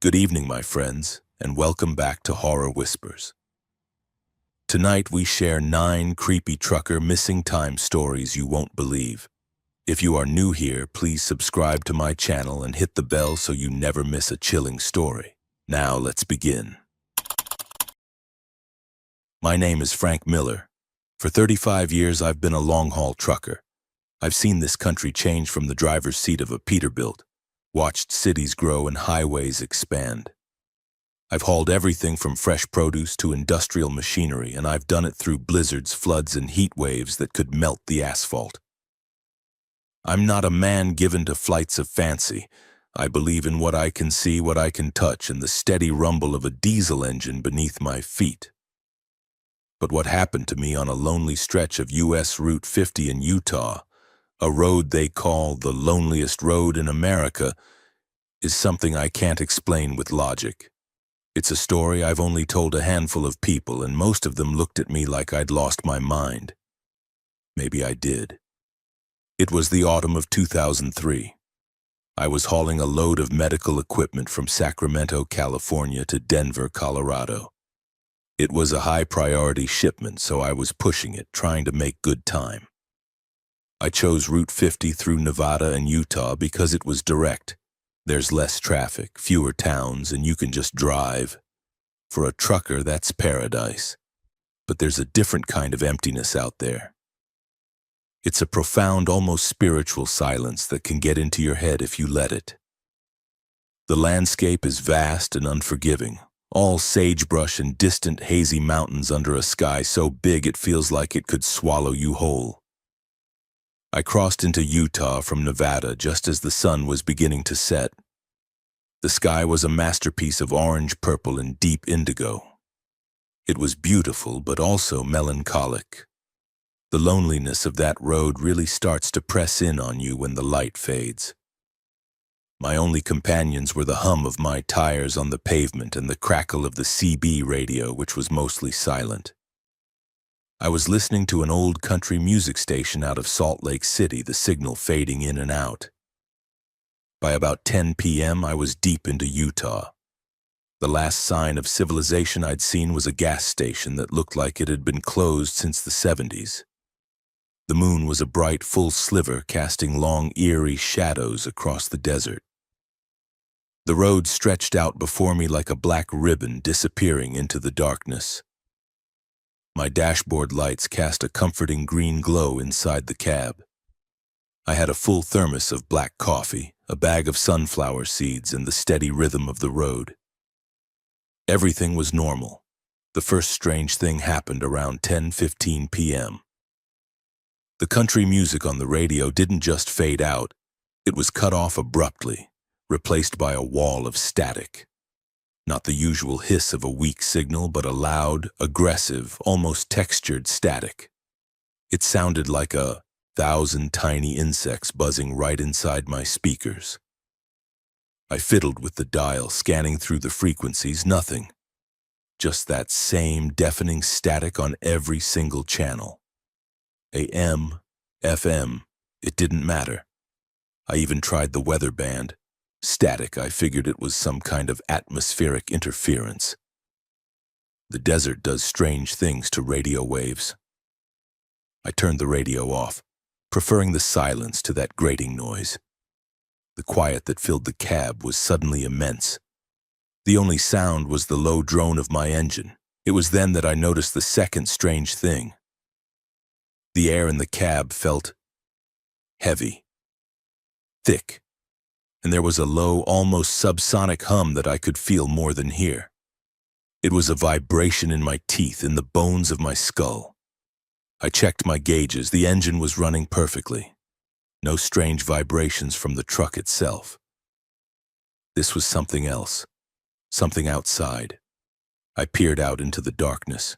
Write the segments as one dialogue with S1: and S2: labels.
S1: Good evening, my friends, and welcome back to Horror Whispers. Tonight we share 9 creepy trucker missing time stories you won't believe. If you are new here, please subscribe to my channel and hit the bell so you never miss a chilling story. Now let's begin. My name is Frank Miller. For 35 years I've been a long-haul trucker. I've seen this country change from the driver's seat of a Peterbilt, watched cities grow and highways expand. I've hauled everything from fresh produce to industrial machinery, and I've done it through blizzards, floods, and heat waves that could melt the asphalt. I'm not a man given to flights of fancy. I believe in what I can see, what I can touch, and the steady rumble of a diesel engine beneath my feet. But what happened to me on a lonely stretch of US Route 50 in Utah, a road they call the loneliest road in America, is something I can't explain with logic. It's a story I've only told a handful of people, and most of them looked at me like I'd lost my mind. Maybe I did. It was the autumn of 2003. I was hauling a load of medical equipment from Sacramento, California to Denver, Colorado. It was a high-priority shipment, so I was pushing it, trying to make good time. I chose Route 50 through Nevada and Utah because it was direct. There's less traffic, fewer towns, and you can just drive. For a trucker, that's paradise. But there's a different kind of emptiness out there. It's a profound, almost spiritual silence that can get into your head if you let it. The landscape is vast and unforgiving, all sagebrush and distant hazy mountains under a sky so big it feels like it could swallow you whole. I crossed into Utah from Nevada just as the sun was beginning to set. The sky was a masterpiece of orange, purple, and deep indigo. It was beautiful, but also melancholic. The loneliness of that road really starts to press in on you when the light fades. My only companions were the hum of my tires on the pavement and the crackle of the CB radio, which was mostly silent. I was listening to an old country music station out of Salt Lake City, the signal fading in and out. By about 10 p.m., I was deep into Utah. The last sign of civilization I'd seen was a gas station that looked like it had been closed since the 70s. The moon was a bright, full sliver, casting long, eerie shadows across the desert. The road stretched out before me like a black ribbon disappearing into the darkness. My dashboard lights cast a comforting green glow inside the cab. I had a full thermos of black coffee, a bag of sunflower seeds, and the steady rhythm of the road. Everything was normal. The first strange thing happened around 10:15 p.m. The country music on the radio didn't just fade out, it was cut off abruptly, replaced by a wall of static. Not the usual hiss of a weak signal, but a loud, aggressive, almost textured static. It sounded like 1,000 tiny insects buzzing right inside my speakers. I fiddled with the dial, scanning through the frequencies, nothing. Just that same deafening static on every single channel. AM, FM, it didn't matter. I even tried the weather band. Static, I figured it was some kind of atmospheric interference. The desert does strange things to radio waves. I turned the radio off, preferring the silence to that grating noise. The quiet that filled the cab was suddenly immense. The only sound was the low drone of my engine. It was then that I noticed the second strange thing. The air in the cab felt heavy, thick, and there was a low, almost subsonic hum that I could feel more than hear. It was a vibration in my teeth, in the bones of my skull. I checked my gauges. The engine was running perfectly. No strange vibrations from the truck itself. This was something else, something outside. I peered out into the darkness.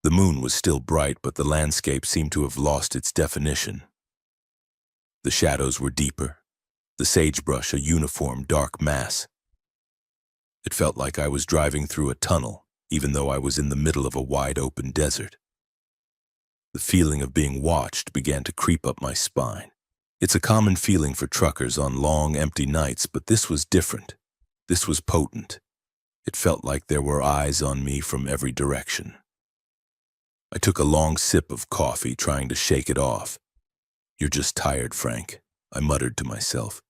S1: The moon was still bright, but the landscape seemed to have lost its definition. The shadows were deeper. The sagebrush a uniform dark mass. It felt like I was driving through a tunnel, even though I was in the middle of a wide-open desert. The feeling of being watched began to creep up my spine. It's a common feeling for truckers on long, empty nights, but this was different. This was potent. It felt like there were eyes on me from every direction. I took a long sip of coffee, trying to shake it off. "You're just tired, Frank," I muttered to myself.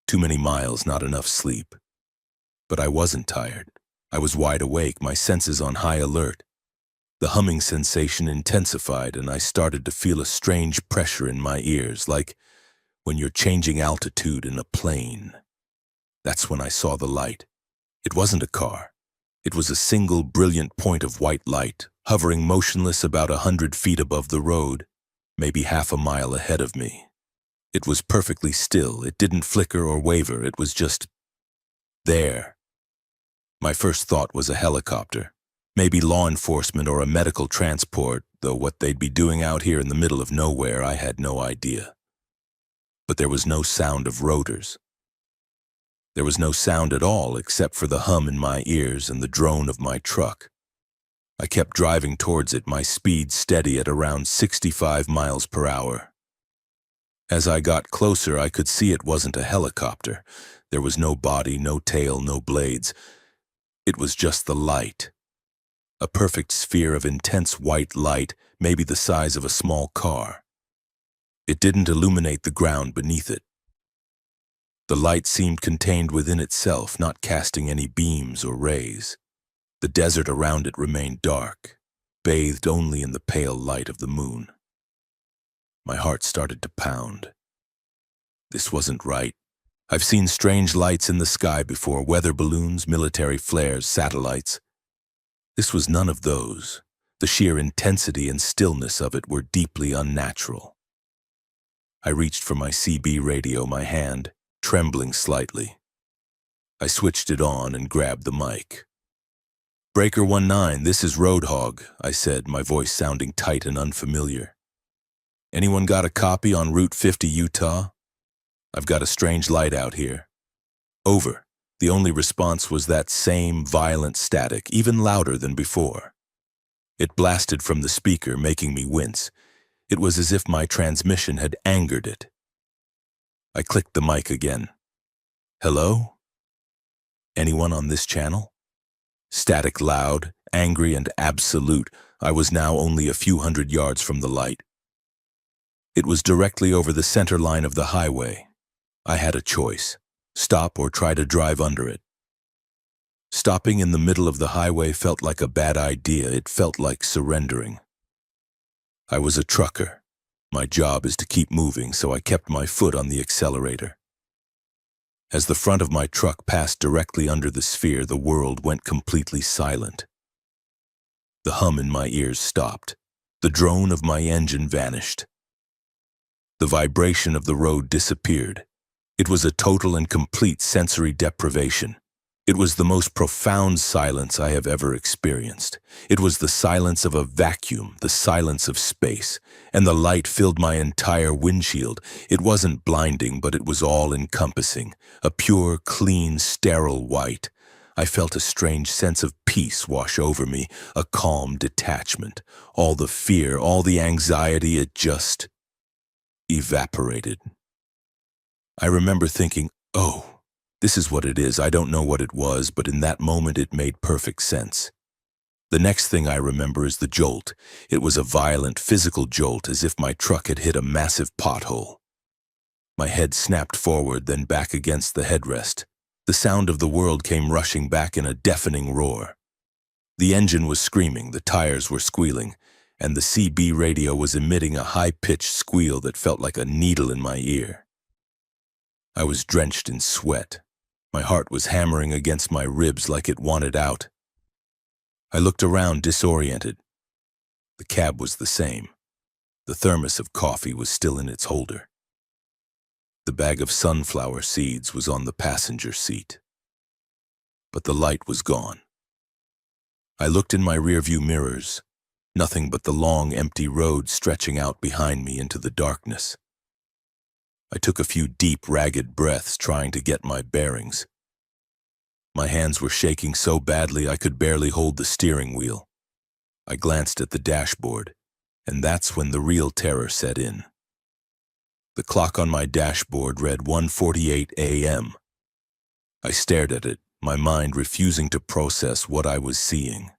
S1: "Too many miles, not enough sleep." But I wasn't tired. I was wide awake, my senses on high alert. The humming sensation intensified, and I started to feel a strange pressure in my ears, like when you're changing altitude in a plane. That's when I saw the light. It wasn't a car. It was a single brilliant point of white light, hovering motionless about 100 feet above the road, maybe half a mile ahead of me. It was perfectly still. It didn't flicker or waver. It was just there. My first thought was a helicopter, maybe law enforcement or a medical transport, though what they'd be doing out here in the middle of nowhere, I had no idea. But there was no sound of rotors. There was no sound at all except for the hum in my ears and the drone of my truck. I kept driving towards it, my speed steady at around 65 miles per hour. As I got closer, I could see it wasn't a helicopter. There was no body, no tail, no blades. It was just the light. A perfect sphere of intense white light, maybe the size of a small car. It didn't illuminate the ground beneath it. The light seemed contained within itself, not casting any beams or rays. The desert around it remained dark, bathed only in the pale light of the moon. My heart started to pound. This wasn't right. I've seen strange lights in the sky before, weather balloons, military flares, satellites. This was none of those. The sheer intensity and stillness of it were deeply unnatural. I reached for my CB radio, my hand trembling slightly. I switched it on and grabbed the mic. "Breaker 19, this is Roadhog," I said, my voice sounding tight and unfamiliar. "Anyone got a copy on Route 50, Utah? I've got a strange light out here." Over. The only response was that same violent static, even louder than before. It blasted from the speaker, making me wince. It was as if my transmission had angered it. I clicked the mic again. "Hello? Anyone on this channel?" Static, loud, angry, and absolute. I was now only a few hundred yards from the light. It was directly over the center line of the highway. I had a choice: stop or try to drive under it. Stopping in the middle of the highway felt like a bad idea. It felt like surrendering. I was a trucker. My job is to keep moving, so I kept my foot on the accelerator. As the front of my truck passed directly under the sphere, the world went completely silent. The hum in my ears stopped. The drone of my engine vanished. The vibration of the road disappeared. It was a total and complete sensory deprivation. It was the most profound silence I have ever experienced. It was the silence of a vacuum, the silence of space, and the light filled my entire windshield. It wasn't blinding, but it was all-encompassing, a pure, clean, sterile white. I felt a strange sense of peace wash over me, a calm detachment. All the fear, all the anxiety, it just evaporated. I remember thinking, "Oh, this is what it is." I don't know what it was, but in that moment it made perfect sense. The next thing I remember is the jolt. It was a violent, physical jolt, as if my truck had hit a massive pothole. My head snapped forward, then back against the headrest. The sound of the world came rushing back in a deafening roar. The engine was screaming, the tires were squealing, and the CB radio was emitting a high-pitched squeal that felt like a needle in my ear. I was drenched in sweat. My heart was hammering against my ribs like it wanted out. I looked around, disoriented. The cab was the same. The thermos of coffee was still in its holder. The bag of sunflower seeds was on the passenger seat. But the light was gone. I looked in my rearview mirrors. Nothing but the long, empty road stretching out behind me into the darkness. I took a few deep, ragged breaths, trying to get my bearings. My hands were shaking so badly I could barely hold the steering wheel. I glanced at the dashboard, and that's when the real terror set in. The clock on my dashboard read 1:48 a.m. I stared at it, my mind refusing to process what I was seeing.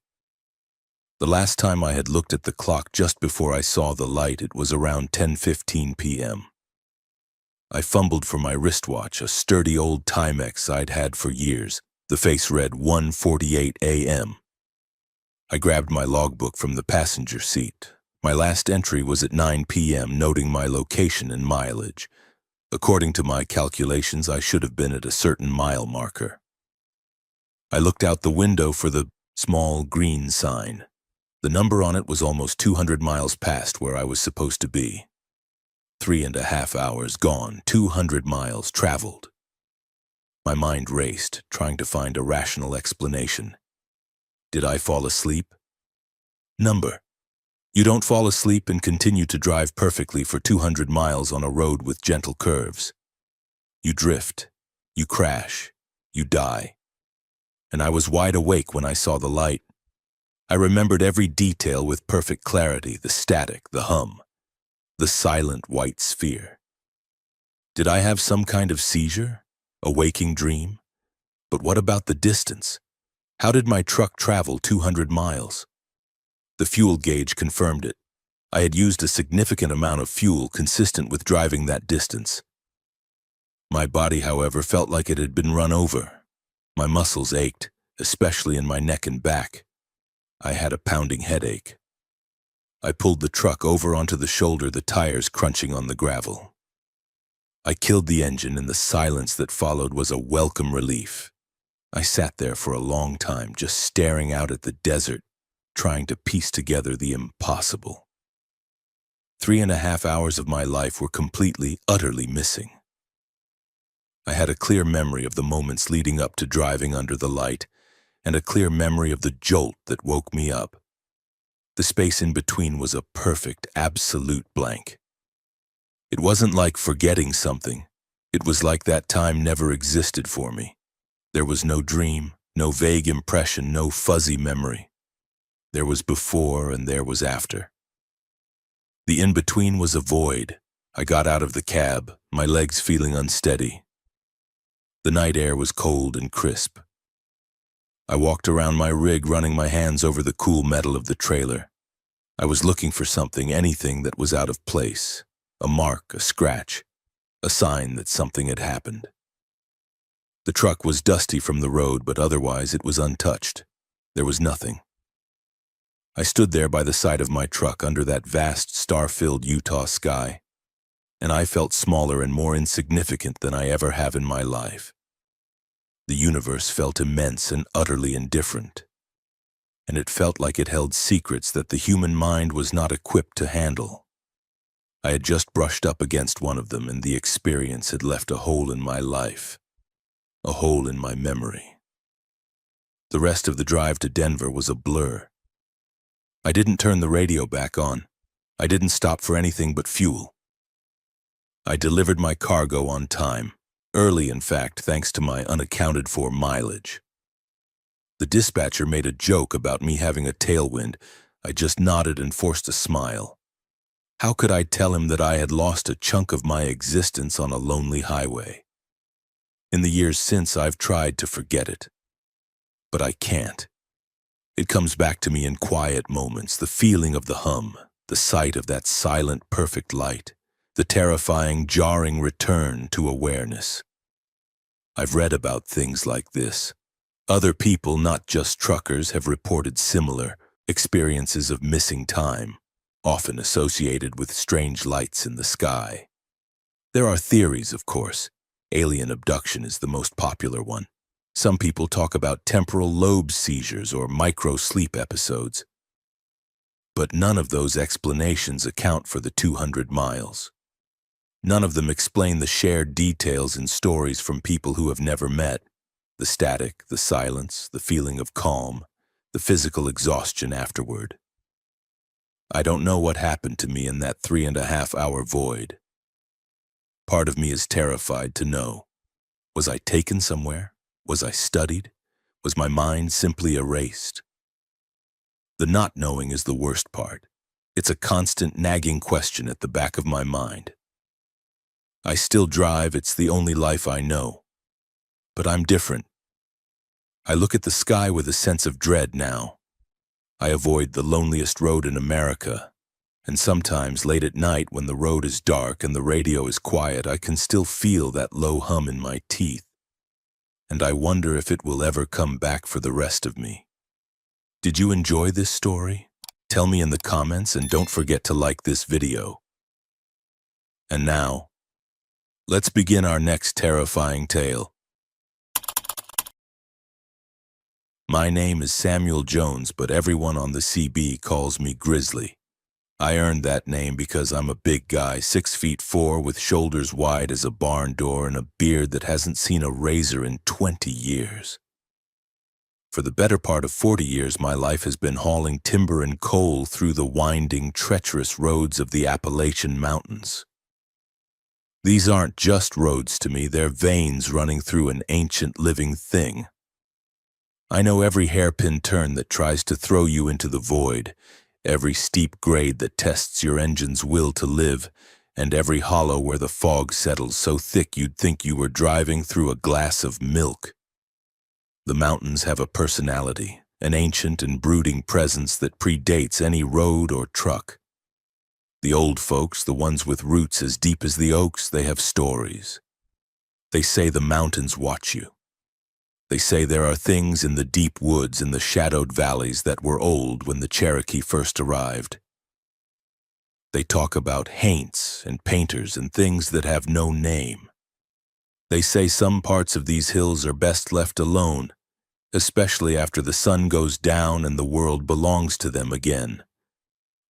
S1: The last time I had looked at the clock just before I saw the light, it was around 10:15 p.m. I fumbled for my wristwatch, a sturdy old Timex I'd had for years. The face read 1:48 a.m. I grabbed my logbook from the passenger seat. My last entry was at 9 p.m., noting my location and mileage. According to my calculations, I should have been at a certain mile marker. I looked out the window for the small green sign. The number on it was almost 200 miles past where I was supposed to be. 3.5 hours gone, 200 miles traveled. My mind raced, trying to find a rational explanation. Did I fall asleep? Number. You don't fall asleep and continue to drive perfectly for 200 miles on a road with gentle curves. You drift, you crash, you die. And I was wide awake when I saw the light. I remembered every detail with perfect clarity, the static, the hum, the silent white sphere. Did I have some kind of seizure? A waking dream? But what about the distance? How did my truck travel 200 miles? The fuel gauge confirmed it. I had used a significant amount of fuel consistent with driving that distance. My body, however, felt like it had been run over. My muscles ached, especially in my neck and back. I had a pounding headache. I pulled the truck over onto the shoulder, the tires crunching on the gravel. I killed the engine, and the silence that followed was a welcome relief. I sat there for a long time, just staring out at the desert, trying to piece together the impossible. 3.5 hours of my life were completely, utterly missing. I had a clear memory of the moments leading up to driving under the light, and a clear memory of the jolt that woke me up. The space in between was a perfect, absolute blank. It wasn't like forgetting something. It was like that time never existed for me. There was no dream, no vague impression, no fuzzy memory. There was before and there was after. The in-between was a void. I got out of the cab, my legs feeling unsteady. The night air was cold and crisp. I walked around my rig, running my hands over the cool metal of the trailer. I was looking for something, anything that was out of place. A mark, a scratch, a sign that something had happened. The truck was dusty from the road, but otherwise it was untouched. There was nothing. I stood there by the side of my truck under that vast, star-filled Utah sky, and I felt smaller and more insignificant than I ever have in my life. The universe felt immense and utterly indifferent, and it felt like it held secrets that the human mind was not equipped to handle. I had just brushed up against one of them, and the experience had left a hole in my life, a hole in my memory. The rest of the drive to Denver was a blur. I didn't turn the radio back on. I didn't stop for anything but fuel. I delivered my cargo on time, early in fact, thanks to my unaccounted-for mileage. The dispatcher made a joke about me having a tailwind. I just nodded and forced a smile. How could I tell him that I had lost a chunk of my existence on a lonely highway? In the years since, I've tried to forget it, but I can't. It comes back to me in quiet moments, the feeling of the hum, the sight of that silent, perfect light, the terrifying, jarring return to awareness. I've read about things like this. Other people, not just truckers, have reported similar experiences of missing time, often associated with strange lights in the sky. There are theories, of course. Alien abduction is the most popular one. Some people talk about temporal lobe seizures or micro-sleep episodes. But none of those explanations account for the 200 miles. None of them explain the shared details and stories from people who have never met. The static, the silence, the feeling of calm, the physical exhaustion afterward. I don't know what happened to me in that 3.5-hour void. Part of me is terrified to know. Was I taken somewhere? Was I studied? Was my mind simply erased? The not knowing is the worst part. It's a constant nagging question at the back of my mind. I still drive, it's the only life I know. But I'm different. I look at the sky with a sense of dread now. I avoid the loneliest road in America, and sometimes late at night when the road is dark and the radio is quiet, I can still feel that low hum in my teeth, and I wonder if it will ever come back for the rest of me. Did you enjoy this story? Tell me in the comments, and don't forget to like this video. And now, let's begin our next terrifying tale. My name is Samuel Jones, but everyone on the CB calls me Grizzly. I earned that name because I'm a big guy, 6'4", with shoulders wide as a barn door and a beard that hasn't seen a razor in 20 years. For the better part of 40 years, my life has been hauling timber and coal through the winding, treacherous roads of the Appalachian Mountains. These aren't just roads to me, they're veins running through an ancient living thing. I know every hairpin turn that tries to throw you into the void, every steep grade that tests your engine's will to live, and every hollow where the fog settles so thick you'd think you were driving through a glass of milk. The mountains have a personality, an ancient and brooding presence that predates any road or truck. The old folks, the ones with roots as deep as the oaks, they have stories. They say the mountains watch you. They say there are things in the deep woods in the shadowed valleys that were old when the Cherokee first arrived. They talk about haints and painters and things that have no name. They say some parts of these hills are best left alone, especially after the sun goes down and the world belongs to them again.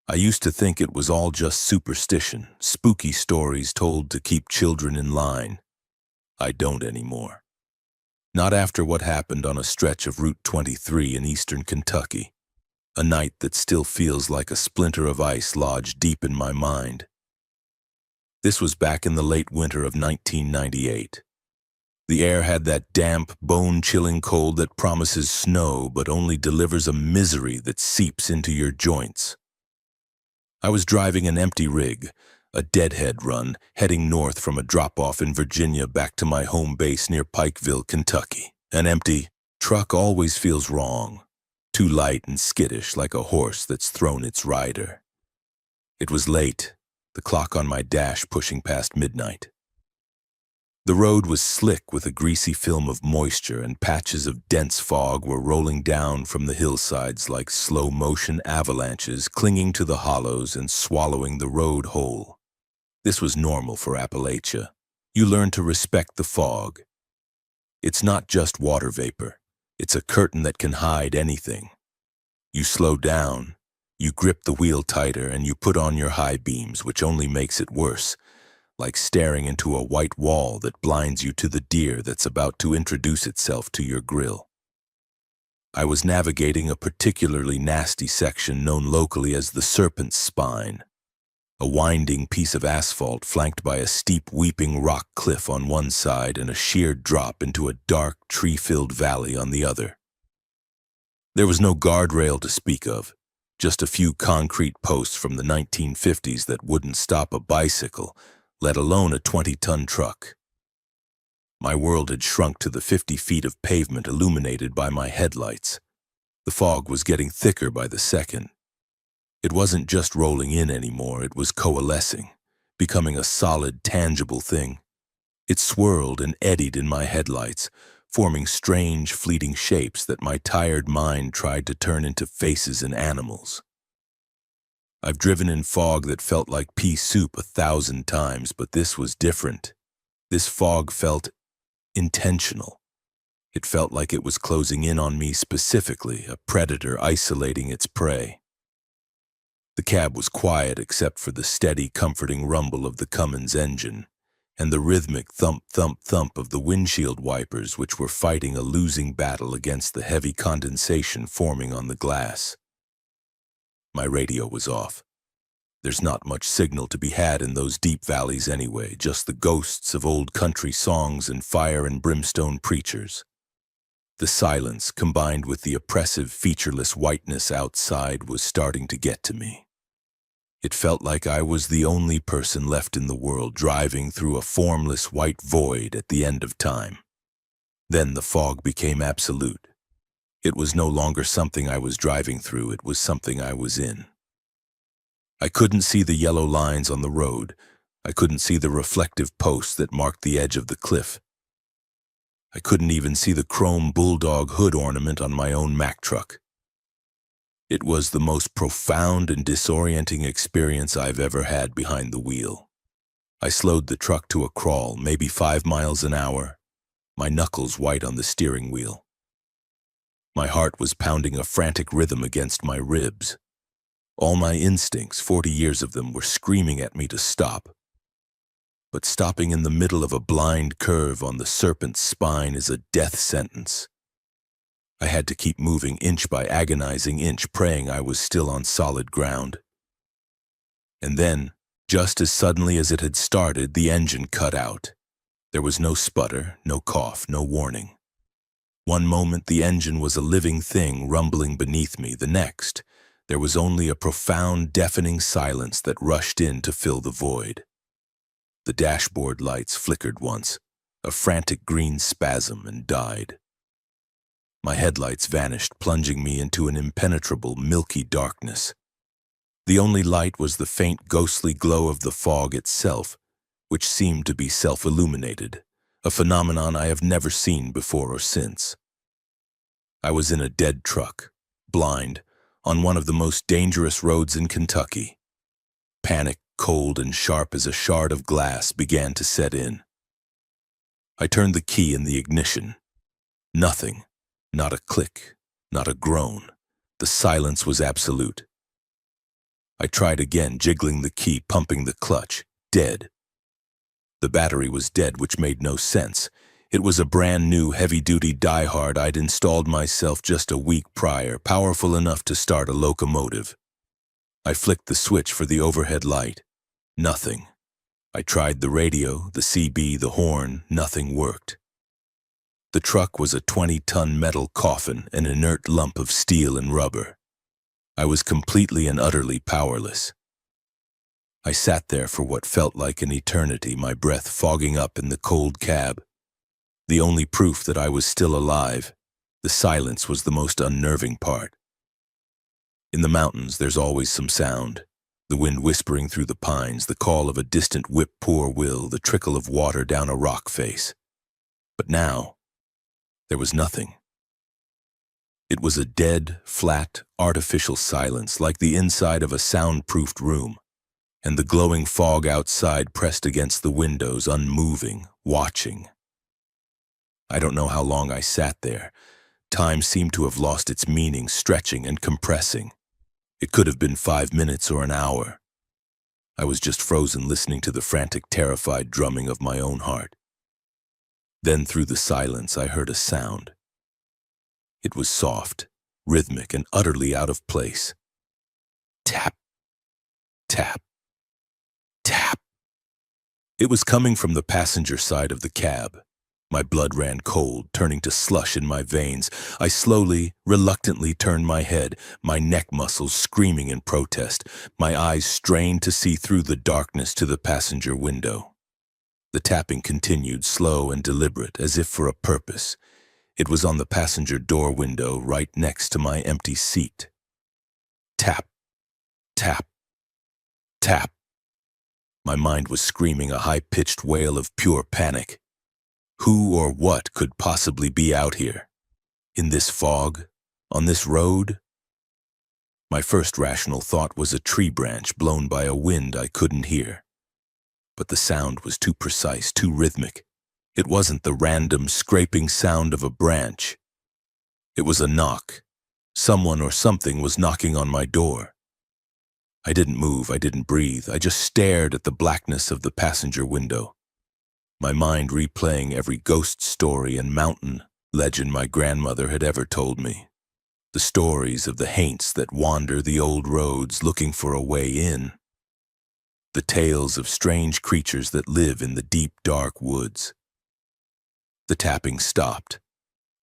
S1: I used to think it was all just superstition, spooky stories told to keep children in line. I don't anymore. Not after what happened on a stretch of Route 23 in eastern Kentucky, a night that still feels like a splinter of ice lodged deep in my mind. This was back in the late winter of 1998. The air had that damp, bone-chilling cold that promises snow but only delivers a misery that seeps into your joints. I was driving an empty rig, a deadhead run, heading north from a drop-off in Virginia back to my home base near Pikeville, Kentucky. An empty truck always feels wrong, too light and skittish like a horse that's thrown its rider. It was late, the clock on my dash pushing past midnight. The road was slick with a greasy film of moisture, and patches of dense fog were rolling down from the hillsides like slow-motion avalanches, clinging to the hollows and swallowing the road whole. This was normal for Appalachia. You learn to respect the fog. It's not just water vapor. It's a curtain that can hide anything. You slow down, you grip the wheel tighter, and you put on your high beams, which only makes it worse, like staring into a white wall that blinds you to the deer that's about to introduce itself to your grill. I was navigating a particularly nasty section known locally as the Serpent's Spine, a winding piece of asphalt flanked by a steep weeping rock cliff on one side and a sheer drop into a dark, tree-filled valley on the other. There was no guardrail to speak of, just a few concrete posts from the 1950s that wouldn't stop a bicycle, let alone a 20-ton truck. My world had shrunk to the 50 feet of pavement illuminated by my headlights. The fog was getting thicker by the second. It wasn't just rolling in anymore, it was coalescing, becoming a solid, tangible thing. It swirled and eddied in my headlights, forming strange, fleeting shapes that my tired mind tried to turn into faces and animals. I've driven in fog that felt like pea soup 1,000 times, but this was different. This fog felt intentional. It felt like it was closing in on me specifically, a predator isolating its prey. The cab was quiet except for the steady, comforting rumble of the Cummins engine, and the rhythmic thump, thump, thump of the windshield wipers, which were fighting a losing battle against the heavy condensation forming on the glass. My radio was off. There's not much signal to be had in those deep valleys anyway, just the ghosts of old country songs and fire and brimstone preachers. The silence, combined with the oppressive, featureless whiteness outside, was starting to get to me. It felt like I was the only person left in the world driving through a formless white void at the end of time. Then the fog became absolute. It was no longer something I was driving through, it was something I was in. I couldn't see the yellow lines on the road. I couldn't see the reflective posts that marked the edge of the cliff. I couldn't even see the chrome bulldog hood ornament on my own Mack truck. It was the most profound and disorienting experience I've ever had behind the wheel. I slowed the truck to a crawl, maybe 5 miles an hour, my knuckles white on the steering wheel. My heart was pounding a frantic rhythm against my ribs. All my instincts, 40 years of them, were screaming at me to stop. But stopping in the middle of a blind curve on the serpent's spine is a death sentence. I had to keep moving inch by agonizing inch, praying I was still on solid ground. And then, just as suddenly as it had started, the engine cut out. There was no sputter, no cough, no warning. One moment the engine was a living thing rumbling beneath me. The next, there was only a profound, deafening silence that rushed in to fill the void. The dashboard lights flickered once, a frantic green spasm, and died. My headlights vanished, plunging me into an impenetrable, milky darkness. The only light was the faint, ghostly glow of the fog itself, which seemed to be self-illuminated, a phenomenon I have never seen before or since. I was in a dead truck, blind, on one of the most dangerous roads in Kentucky. Panic, cold and sharp as a shard of glass, began to set in. I turned the key in the ignition. Nothing. Not a click, not a groan. The silence was absolute. I tried again, jiggling the key, pumping the clutch. Dead. The battery was dead, which made no sense. It was a brand new, heavy-duty diehard I'd installed myself just a week prior, powerful enough to start a locomotive. I flicked the switch for the overhead light. Nothing. I tried the radio, the CB, the horn. Nothing worked. The truck was a 20-ton metal coffin, an inert lump of steel and rubber. I was completely and utterly powerless. I sat there for what felt like an eternity, my breath fogging up in the cold cab. The only proof that I was still alive, the silence, was the most unnerving part. In the mountains, there's always some sound. The wind whispering through the pines, the call of a distant whip-poor-will, the trickle of water down a rock face. But now, there was nothing. It was a dead, flat, artificial silence, like the inside of a soundproofed room, and the glowing fog outside pressed against the windows, unmoving, watching. I don't know how long I sat there. Time seemed to have lost its meaning, stretching and compressing. It could have been 5 minutes or an hour. I was just frozen, listening to the frantic, terrified drumming of my own heart. Then through the silence I heard a sound. It was soft, rhythmic, and utterly out of place. Tap, tap, tap. It was coming from the passenger side of the cab. My blood ran cold, turning to slush in my veins. I slowly, reluctantly turned my head, my neck muscles screaming in protest, my eyes strained to see through the darkness to the passenger window. The tapping continued, slow and deliberate, as if for a purpose. It was on the passenger door window, right next to my empty seat. Tap, tap, tap. My mind was screaming a high-pitched wail of pure panic. Who or what could possibly be out here? In this fog? On this road? My first rational thought was a tree branch blown by a wind I couldn't hear. But the sound was too precise, too rhythmic. It wasn't the random, scraping sound of a branch. It was a knock. Someone or something was knocking on my door. I didn't move, I didn't breathe. I just stared at the blackness of the passenger window, my mind replaying every ghost story and mountain legend my grandmother had ever told me. The stories of the haints that wander the old roads looking for a way in. The tales of strange creatures that live in the deep, dark woods. The tapping stopped.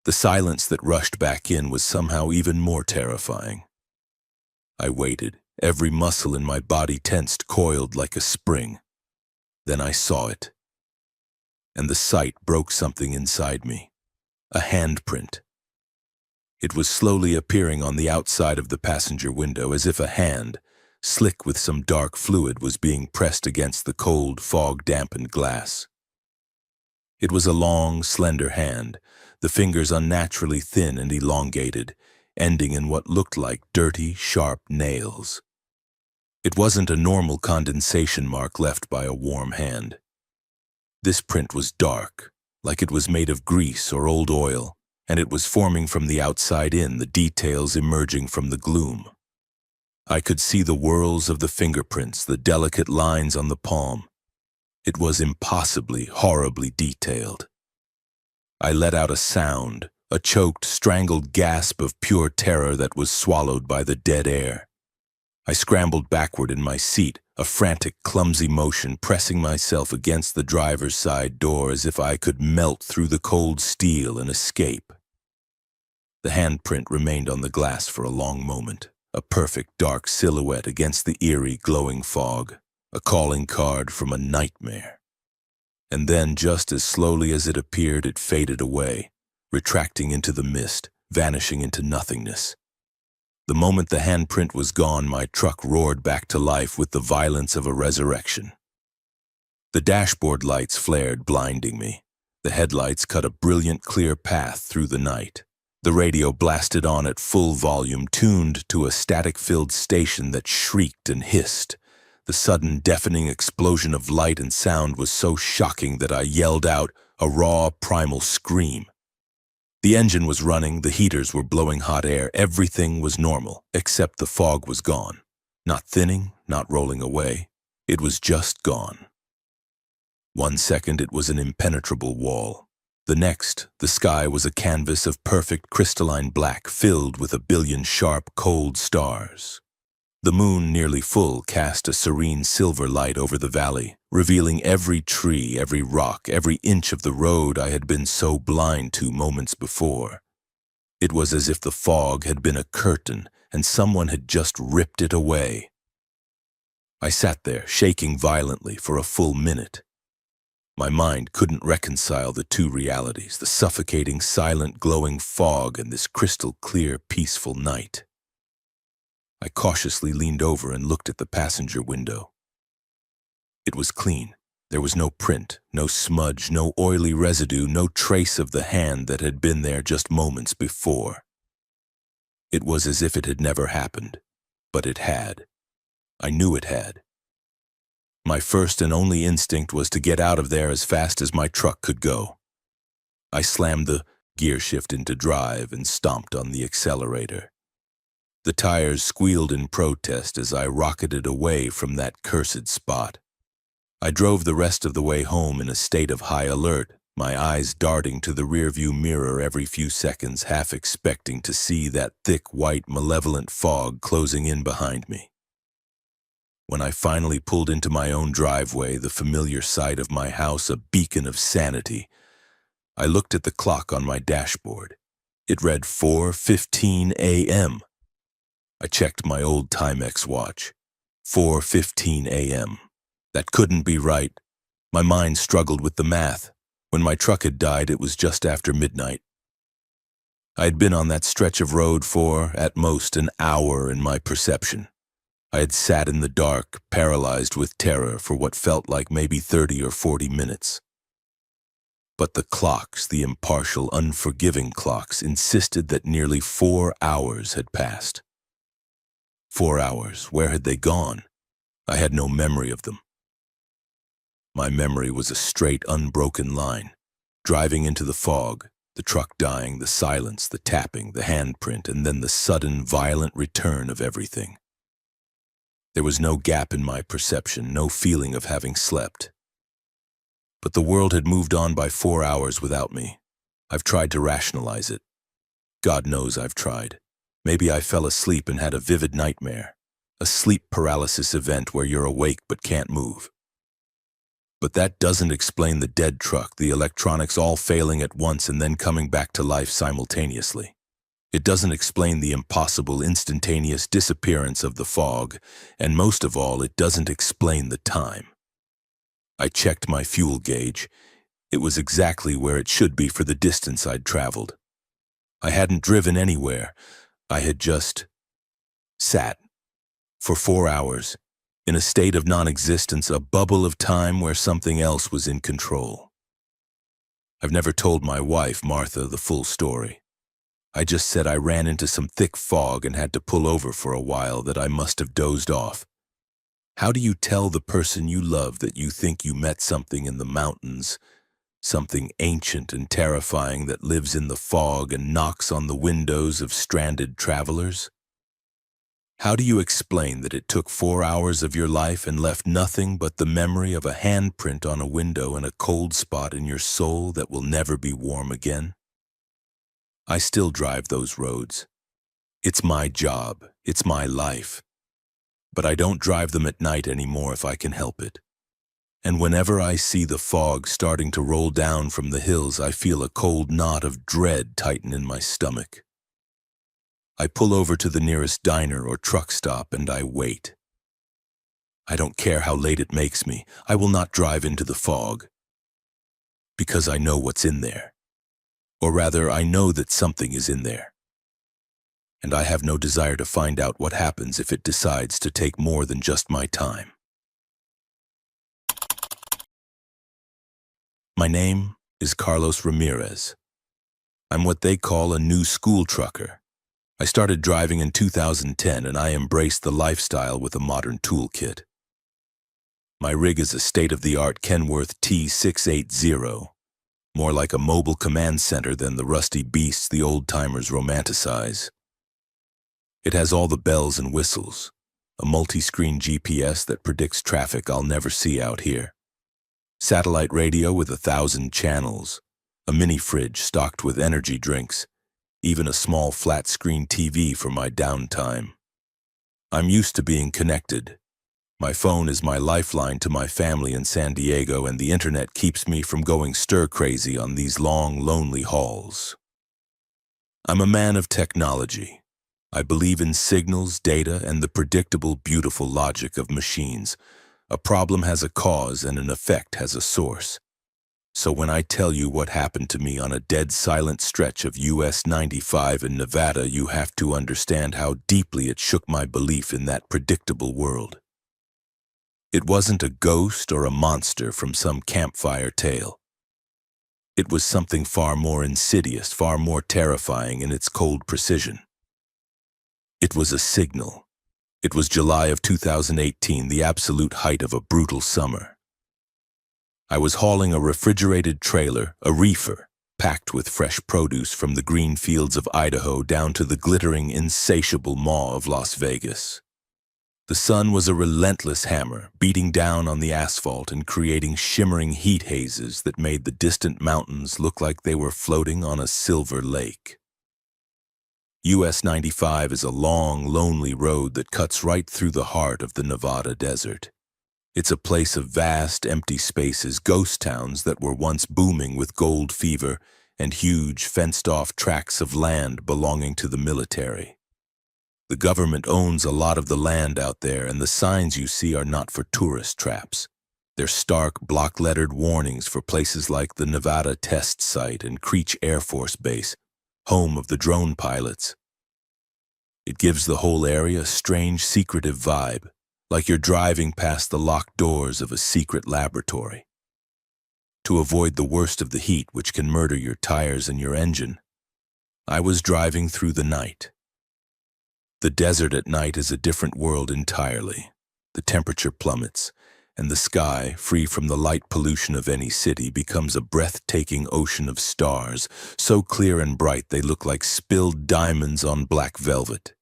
S1: The silence that rushed back in was somehow even more terrifying. I waited, every muscle in my body tensed, coiled like a spring. Then I saw it. And the sight broke something inside me. A handprint. It was slowly appearing on the outside of the passenger window as if a hand, slick with some dark fluid, was being pressed against the cold, fog-dampened glass. It was a long, slender hand, the fingers unnaturally thin and elongated, ending in what looked like dirty, sharp nails. It wasn't a normal condensation mark left by a warm hand. This print was dark, like it was made of grease or old oil, and it was forming from the outside in, the details emerging from the gloom. I could see the whorls of the fingerprints, the delicate lines on the palm. It was impossibly, horribly detailed. I let out a sound, a choked, strangled gasp of pure terror that was swallowed by the dead air. I scrambled backward in my seat, a frantic, clumsy motion, pressing myself against the driver's side door as if I could melt through the cold steel and escape. The handprint remained on the glass for a long moment, a perfect dark silhouette against the eerie, glowing fog, a calling card from a nightmare. And then, just as slowly as it appeared, it faded away, retracting into the mist, vanishing into nothingness. The moment the handprint was gone, my truck roared back to life with the violence of a resurrection. The dashboard lights flared, blinding me. The headlights cut a brilliant, clear path through the night. The radio blasted on at full volume, tuned to a static-filled station that shrieked and hissed. The sudden, deafening explosion of light and sound was so shocking that I yelled out, a raw, primal scream. The engine was running, the heaters were blowing hot air, everything was normal, except the fog was gone. Not thinning, not rolling away. It was just gone. 1 second it was an impenetrable wall. The next, the sky was a canvas of perfect crystalline black filled with a billion sharp, cold stars. The moon, nearly full, cast a serene silver light over the valley, revealing every tree, every rock, every inch of the road I had been so blind to moments before. It was as if the fog had been a curtain and someone had just ripped it away. I sat there, shaking violently, for a full minute. My mind couldn't reconcile the two realities, the suffocating, silent, glowing fog and this crystal-clear, peaceful night. I cautiously leaned over and looked at the passenger window. It was clean. There was no print, no smudge, no oily residue, no trace of the hand that had been there just moments before. It was as if it had never happened, but it had. I knew it had. My first and only instinct was to get out of there as fast as my truck could go. I slammed the gear shift into drive and stomped on the accelerator. The tires squealed in protest as I rocketed away from that cursed spot. I drove the rest of the way home in a state of high alert, my eyes darting to the rearview mirror every few seconds, half expecting to see that thick, white, malevolent fog closing in behind me. When I finally pulled into my own driveway, the familiar sight of my house a beacon of sanity, I looked at the clock on my dashboard. It read 4:15 a.m. I checked my old Timex watch. 4:15 a.m. That couldn't be right. My mind struggled with the math. When my truck had died, it was just after midnight. I had been on that stretch of road for, at most, an hour in my perception. I had sat in the dark, paralyzed with terror for what felt like maybe 30 or 40 minutes. But the clocks, the impartial, unforgiving clocks, insisted that nearly 4 hours had passed. 4 hours, where had they gone? I had no memory of them. My memory was a straight, unbroken line, driving into the fog, the truck dying, the silence, the tapping, the handprint, and then the sudden, violent return of everything. There was no gap in my perception, no feeling of having slept. But the world had moved on by 4 hours without me. I've tried to rationalize it. God knows I've tried. Maybe I fell asleep and had a vivid nightmare, a sleep paralysis event where you're awake but can't move. But that doesn't explain the dead truck, the electronics all failing at once and then coming back to life simultaneously. It doesn't explain the impossible, instantaneous disappearance of the fog, and most of all, it doesn't explain the time. I checked my fuel gauge. It was exactly where it should be for the distance I'd traveled. I hadn't driven anywhere. I had just sat for 4 hours, in a state of non-existence, a bubble of time where something else was in control. I've never told my wife, Martha, the full story. I just said I ran into some thick fog and had to pull over for a while, that I must have dozed off. How do you tell the person you love that you think you met something in the mountains, something ancient and terrifying that lives in the fog and knocks on the windows of stranded travelers? How do you explain that it took 4 hours of your life and left nothing but the memory of a handprint on a window and a cold spot in your soul that will never be warm again? I still drive those roads. It's my job. It's my life. But I don't drive them at night anymore if I can help it. And whenever I see the fog starting to roll down from the hills, I feel a cold knot of dread tighten in my stomach. I pull over to the nearest diner or truck stop and I wait. I don't care how late it makes me. I will not drive into the fog. Because I know what's in there. Or rather, I know that something is in there. And I have no desire to find out what happens if it decides to take more than just my time. My name is Carlos Ramirez. I'm what they call a new school trucker. I started driving in 2010 and I embraced the lifestyle with a modern toolkit. My rig is a state-of-the-art Kenworth T680, more like a mobile command center than the rusty beasts the old-timers romanticize. It has all the bells and whistles, a multi-screen GPS that predicts traffic I'll never see out here, satellite radio with 1,000 channels, a mini-fridge stocked with energy drinks, even a small flat-screen TV for my downtime. I'm used to being connected. My phone is my lifeline to my family in San Diego, and the internet keeps me from going stir-crazy on these long, lonely hauls. I'm a man of technology. I believe in signals, data, and the predictable, beautiful logic of machines. A problem has a cause and an effect has a source. So when I tell you what happened to me on a dead silent stretch of US 95 in Nevada, you have to understand how deeply it shook my belief in that predictable world. It wasn't a ghost or a monster from some campfire tale. It was something far more insidious, far more terrifying in its cold precision. It was a signal. It was July of 2018, the absolute height of a brutal summer. I was hauling a refrigerated trailer, a reefer, packed with fresh produce from the green fields of Idaho down to the glittering, insatiable maw of Las Vegas. The sun was a relentless hammer, beating down on the asphalt and creating shimmering heat hazes that made the distant mountains look like they were floating on a silver lake. US 95 is a long, lonely road that cuts right through the heart of the Nevada desert. It's a place of vast, empty spaces, ghost towns that were once booming with gold fever, and huge, fenced-off tracts of land belonging to the military. The government owns a lot of the land out there, and the signs you see are not for tourist traps. They're stark, block-lettered warnings for places like the Nevada Test Site and Creech Air Force Base, home of the drone pilots. It gives the whole area a strange, secretive vibe, like you're driving past the locked doors of a secret laboratory. To avoid the worst of the heat, which can murder your tires and your engine, I was driving through the night. The desert at night is a different world entirely. The temperature plummets, and the sky, free from the light pollution of any city, becomes a breathtaking ocean of stars, so clear and bright they look like spilled diamonds on black velvet.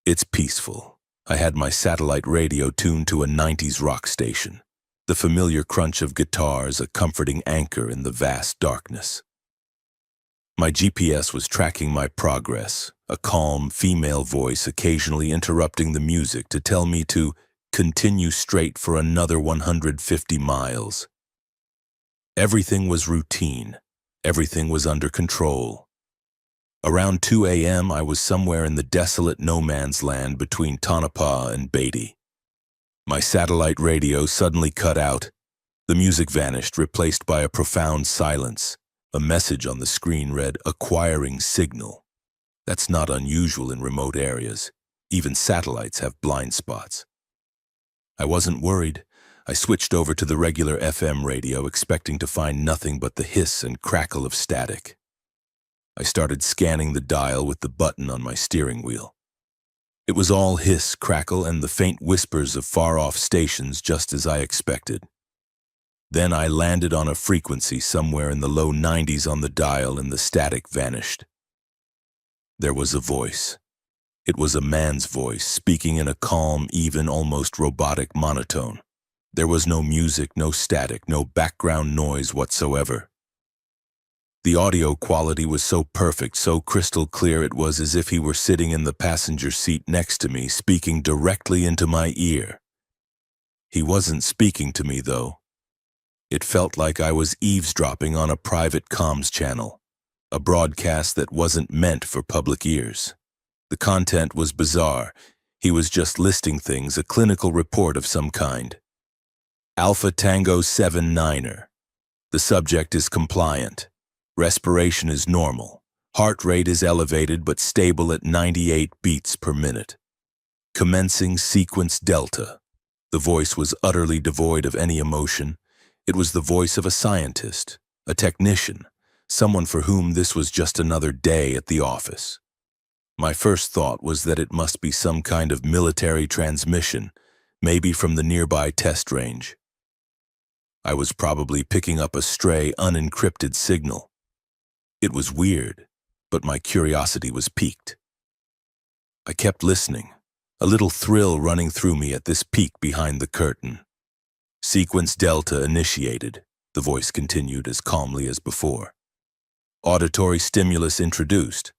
S1: It's peaceful. I had my satellite radio tuned to a 90s rock station, the familiar crunch of guitars a comforting anchor in the vast darkness. My GPS was tracking my progress, a calm female voice occasionally interrupting the music to tell me to continue straight for another 150 miles. Everything was routine. Everything was under control. Around 2 a.m., I was somewhere in the desolate no-man's land between Tonopah and Beatty. My satellite radio suddenly cut out. The music vanished, replaced by a profound silence. A message on the screen read, "Acquiring signal." That's not unusual in remote areas. Even satellites have blind spots. I wasn't worried. I switched over to the regular FM radio, expecting to find nothing but the hiss and crackle of static. I started scanning the dial with the button on my steering wheel. It was all hiss, crackle, and the faint whispers of far-off stations, just as I expected. Then I landed on a frequency somewhere in the low 90s on the dial, and the static vanished. There was a voice. It was a man's voice, speaking in a calm, even, almost robotic monotone. There was no music, no static, no background noise whatsoever. The audio quality was so perfect, so crystal clear, it was as if he were sitting in the passenger seat next to me, speaking directly into my ear. He wasn't speaking to me, though. It felt like I was eavesdropping on a private comms channel, a broadcast that wasn't meant for public ears. The content was bizarre. He was just listing things, a clinical report of some kind. Alpha Tango 79er. The subject is compliant. Respiration is normal. Heart rate is elevated but stable at 98 beats per minute. Commencing sequence Delta. The voice was utterly devoid of any emotion. It was the voice of a scientist, a technician, someone for whom this was just another day at the office. My first thought was that it must be some kind of military transmission, maybe from the nearby test range. I was probably picking up a stray, unencrypted signal. It was weird, but my curiosity was piqued. I kept listening, a little thrill running through me at this peek behind the curtain. Sequence Delta initiated, the voice continued as calmly as before. Auditory stimulus introduced.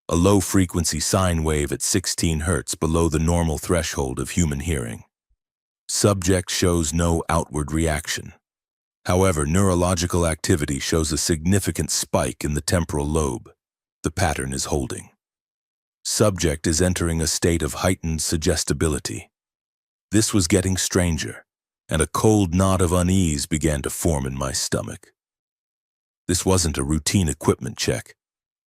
S1: A low-frequency sine wave at 16 Hz below the normal threshold of human hearing. Subject shows no outward reaction. However, neurological activity shows a significant spike in the temporal lobe. The pattern is holding. Subject is entering a state of heightened suggestibility. This was getting stranger, and a cold knot of unease began to form in my stomach. This wasn't a routine equipment check.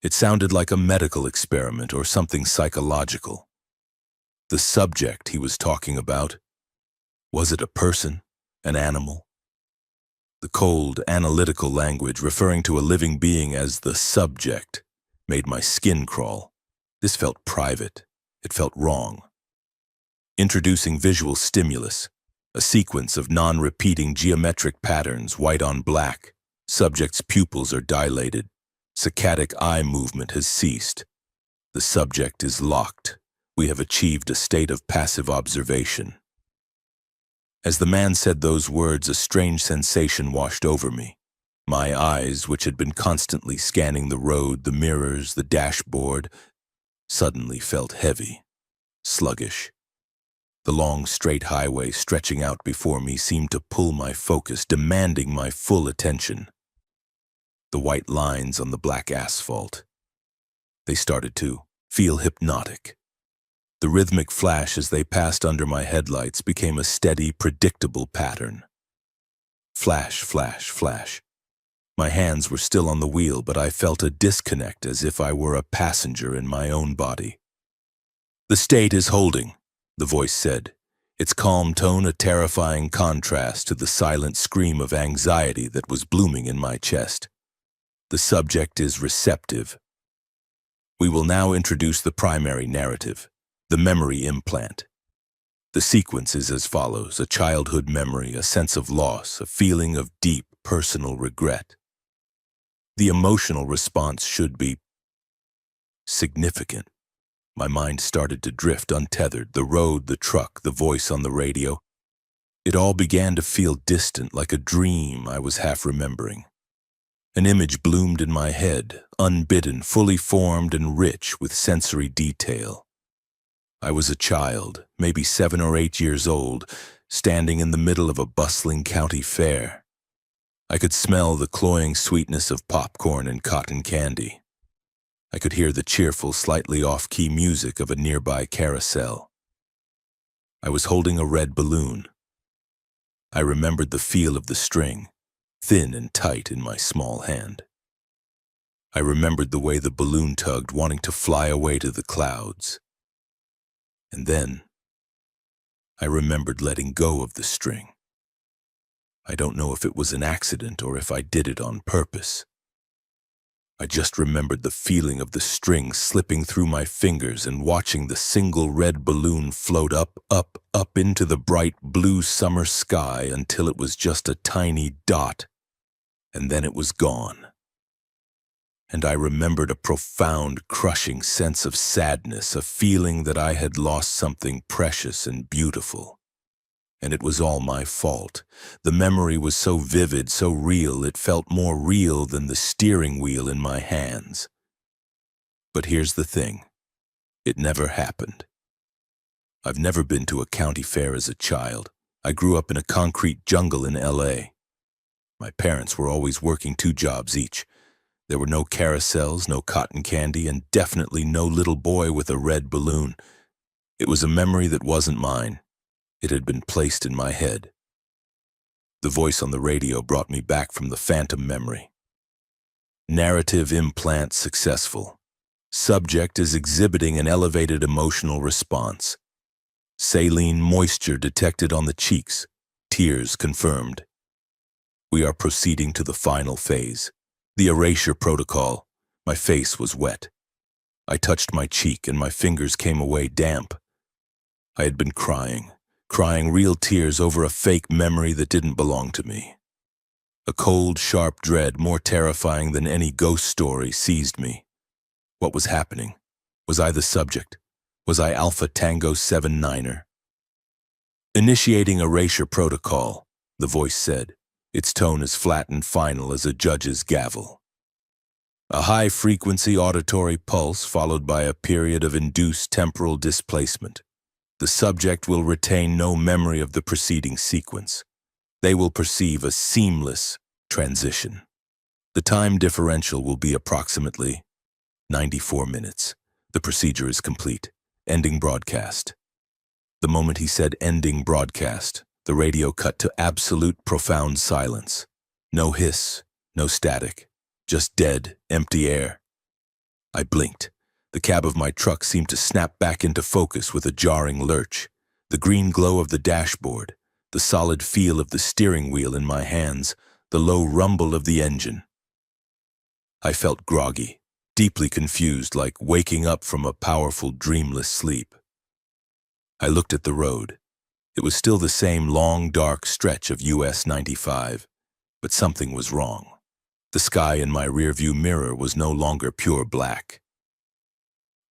S1: It sounded like a medical experiment or something psychological. The subject he was talking about, was it a person, an animal? The cold, analytical language referring to a living being as the subject made my skin crawl. This felt private. It felt wrong. Introducing visual stimulus, a sequence of non-repeating geometric patterns, white on black. Subject's pupils are dilated. Saccadic eye movement has ceased. The subject is locked. We have achieved a state of passive observation. As the man said those words, a strange sensation washed over me. My eyes, which had been constantly scanning the road, the mirrors, the dashboard, suddenly felt heavy, sluggish. The long, straight highway stretching out before me seemed to pull my focus, demanding my full attention. The white lines on the black asphalt. They started to feel hypnotic. The rhythmic flash as they passed under my headlights became a steady, predictable pattern. Flash, flash, flash. My hands were still on the wheel, but I felt a disconnect as if I were a passenger in my own body. "The state is holding," the voice said, its calm tone a terrifying contrast to the silent scream of anxiety that was blooming in my chest. "The subject is receptive. We will now introduce the primary narrative. The memory implant. The sequence is as follows: a childhood memory, a sense of loss, a feeling of deep personal regret. The emotional response should be significant. My mind started to drift untethered, the road, the truck, the voice on the radio. It all began to feel distant, like a dream I was half remembering. An image bloomed in my head, unbidden, fully formed and rich with sensory detail. I was a child, maybe 7 or 8 years old, standing in the middle of a bustling county fair. I could smell the cloying sweetness of popcorn and cotton candy. I could hear the cheerful, slightly off-key music of a nearby carousel. I was holding a red balloon. I remembered the feel of the string, thin and tight in my small hand. I remembered the way the balloon tugged, wanting to fly away to the clouds. And then I remembered letting go of the string. I don't know if it was an accident or if I did it on purpose. I just remembered the feeling of the string slipping through my fingers and watching the single red balloon float up, up, up into the bright blue summer sky until it was just a tiny dot, and then it was gone. And I remembered a profound, crushing sense of sadness, a feeling that I had lost something precious and beautiful. And it was all my fault. The memory was so vivid, so real, it felt more real than the steering wheel in my hands. But here's the thing. It never happened. I've never been to a county fair as a child. I grew up in a concrete jungle in LA. My parents were always working 2 jobs each. There were no carousels, no cotton candy, and definitely no little boy with a red balloon. It was a memory that wasn't mine. It had been placed in my head. The voice on the radio brought me back from the phantom memory. Narrative implant successful. Subject is exhibiting an elevated emotional response. Saline moisture detected on the cheeks. Tears confirmed. We are proceeding to the final phase. The erasure protocol. My face was wet. I touched my cheek and my fingers came away damp. I had been crying real tears over a fake memory that didn't belong to me. A cold, sharp dread, more terrifying than any ghost story, seized me. What was happening? Was I the subject? Was I Alpha Tango 79er? Initiating erasure protocol, the voice said, its tone as flat and final as a judge's gavel. A high-frequency auditory pulse followed by a period of induced temporal displacement. The subject will retain no memory of the preceding sequence. They will perceive a seamless transition. The time differential will be approximately 94 minutes. The procedure is complete. Ending broadcast. The moment he said ending broadcast, the radio cut to absolute profound silence. No hiss, no static, just dead, empty air. I blinked. The cab of my truck seemed to snap back into focus with a jarring lurch. The green glow of the dashboard, the solid feel of the steering wheel in my hands, the low rumble of the engine. I felt groggy, deeply confused, like waking up from a powerful, dreamless sleep. I looked at the road. It was still the same long, dark stretch of US 95, but something was wrong. The sky in my rearview mirror was no longer pure black.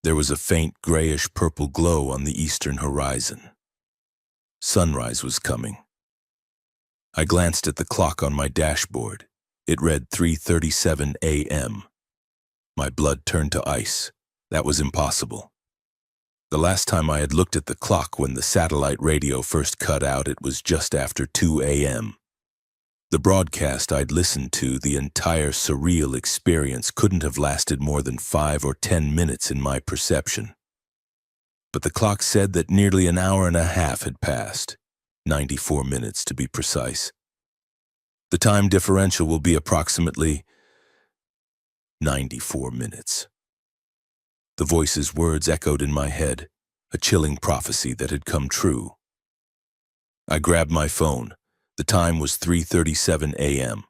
S1: There was a faint grayish-purple glow on the eastern horizon. Sunrise was coming. I glanced at the clock on my dashboard. It read 3:37 a.m. My blood turned to ice. That was impossible. The last time I had looked at the clock when the satellite radio first cut out, it was just after 2 a.m. The broadcast I'd listened to, the entire surreal experience, couldn't have lasted more than 5 or 10 minutes in my perception. But the clock said that nearly an hour and a half had passed, 94 minutes to be precise. The time differential will be approximately 94 minutes. The voice's words echoed in my head, a chilling prophecy that had come true. I grabbed my phone. The time was 3:37 a.m.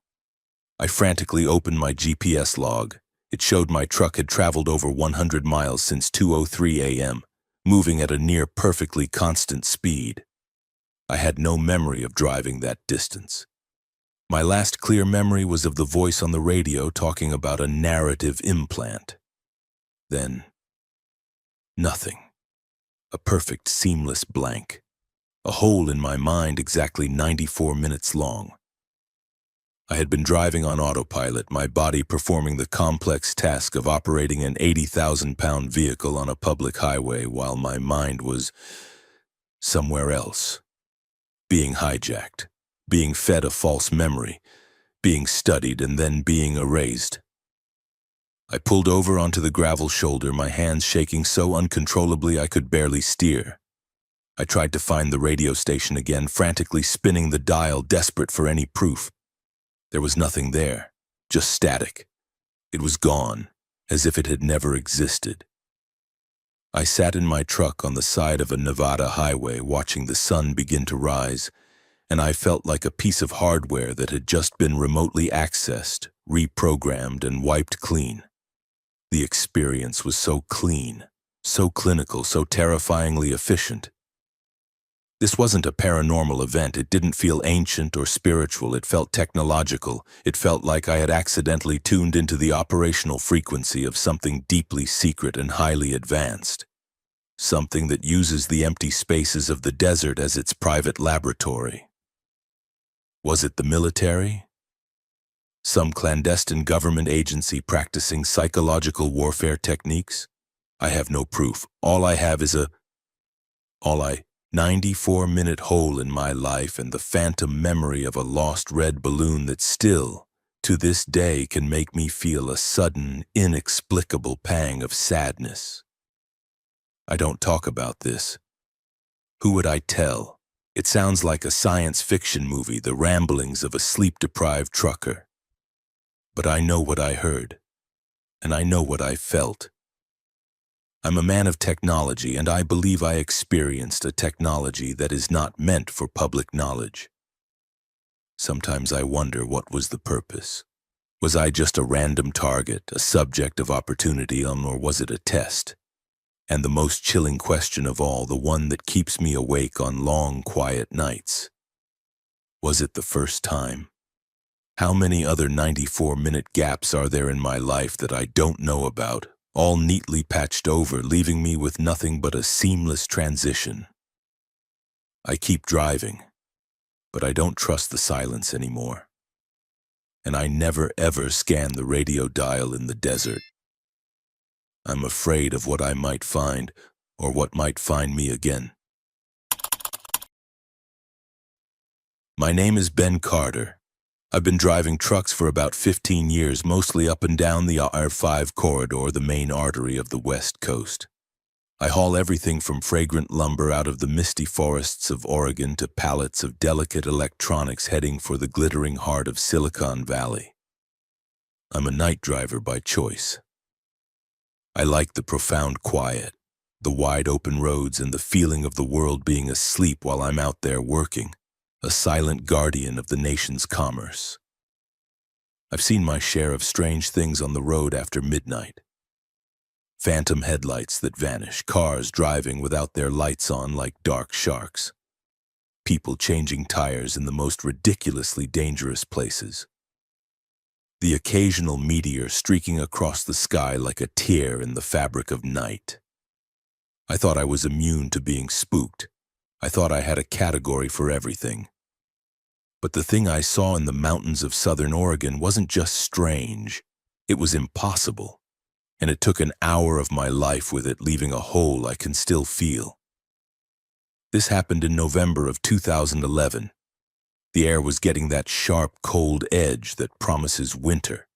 S1: I frantically opened my GPS log. It showed my truck had traveled over 100 miles since 2:03 a.m., moving at a near perfectly constant speed. I had no memory of driving that distance. My last clear memory was of the voice on the radio talking about a narrative implant. Then, nothing. A perfect, seamless blank. A hole in my mind exactly 94 minutes long. I had been driving on autopilot, my body performing the complex task of operating an 80,000-pound vehicle on a public highway while my mind was somewhere else. Being hijacked, being fed a false memory, being studied and then being erased. I pulled over onto the gravel shoulder, my hands shaking so uncontrollably I could barely steer. I tried to find the radio station again, frantically spinning the dial, desperate for any proof. There was nothing there, just static. It was gone, as if it had never existed. I sat in my truck on the side of a Nevada highway watching the sun begin to rise, and I felt like a piece of hardware that had just been remotely accessed, reprogrammed, and wiped clean. The experience was so clean, so clinical, so terrifyingly efficient. This wasn't a paranormal event. It didn't feel ancient or spiritual. It felt technological. It felt like I had accidentally tuned into the operational frequency of something deeply secret and highly advanced. Something that uses the empty spaces of the desert as its private laboratory. Was it the military? Some clandestine government agency practicing psychological warfare techniques? I have no proof. All I have is 94-minute hole in my life and the phantom memory of a lost red balloon that still, to this day, can make me feel a sudden, inexplicable pang of sadness. I don't talk about this. Who would I tell? It sounds like a science fiction movie, the ramblings of a sleep-deprived trucker. But I know what I heard, and I know what I felt. I'm a man of technology, and I believe I experienced a technology that is not meant for public knowledge. Sometimes I wonder, what was the purpose? Was I just a random target, a subject of opportunity, or was it a test? And the most chilling question of all, the one that keeps me awake on long, quiet nights. Was it the first time? How many other 94-minute gaps are there in my life that I don't know about? All neatly patched over, leaving me with nothing but a seamless transition. I keep driving, but I don't trust the silence anymore. And I never ever scan the radio dial in the desert. I'm afraid of what I might find, or what might find me again. My name is Ben Carter. I've been driving trucks for about 15 years, mostly up and down the R5 corridor, the main artery of the West Coast. I haul everything from fragrant lumber out of the misty forests of Oregon to pallets of delicate electronics heading for the glittering heart of Silicon Valley. I'm a night driver by choice. I like the profound quiet, the wide open roads, and the feeling of the world being asleep while I'm out there working. A silent guardian of the nation's commerce. I've seen my share of strange things on the road after midnight. Phantom headlights that vanish, cars driving without their lights on like dark sharks. People changing tires in the most ridiculously dangerous places. The occasional meteor streaking across the sky like a tear in the fabric of night. I thought I was immune to being spooked. I thought I had a category for everything. But the thing I saw in the mountains of southern Oregon wasn't just strange, it was impossible. And it took an hour of my life with it, leaving a hole I can still feel. This happened in November of 2011. The air was getting that sharp, cold edge that promises winter.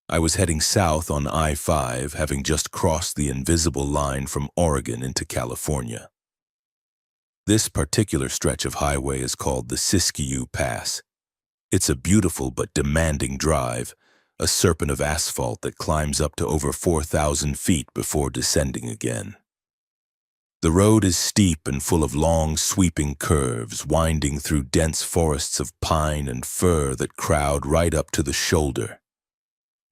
S1: I was heading south on I-5, having just crossed the invisible line from Oregon into California. This particular stretch of highway is called the Siskiyou Pass. It's a beautiful but demanding drive, a serpent of asphalt that climbs up to over 4,000 feet before descending again. The road is steep and full of long, sweeping curves, winding through dense forests of pine and fir that crowd right up to the shoulder,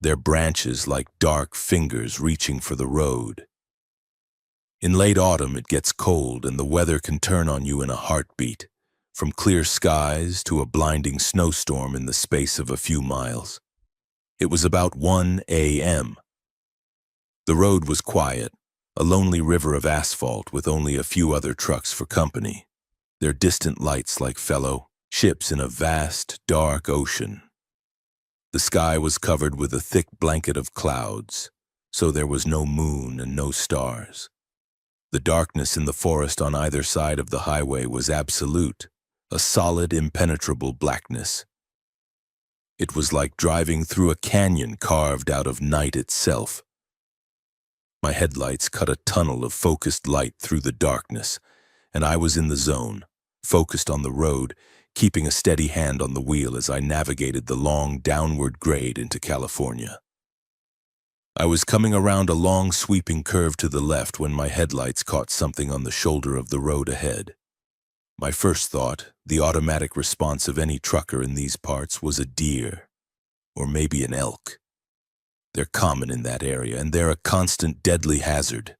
S1: their branches like dark fingers reaching for the road. In late autumn, it gets cold and the weather can turn on you in a heartbeat, from clear skies to a blinding snowstorm in the space of a few miles. It was about 1 a.m. The road was quiet, a lonely river of asphalt with only a few other trucks for company, their distant lights like fellow ships in a vast, dark ocean. The sky was covered with a thick blanket of clouds, so there was no moon and no stars. The darkness in the forest on either side of the highway was absolute, a solid, impenetrable blackness. It was like driving through a canyon carved out of night itself. My headlights cut a tunnel of focused light through the darkness, and I was in the zone, focused on the road, keeping a steady hand on the wheel as I navigated the long downward grade into California. I was coming around a long sweeping curve to the left when my headlights caught something on the shoulder of the road ahead. My first thought, the automatic response of any trucker in these parts, was a deer, or maybe an elk. They're common in that area, and they're a constant deadly hazard.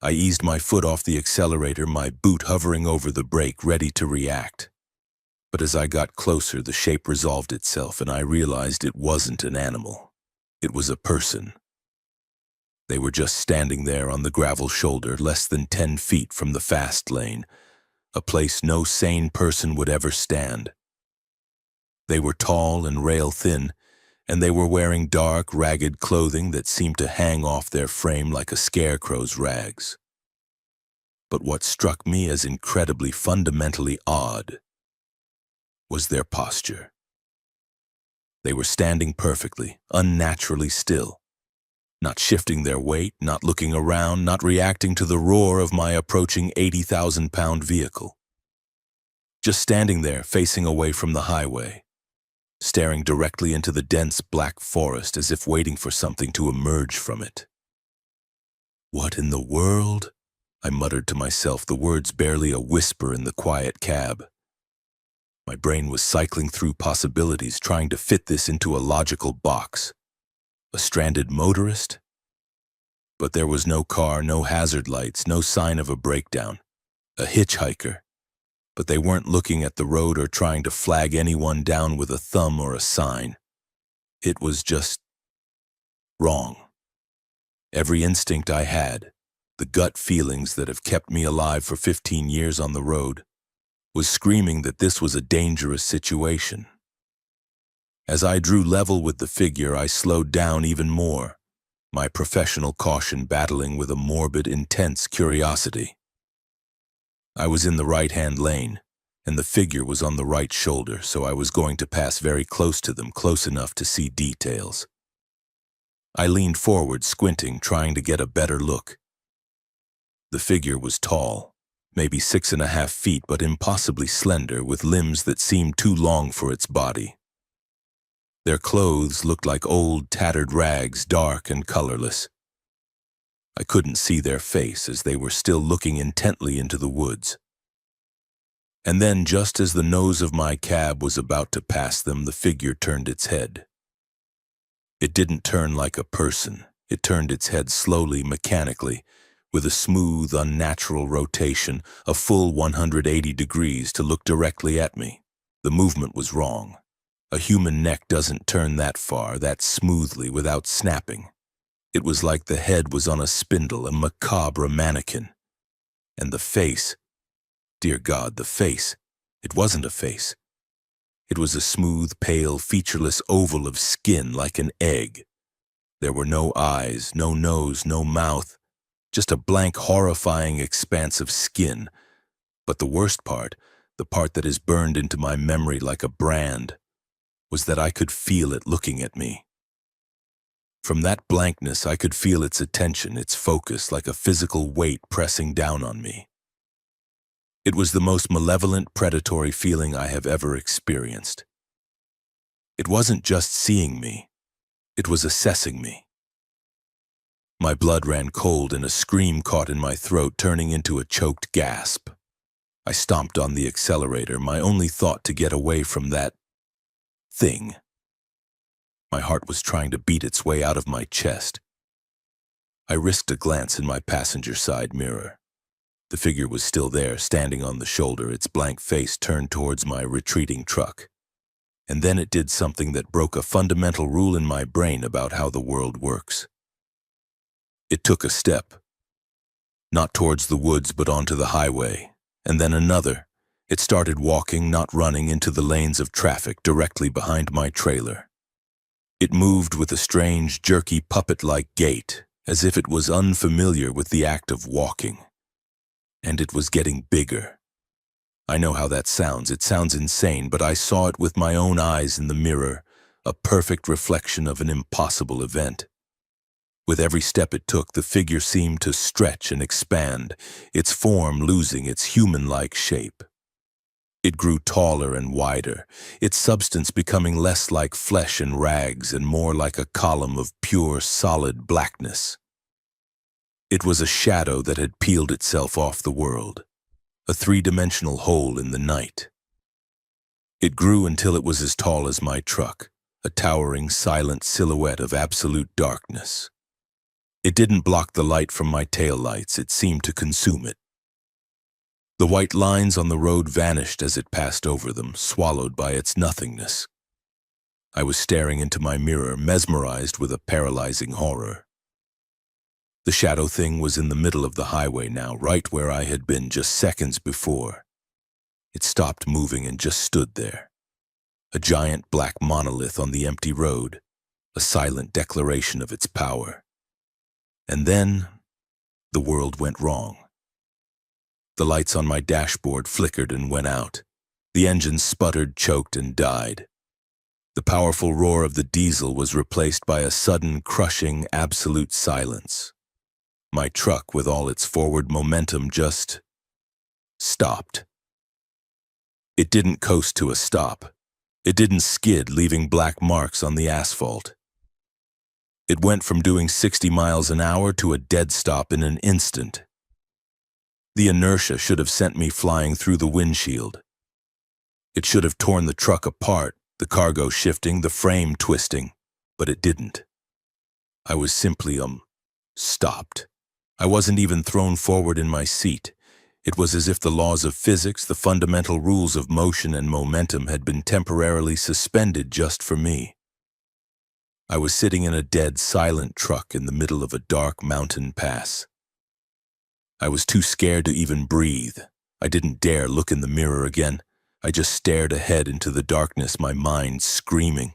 S1: I eased my foot off the accelerator, my boot hovering over the brake, ready to react. But as I got closer, the shape resolved itself, and I realized it wasn't an animal. It was a person. They were just standing there on the gravel shoulder, less than 10 feet from the fast lane, a place no sane person would ever stand. They were tall and rail-thin, and they were wearing dark, ragged clothing that seemed to hang off their frame like a scarecrow's rags. But what struck me as incredibly fundamentally odd was their posture. They were standing perfectly, unnaturally still, not shifting their weight, not looking around, not reacting to the roar of my approaching 80,000-pound vehicle. Just standing there, facing away from the highway, staring directly into the dense black forest as if waiting for something to emerge from it. "What in the world?" I muttered to myself, the words barely a whisper in the quiet cab. My brain was cycling through possibilities, trying to fit this into a logical box. A stranded motorist? But there was no car, no hazard lights, no sign of a breakdown. A hitchhiker? But they weren't looking at the road or trying to flag anyone down with a thumb or a sign. It was just wrong. Every instinct I had, the gut feelings that have kept me alive for 15 years on the road, was screaming that this was a dangerous situation. As I drew level with the figure, I slowed down even more, my professional caution battling with a morbid, intense curiosity. I was in the right-hand lane, and the figure was on the right shoulder, so I was going to pass very close to them, close enough to see details. I leaned forward, squinting, trying to get a better look. The figure was tall, maybe 6.5 feet, but impossibly slender, with limbs that seemed too long for its body. Their clothes looked like old, tattered rags, dark and colorless. I couldn't see their face as they were still looking intently into the woods. And then, just as the nose of my cab was about to pass them, the figure turned its head. It didn't turn like a person. It turned its head slowly, mechanically, with a smooth, unnatural rotation, a full 180 degrees to look directly at me. The movement was wrong. A human neck doesn't turn that far, that smoothly, without snapping. It was like the head was on a spindle, a macabre mannequin. And the face, dear God, the face, it wasn't a face. It was a smooth, pale, featureless oval of skin like an egg. There were no eyes, no nose, no mouth, just a blank, horrifying expanse of skin. But the worst part, the part that is burned into my memory like a brand, was that I could feel it looking at me. From that blankness, I could feel its attention, its focus, like a physical weight pressing down on me. It was the most malevolent, predatory feeling I have ever experienced. It wasn't just seeing me, it was assessing me. My blood ran cold and a scream caught in my throat, turning into a choked gasp. I stomped on the accelerator, my only thought to get away from that thing. My heart was trying to beat its way out of my chest. I risked a glance in my passenger side mirror. The figure was still there, standing on the shoulder, its blank face turned towards my retreating truck. And then it did something that broke a fundamental rule in my brain about how the world works. It took a step, not towards the woods but onto the highway, and then another. It started walking, not running, into the lanes of traffic directly behind my trailer. It moved with a strange, jerky, puppet-like gait, as if it was unfamiliar with the act of walking. And it was getting bigger. I know how that sounds. It sounds insane, but I saw it with my own eyes in the mirror, a perfect reflection of an impossible event. With every step it took, the figure seemed to stretch and expand, its form losing its human-like shape. It grew taller and wider, its substance becoming less like flesh and rags and more like a column of pure, solid blackness. It was a shadow that had peeled itself off the world, a three-dimensional hole in the night. It grew until it was as tall as my truck, a towering, silent silhouette of absolute darkness. It didn't block the light from my taillights, it seemed to consume it. The white lines on the road vanished as it passed over them, swallowed by its nothingness. I was staring into my mirror, mesmerized with a paralyzing horror. The shadow thing was in the middle of the highway now, right where I had been just seconds before. It stopped moving and just stood there. A giant black monolith on the empty road, a silent declaration of its power. And then, the world went wrong. The lights on my dashboard flickered and went out. The engine sputtered, choked, and died. The powerful roar of the diesel was replaced by a sudden, crushing, absolute silence. My truck, with all its forward momentum, just stopped. It didn't coast to a stop. It didn't skid, leaving black marks on the asphalt. It went from doing 60 miles an hour to a dead stop in an instant. The inertia should have sent me flying through the windshield. It should have torn the truck apart, the cargo shifting, the frame twisting, but it didn't. I was simply, stopped. I wasn't even thrown forward in my seat. It was as if the laws of physics, the fundamental rules of motion and momentum, had been temporarily suspended just for me. I was sitting in a dead, silent truck in the middle of a dark mountain pass. I was too scared to even breathe. I didn't dare look in the mirror again. I just stared ahead into the darkness, my mind screaming.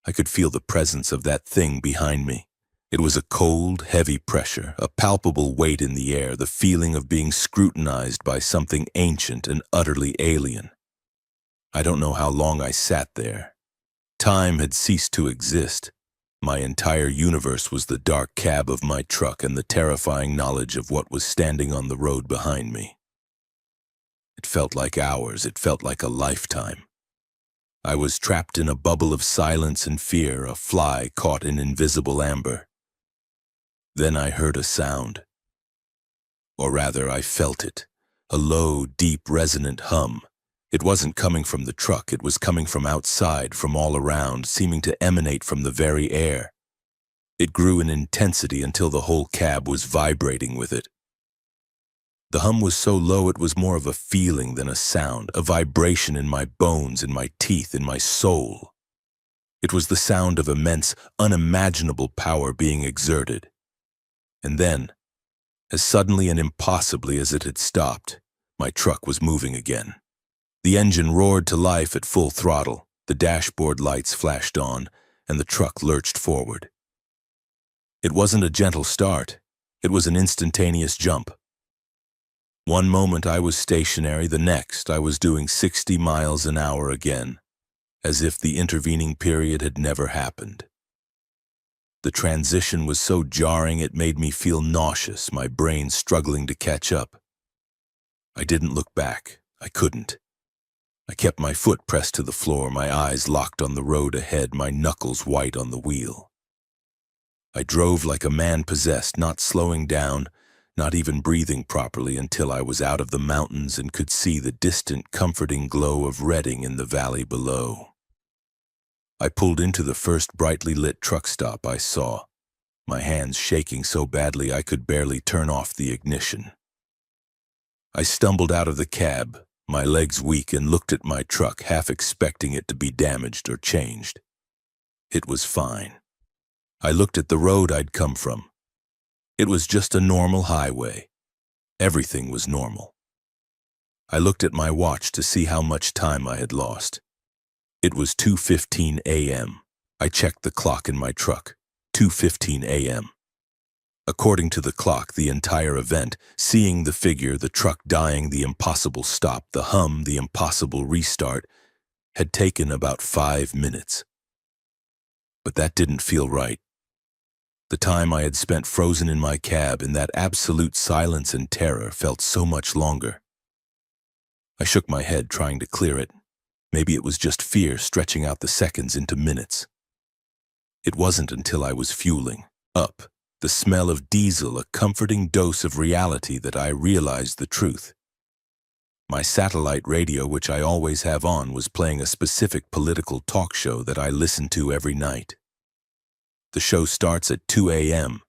S1: I could feel the presence of that thing behind me. It was a cold, heavy pressure, a palpable weight in the air, the feeling of being scrutinized by something ancient and utterly alien. I don't know how long I sat there. Time had ceased to exist. My entire universe was the dark cab of my truck and the terrifying knowledge of what was standing on the road behind me. It felt like hours, it felt like a lifetime. I was trapped in a bubble of silence and fear, a fly caught in invisible amber. Then I heard a sound. Or rather, I felt it. A low, deep, resonant hum. It wasn't coming from the truck, it was coming from outside, from all around, seeming to emanate from the very air. It grew in intensity until the whole cab was vibrating with it. The hum was so low it was more of a feeling than a sound, a vibration in my bones, in my teeth, in my soul. It was the sound of immense, unimaginable power being exerted. And then, as suddenly and impossibly as it had stopped, my truck was moving again. The engine roared to life at full throttle, the dashboard lights flashed on, and the truck lurched forward. It wasn't a gentle start, it was an instantaneous jump. One moment I was stationary, the next I was doing 60 miles an hour again, as if the intervening period had never happened. The transition was so jarring it made me feel nauseous, my brain struggling to catch up. I didn't look back, I couldn't. I kept my foot pressed to the floor, my eyes locked on the road ahead, my knuckles white on the wheel. I drove like a man possessed, not slowing down, not even breathing properly until I was out of the mountains and could see the distant, comforting glow of Redding in the valley below. I pulled into the first brightly lit truck stop I saw, my hands shaking so badly I could barely turn off the ignition. I stumbled out of the cab, my legs weak, and looked at my truck, half expecting it to be damaged or changed. It was fine. I looked at the road I'd come from. It was just a normal highway. Everything was normal. I looked at my watch to see how much time I had lost. It was 2:15 a.m. I checked the clock in my truck. 2:15 a.m. According to the clock, the entire event, seeing the figure, the truck dying, the impossible stop, the hum, the impossible restart, had taken about 5 minutes. But that didn't feel right. The time I had spent frozen in my cab in that absolute silence and terror felt so much longer. I shook my head, trying to clear it. Maybe it was just fear stretching out the seconds into minutes. It wasn't until I was fueling up, the smell of diesel, a comforting dose of reality, that I realized the truth. My satellite radio, which I always have on, was playing a specific political talk show that I listen to every night. The show starts at 2 a.m.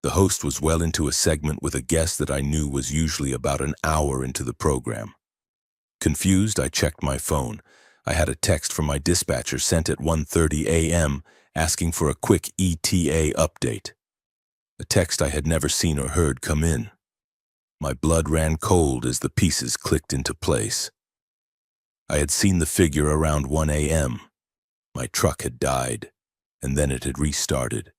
S1: The host was well into a segment with a guest that I knew was usually about an hour into the program. Confused, I checked my phone. I had a text from my dispatcher sent at 1:30 a.m. asking for a quick ETA update. A text I had never seen or heard come in. My blood ran cold as the pieces clicked into place. I had seen the figure around 1 a.m. My truck had died, and then it had restarted.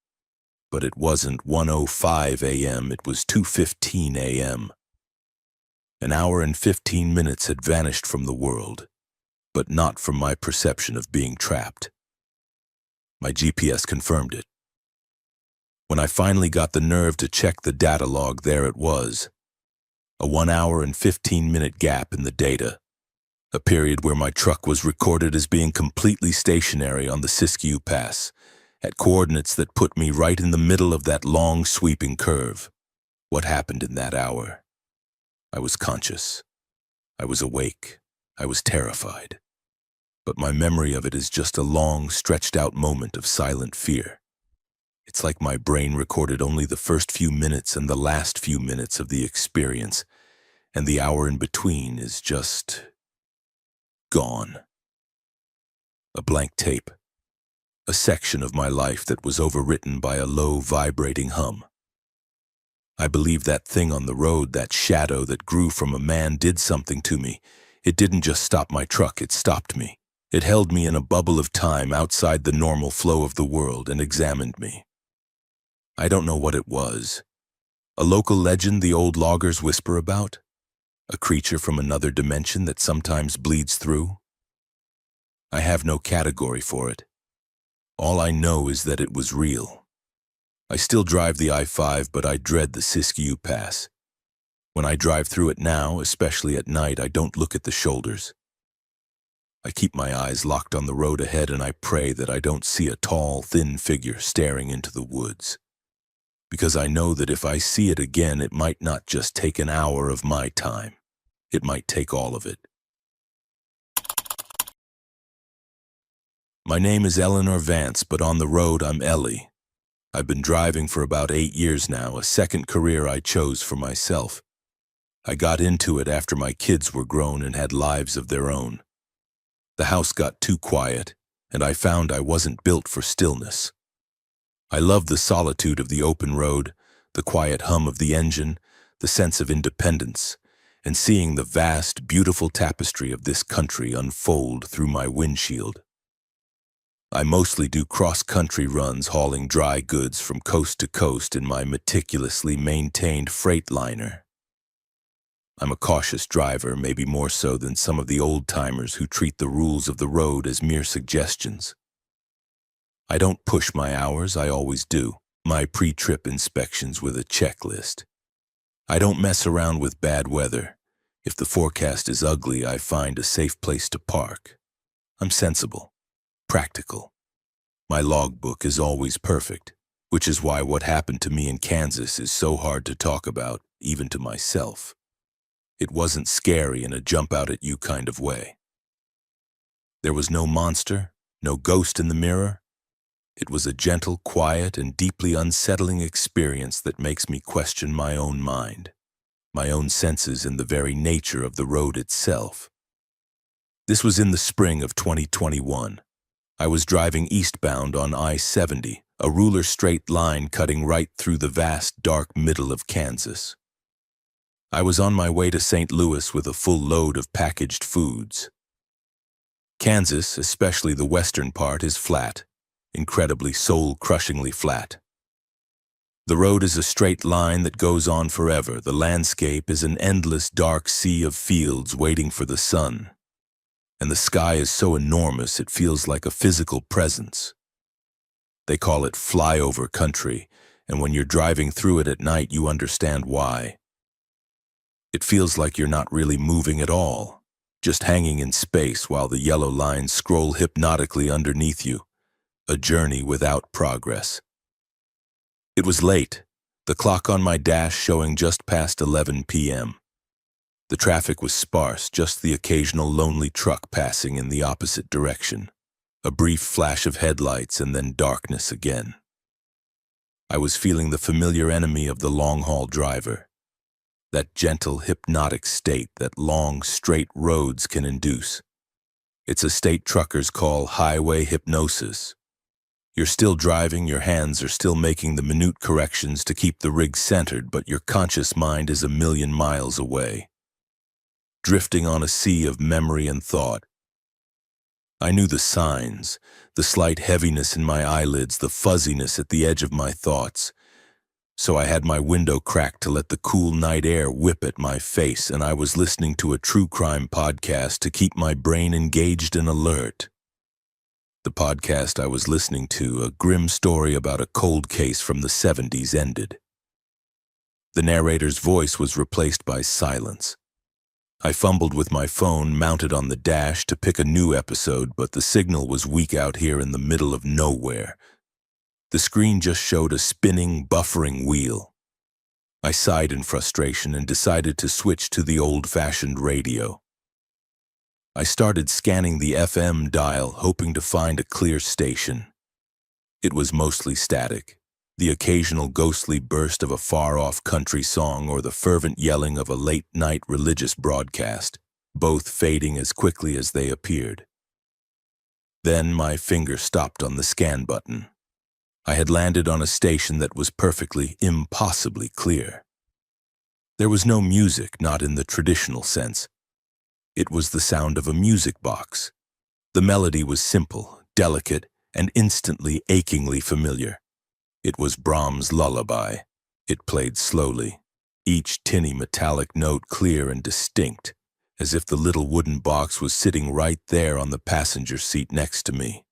S1: But it wasn't 1:05 a.m., it was 2:15 a.m. An hour and 15 minutes had vanished from the world, but not from my perception of being trapped. My GPS confirmed it. When I finally got the nerve to check the data log, there it was. A 1 hour and 15-minute gap in the data. A period where my truck was recorded as being completely stationary on the Siskiyou Pass, at coordinates that put me right in the middle of that long, sweeping curve. What happened in that hour? I was conscious. I was awake. I was terrified. But my memory of it is just a long, stretched-out moment of silent fear. It's like my brain recorded only the first few minutes and the last few minutes of the experience, and the hour in between is just gone. A blank tape. A section of my life that was overwritten by a low, vibrating hum. I believe that thing on the road, that shadow that grew from a man, did something to me. It didn't just stop my truck, it stopped me. It held me in a bubble of time outside the normal flow of the world and examined me. I don't know what it was. A local legend the old loggers whisper about? A creature from another dimension that sometimes bleeds through? I have no category for it. All I know is that it was real. I still drive the I-5, but I dread the Siskiyou Pass. When I drive through it now, especially at night, I don't look at the shoulders. I keep my eyes locked on the road ahead, and I pray that I don't see a tall, thin figure staring into the woods. Because I know that if I see it again, it might not just take an hour of my time. It might take all of it. My name is Eleanor Vance, but on the road I'm Ellie. I've been driving for about 8 years now, a second career I chose for myself. I got into it after my kids were grown and had lives of their own. The house got too quiet, and I found I wasn't built for stillness. I love the solitude of the open road, the quiet hum of the engine, the sense of independence, and seeing the vast, beautiful tapestry of this country unfold through my windshield. I mostly do cross-country runs hauling dry goods from coast to coast in my meticulously maintained Freightliner. I'm a cautious driver, maybe more so than some of the old-timers who treat the rules of the road as mere suggestions. I don't push my hours, I always do. My pre-trip inspections with a checklist. I don't mess around with bad weather. If the forecast is ugly, I find a safe place to park. I'm sensible, practical. My logbook is always perfect, which is why what happened to me in Kansas is so hard to talk about, even to myself. It wasn't scary in a jump-out-at-you kind of way. There was no monster, no ghost in the mirror. It was a gentle, quiet, and deeply unsettling experience that makes me question my own mind, my own senses, and the very nature of the road itself. This was in the spring of 2021. I was driving eastbound on I-70, a ruler straight line cutting right through the vast, dark middle of Kansas. I was on my way to St. Louis with a full load of packaged foods. Kansas, especially the western part, is flat. Incredibly, soul-crushingly flat. The road is a straight line that goes on forever. The landscape is an endless dark sea of fields waiting for the sun. And the sky is so enormous it feels like a physical presence. They call it flyover country, and when you're driving through it at night, you understand why. It feels like you're not really moving at all. just hanging in space while the yellow lines scroll hypnotically underneath you, a journey without progress. It was late, the clock on my dash showing just past 11 p.m. The traffic was sparse, just the occasional lonely truck passing in the opposite direction. A brief flash of headlights and then darkness again. I was feeling the familiar enemy of the long-haul driver. That gentle, hypnotic state that long, straight roads can induce. It's a state truckers call highway hypnosis. You're still driving, your hands are still making the minute corrections to keep the rig centered, but your conscious mind is a million miles away. Drifting on a sea of memory and thought. I knew the signs, the slight heaviness in my eyelids, the fuzziness at the edge of my thoughts. So I had my window cracked to let the cool night air whip at my face, and I was listening to a true crime podcast to keep my brain engaged and alert. The podcast I was listening to, a grim story about a cold case from the 70s, ended. The narrator's voice was replaced by silence. I fumbled with my phone mounted on the dash to pick a new episode, but the signal was weak out here in the middle of nowhere. The screen just showed a spinning, buffering wheel. I sighed in frustration and decided to switch to the old-fashioned radio. I started scanning the FM dial, hoping to find a clear station. It was mostly static, the occasional ghostly burst of a far-off country song or the fervent yelling of a late-night religious broadcast, both fading as quickly as they appeared. Then my finger stopped on the scan button. I had landed on a station that was perfectly, impossibly clear. There was no music, not in the traditional sense. It was the sound of a music box. The melody was simple, delicate, and instantly, achingly familiar. It was Brahms' lullaby. It played slowly, each tinny metallic note clear and distinct, as if the little wooden box was sitting right there on the passenger seat next to me.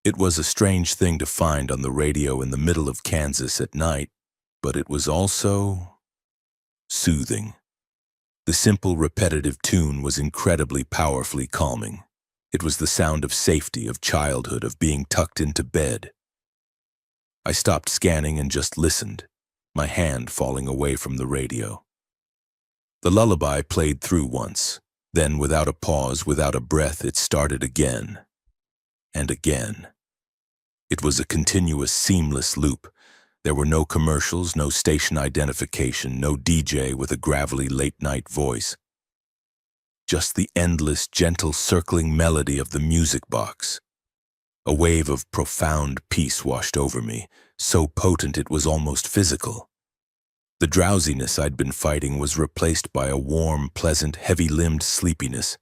S1: It was a strange thing to find on the radio in the middle of Kansas at night, but it was also soothing. The simple, repetitive tune was incredibly powerfully calming. It was the sound of safety, of childhood, of being tucked into bed. I stopped scanning and just listened, my hand falling away from the radio. The lullaby played through once, then without a pause, without a breath, it started again and again. It was a continuous, seamless loop. There were no commercials, no station identification, no DJ with a gravelly late-night voice. Just the endless, gentle, circling melody of the music box. A wave of profound peace washed over me, so potent it was almost physical. The drowsiness I'd been fighting was replaced by a warm, pleasant, heavy-limbed sleepiness.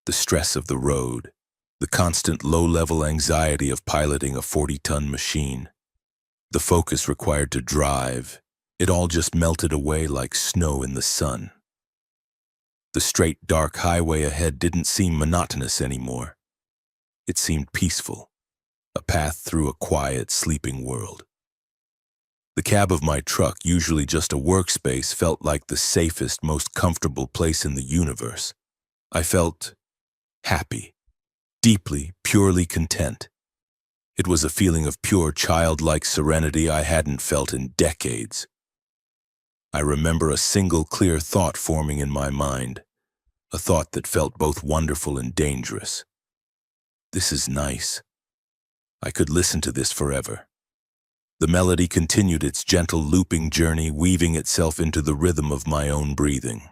S1: The stress of the road, the constant low-level anxiety of piloting a 40-ton machine, the focus required to drive, it all just melted away like snow in the sun. The straight, dark highway ahead didn't seem monotonous anymore. It seemed peaceful, a path through a quiet, sleeping world. The cab of my truck, usually just a workspace, felt like the safest, most comfortable place in the universe. I felt happy, deeply, purely content. It was a feeling of pure, childlike serenity I hadn't felt in decades. I remember a single clear thought forming in my mind, a thought that felt both wonderful and dangerous. This is nice. I could listen to this forever. The melody continued its gentle looping journey, weaving itself into the rhythm of my own breathing.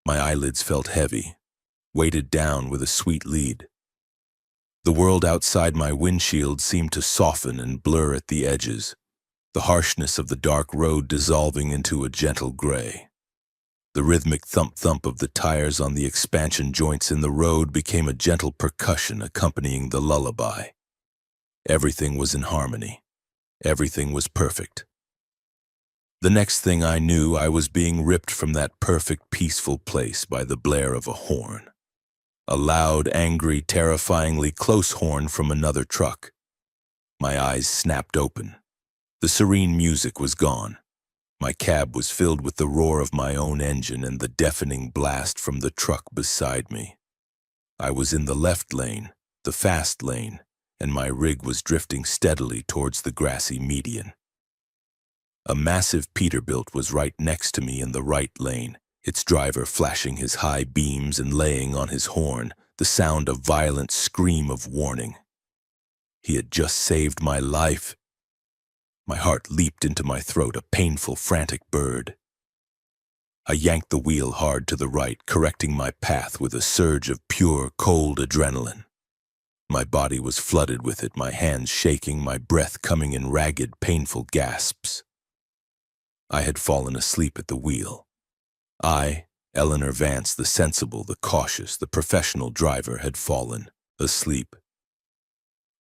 S1: My eyelids felt heavy, weighted down with a sweet lead. The world outside my windshield seemed to soften and blur at the edges, the harshness of the dark road dissolving into a gentle gray. The rhythmic thump-thump of the tires on the expansion joints in the road became a gentle percussion accompanying the lullaby. Everything was in harmony. Everything was perfect. The next thing I knew, I was being ripped from that perfect, peaceful place by the blare of a horn. A loud, angry, terrifyingly close horn from another truck. My eyes snapped open. The serene music was gone. My cab was filled with the roar of my own engine and the deafening blast from the truck beside me. I was in the left lane, the fast lane, and my rig was drifting steadily towards the grassy median. A massive Peterbilt was right next to me in the right lane, its driver flashing his high beams and laying on his horn, the sound a violent scream of warning. He had just saved my life. My heart leaped into my throat, a painful, frantic bird. I yanked the wheel hard to the right, correcting my path with a surge of pure, cold adrenaline. My body was flooded with it, my hands shaking, my breath coming in ragged, painful gasps. I had fallen asleep at the wheel. I, Eleanor Vance, the sensible, the cautious, the professional driver, had fallen asleep.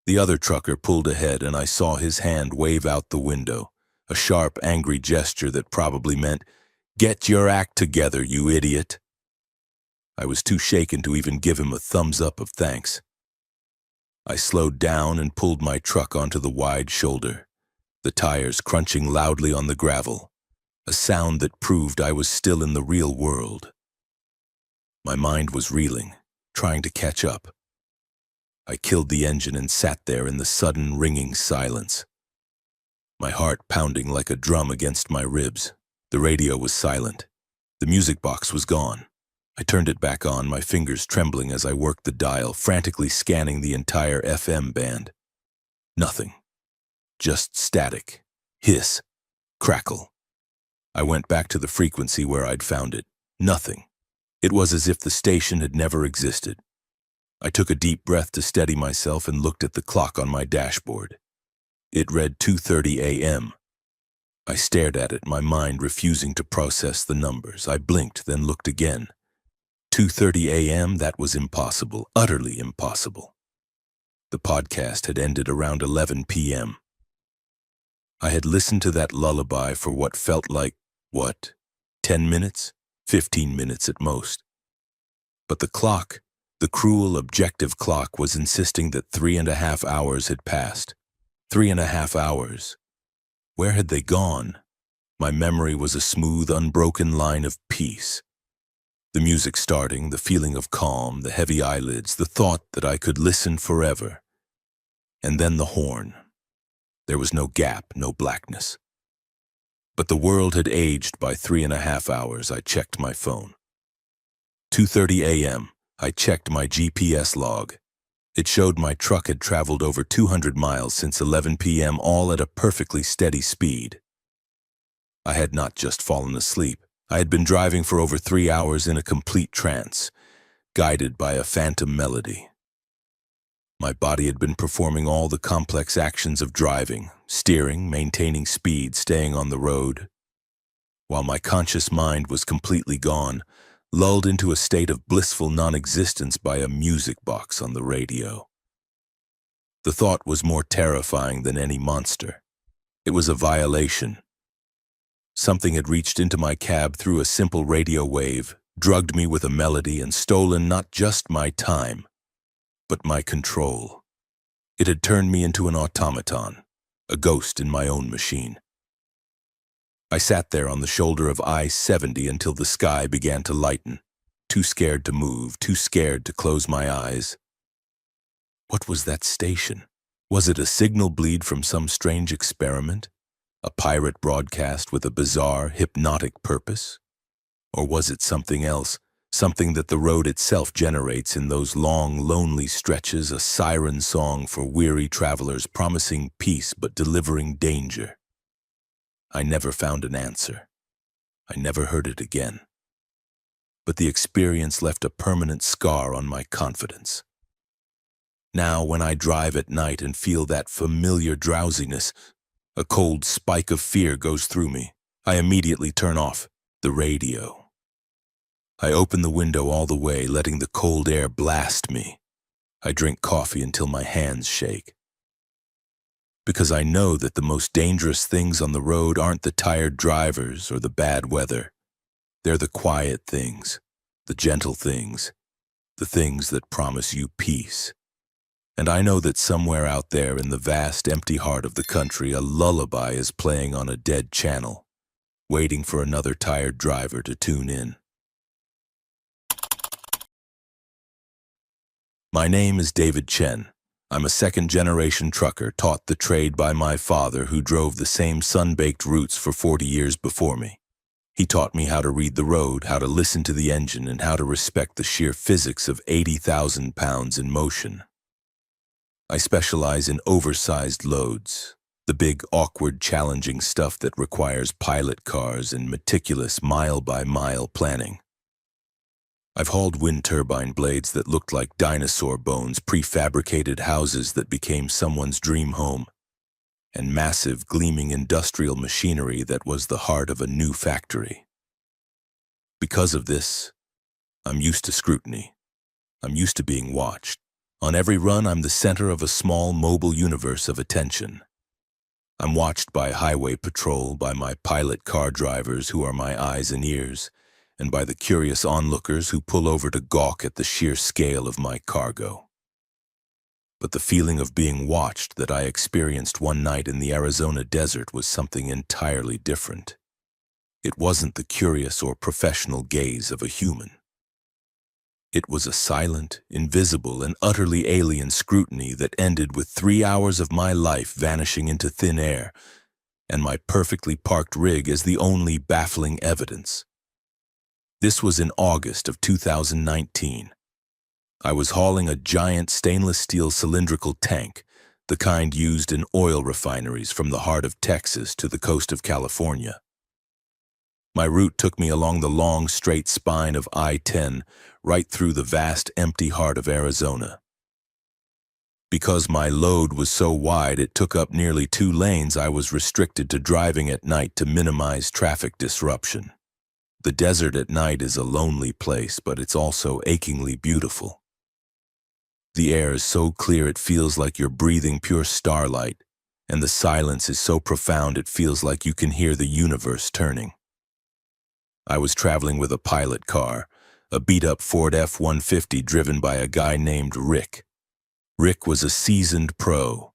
S1: The other trucker pulled ahead, and I saw his hand wave out the window, a sharp, angry gesture that probably meant, "Get your act together, you idiot." I was too shaken to even give him a thumbs up of thanks. I slowed down and pulled my truck onto the wide shoulder, the tires crunching loudly on the gravel, a sound that proved I was still in the real world. My mind was reeling, trying to catch up. I killed the engine and sat there in the sudden ringing silence. My heart pounding like a drum against my ribs. The radio was silent. The music box was gone. I turned it back on, my fingers trembling as I worked the dial, frantically scanning the entire FM band. Nothing. Just static. Hiss. Crackle. I went back to the frequency where I'd found it. Nothing. It was as if the station had never existed. I took a deep breath to steady myself and looked at the clock on my dashboard. It read 2:30 a.m. I stared at it, my mind refusing to process the numbers. I blinked, then looked again. 2:30 a.m., that was impossible, utterly impossible. The podcast had ended around 11 p.m. I had listened to that lullaby for what felt like, 10 minutes? 15 minutes at most. But the clock, the cruel, objective clock, was insisting that 3.5 hours had passed. 3.5 hours. Where had they gone? My memory was a smooth, unbroken line of peace. The music starting, the feeling of calm, the heavy eyelids, the thought that I could listen forever. And then the horn. There was no gap, no blackness. But the world had aged by 3.5 hours. I checked my phone. 2:30 a.m. I checked my GPS log. It showed my truck had traveled over 200 miles since 11 p.m., all at a perfectly steady speed. I had not just fallen asleep. I had been driving for over 3 hours in a complete trance, guided by a phantom melody. My body had been performing all the complex actions of driving, steering, maintaining speed, staying on the road, while my conscious mind was completely gone, lulled into a state of blissful non-existence by a music box on the radio. The thought was more terrifying than any monster. It was a violation. Something had reached into my cab through a simple radio wave, drugged me with a melody, and stolen not just my time, but my control. It had turned me into an automaton, a ghost in my own machine. I sat there on the shoulder of I-70 until the sky began to lighten, too scared to move, too scared to close my eyes. What was that station? Was it a signal bleed from some strange experiment? A pirate broadcast with a bizarre, hypnotic purpose? Or was it something else, something that the road itself generates in those long, lonely stretches, a siren song for weary travelers promising peace but delivering danger? I never found an answer. I never heard it again. But the experience left a permanent scar on my confidence. Now, when I drive at night and feel that familiar drowsiness, a cold spike of fear goes through me. I immediately turn off the radio. I open the window all the way, letting the cold air blast me. I drink coffee until my hands shake. Because I know that the most dangerous things on the road aren't the tired drivers or the bad weather. They're the quiet things, the gentle things, the things that promise you peace. And I know that somewhere out there in the vast, empty heart of the country, a lullaby is playing on a dead channel. waiting for another tired driver to tune in. My name is David Chen. I'm a second-generation trucker taught the trade by my father, who drove the same sun-baked routes for 40 years before me. He taught me how to read the road, how to listen to the engine, and how to respect the sheer physics of 80,000 pounds in motion. I specialize in oversized loads, the big, awkward, challenging stuff that requires pilot cars and meticulous mile-by-mile planning. I've hauled wind turbine blades that looked like dinosaur bones, prefabricated houses that became someone's dream home, and massive, gleaming industrial machinery that was the heart of a new factory. Because of this, I'm used to scrutiny. I'm used to being watched. On every run, I'm the center of a small, mobile universe of attention. I'm watched by highway patrol, by my pilot car drivers who are my eyes and ears, and by the curious onlookers who pull over to gawk at the sheer scale of my cargo. But the feeling of being watched that I experienced one night in the Arizona desert was something entirely different. It wasn't the curious or professional gaze of a human. It was a silent, invisible, and utterly alien scrutiny that ended with 3 hours of my life vanishing into thin air, and my perfectly parked rig as the only baffling evidence. This was in August of 2019. I was hauling a giant stainless steel cylindrical tank, the kind used in oil refineries, from the heart of Texas to the coast of California. My route took me along the long, straight spine of I-10, right through the vast, empty heart of Arizona. Because my load was so wide it took up nearly 2 lanes, I was restricted to driving at night to minimize traffic disruption. The desert at night is a lonely place, but it's also achingly beautiful. The air is so clear it feels like you're breathing pure starlight, and the silence is so profound it feels like you can hear the universe turning. I was traveling with a pilot car, a beat-up Ford F-150 driven by a guy named Rick. Rick was a seasoned pro,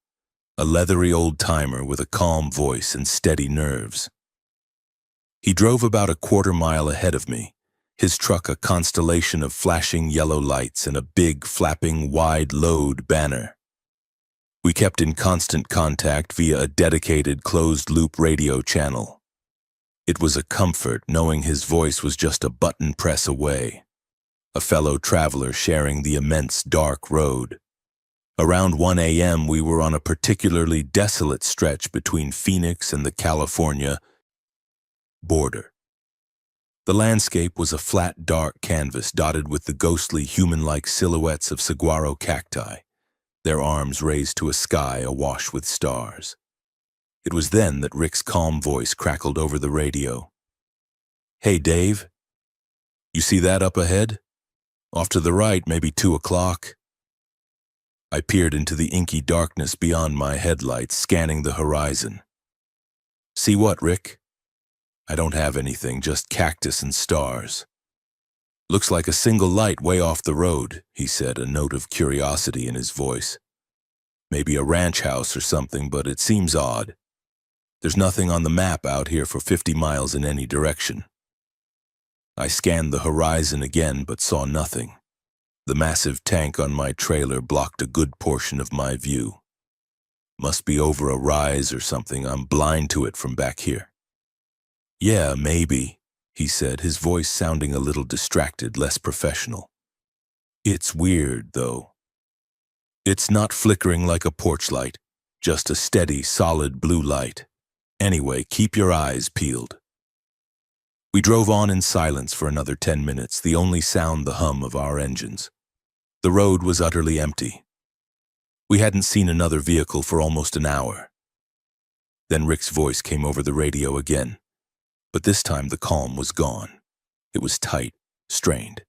S1: a leathery old-timer with a calm voice and steady nerves. He drove about a quarter-mile ahead of me, his truck a constellation of flashing yellow lights and a big, flapping, wide load banner. We kept in constant contact via a dedicated closed-loop radio channel. It was a comfort knowing his voice was just a button press away, a fellow traveler sharing the immense dark road. Around 1 a.m. we were on a particularly desolate stretch between Phoenix and the California border. The landscape was a flat, dark canvas dotted with the ghostly, human-like silhouettes of saguaro cacti, their arms raised to a sky awash with stars. It was then that Rick's calm voice crackled over the radio. "Hey, Dave, you see that up ahead? Off to the right, maybe 2 o'clock. I peered into the inky darkness beyond my headlights, scanning the horizon. "See what, Rick?" "I don't have anything, just cactus and stars." "Looks like a single light way off the road," he said, a note of curiosity in his voice. "Maybe a ranch house or something, but it seems odd. There's nothing on the map out here for 50 miles in any direction." I scanned the horizon again, but saw nothing. The massive tank on my trailer blocked a good portion of my view. Must be over a rise or something. I'm blind to it from back here. "Yeah, maybe," he said, his voice sounding a little distracted, less professional. "It's weird, though. It's not flickering like a porch light, just a steady, solid blue light. Anyway, keep your eyes peeled." We drove on in silence for another 10 minutes, the only sound the hum of our engines. The road was utterly empty. We hadn't seen another vehicle for almost an hour. Then Rick's voice came over the radio again. But this time the calm was gone. It was tight, strained.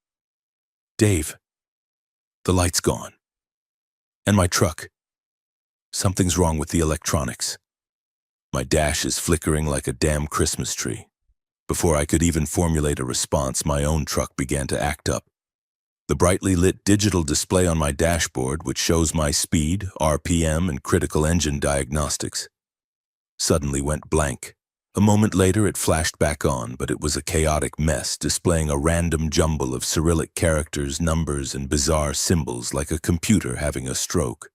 S1: "Dave, the light's gone. And my truck. Something's wrong with the electronics. My dash is flickering like a damn Christmas tree." Before I could even formulate a response, my own truck began to act up. The brightly lit digital display on my dashboard, which shows my speed, RPM, and critical engine diagnostics, suddenly went blank. A moment later it flashed back on, but it was a chaotic mess, displaying a random jumble of Cyrillic characters, numbers, and bizarre symbols like a computer having a stroke.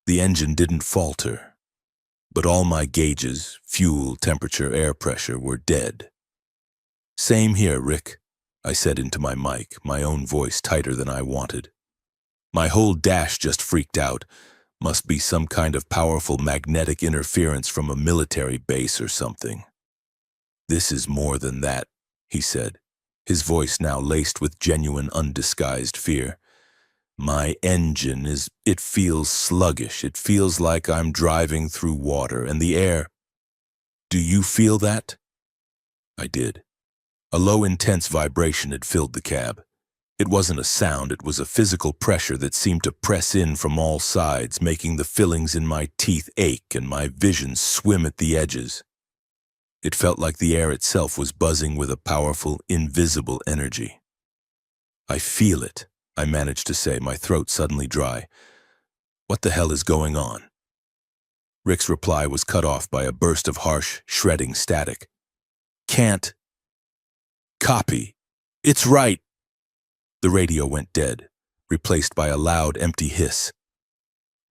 S1: The engine didn't falter, but all my gauges, fuel, temperature, air pressure, were dead. "Same here, Rick," I said into my mic, my own voice tighter than I wanted. My whole dash just freaked out. Must be some kind of powerful magnetic interference from a military base or something. "This is more than that," he said, his voice now laced with genuine undisguised fear. "My engine it feels sluggish. It feels like I'm driving through water, and the air. Do you feel that?" I did. A low, intense vibration had filled the cab. It wasn't a sound, it was a physical pressure that seemed to press in from all sides, making the fillings in my teeth ache and my vision swim at the edges. It felt like the air itself was buzzing with a powerful, invisible energy. "I feel it," I managed to say, my throat suddenly dry. "What the hell is going on?" Rick's reply was cut off by a burst of harsh, shredding static. "Can't copy. It's right." The radio went dead, replaced by a loud, empty hiss.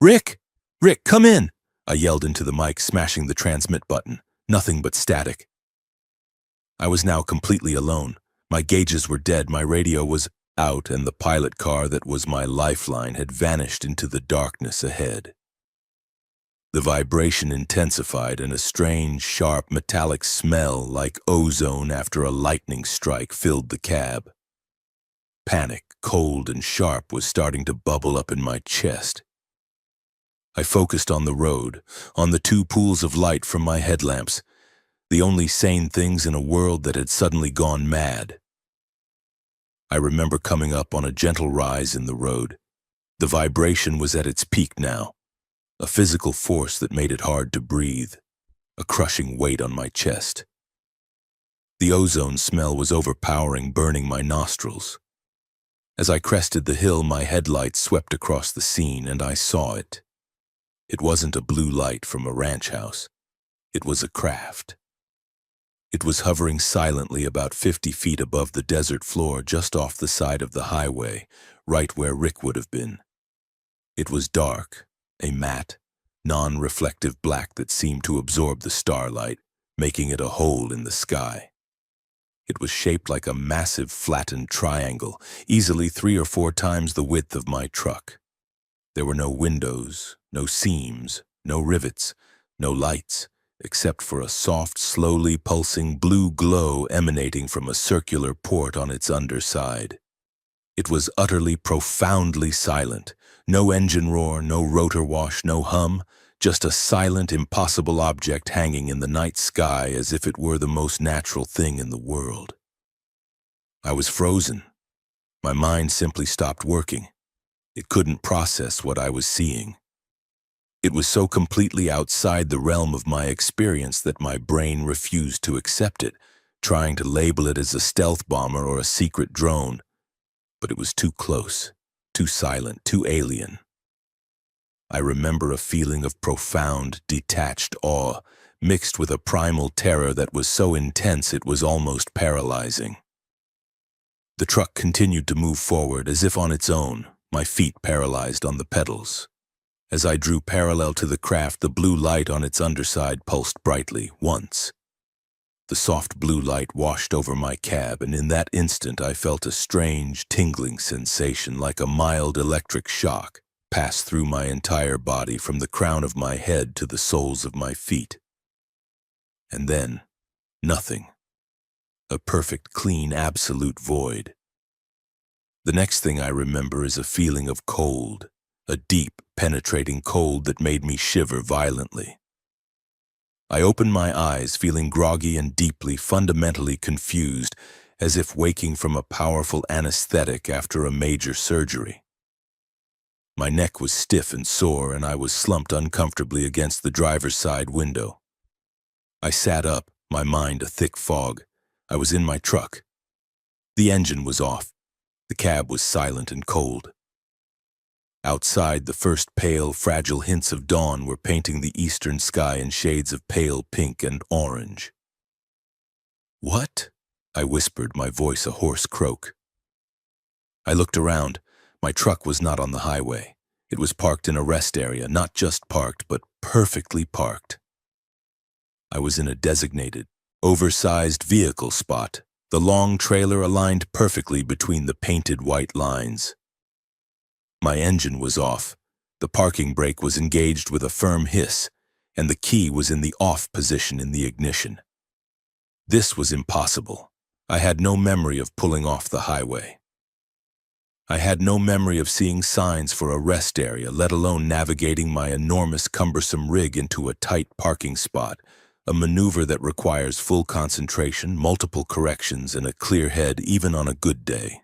S1: "Rick! Rick, come in!" I yelled into the mic, smashing the transmit button. Nothing but static. I was now completely alone. My gauges were dead, my radio was out, and the pilot car that was my lifeline had vanished into the darkness ahead. The vibration intensified, and a strange, sharp, metallic smell like ozone after a lightning strike filled the cab. Panic, cold and sharp, was starting to bubble up in my chest. I focused on the road, on the two pools of light from my headlamps, the only sane things in a world that had suddenly gone mad. I remember coming up on a gentle rise in the road. The vibration was at its peak now, a physical force that made it hard to breathe, a crushing weight on my chest. The ozone smell was overpowering, burning my nostrils. As I crested the hill, my headlights swept across the scene, and I saw it. It wasn't a blue light from a ranch house. It was a craft. It was hovering silently about 50 feet above the desert floor just off the side of the highway, right where Rick would have been. It was dark, a matte, non-reflective black that seemed to absorb the starlight, making it a hole in the sky. It was shaped like a massive flattened triangle, easily 3 or 4 times the width of my truck. There were no windows, no seams, no rivets, no lights, except for a soft, slowly pulsing blue glow emanating from a circular port on its underside. It was utterly, profoundly silent. No engine roar, no rotor wash, no hum, just a silent, impossible object hanging in the night sky as if it were the most natural thing in the world. I was frozen. My mind simply stopped working. It couldn't process what I was seeing. It was so completely outside the realm of my experience that my brain refused to accept it, trying to label it as a stealth bomber or a secret drone. But it was too close, too silent, too alien. I remember a feeling of profound, detached awe, mixed with a primal terror that was so intense it was almost paralyzing. The truck continued to move forward as if on its own, my feet paralyzed on the pedals. As I drew parallel to the craft, the blue light on its underside pulsed brightly, once. The soft blue light washed over my cab, and in that instant I felt a strange, tingling sensation like a mild electric shock pass through my entire body from the crown of my head to the soles of my feet. And then, nothing. A perfect, clean, absolute void. The next thing I remember is a feeling of cold, a deep, penetrating cold that made me shiver violently. I opened my eyes, feeling groggy and deeply, fundamentally confused, as if waking from a powerful anesthetic after a major surgery. My neck was stiff and sore, and I was slumped uncomfortably against the driver's side window. I sat up, my mind a thick fog. I was in my truck. The engine was off. The cab was silent and cold. Outside, the first pale, fragile hints of dawn were painting the eastern sky in shades of pale pink and orange. "What?" I whispered, my voice a hoarse croak. I looked around. My truck was not on the highway. It was parked in a rest area, not just parked, but perfectly parked. I was in a designated, oversized vehicle spot, the long trailer aligned perfectly between the painted white lines. My engine was off, the parking brake was engaged with a firm hiss, and the key was in the off position in the ignition. This was impossible. I had no memory of pulling off the highway. I had no memory of seeing signs for a rest area, let alone navigating my enormous, cumbersome rig into a tight parking spot, a maneuver that requires full concentration, multiple corrections, and a clear head even on a good day.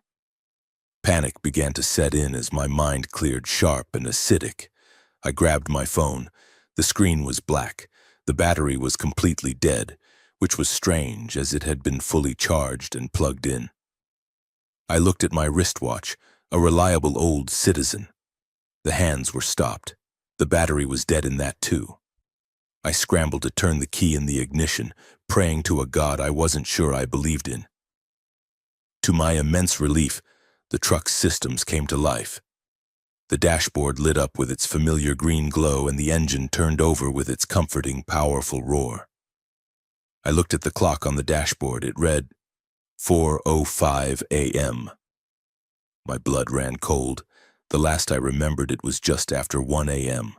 S1: Panic began to set in as my mind cleared sharp and acidic. I grabbed my phone. The screen was black. The battery was completely dead, which was strange as it had been fully charged and plugged in. I looked at my wristwatch, a reliable old Citizen. The hands were stopped. The battery was dead in that too. I scrambled to turn the key in the ignition, praying to a God I wasn't sure I believed in. To my immense relief, the truck's systems came to life. The dashboard lit up with its familiar green glow and the engine turned over with its comforting, powerful roar. I looked at the clock on the dashboard. It read 4:05 a.m. My blood ran cold. The last I remembered, it was just after 1 a.m.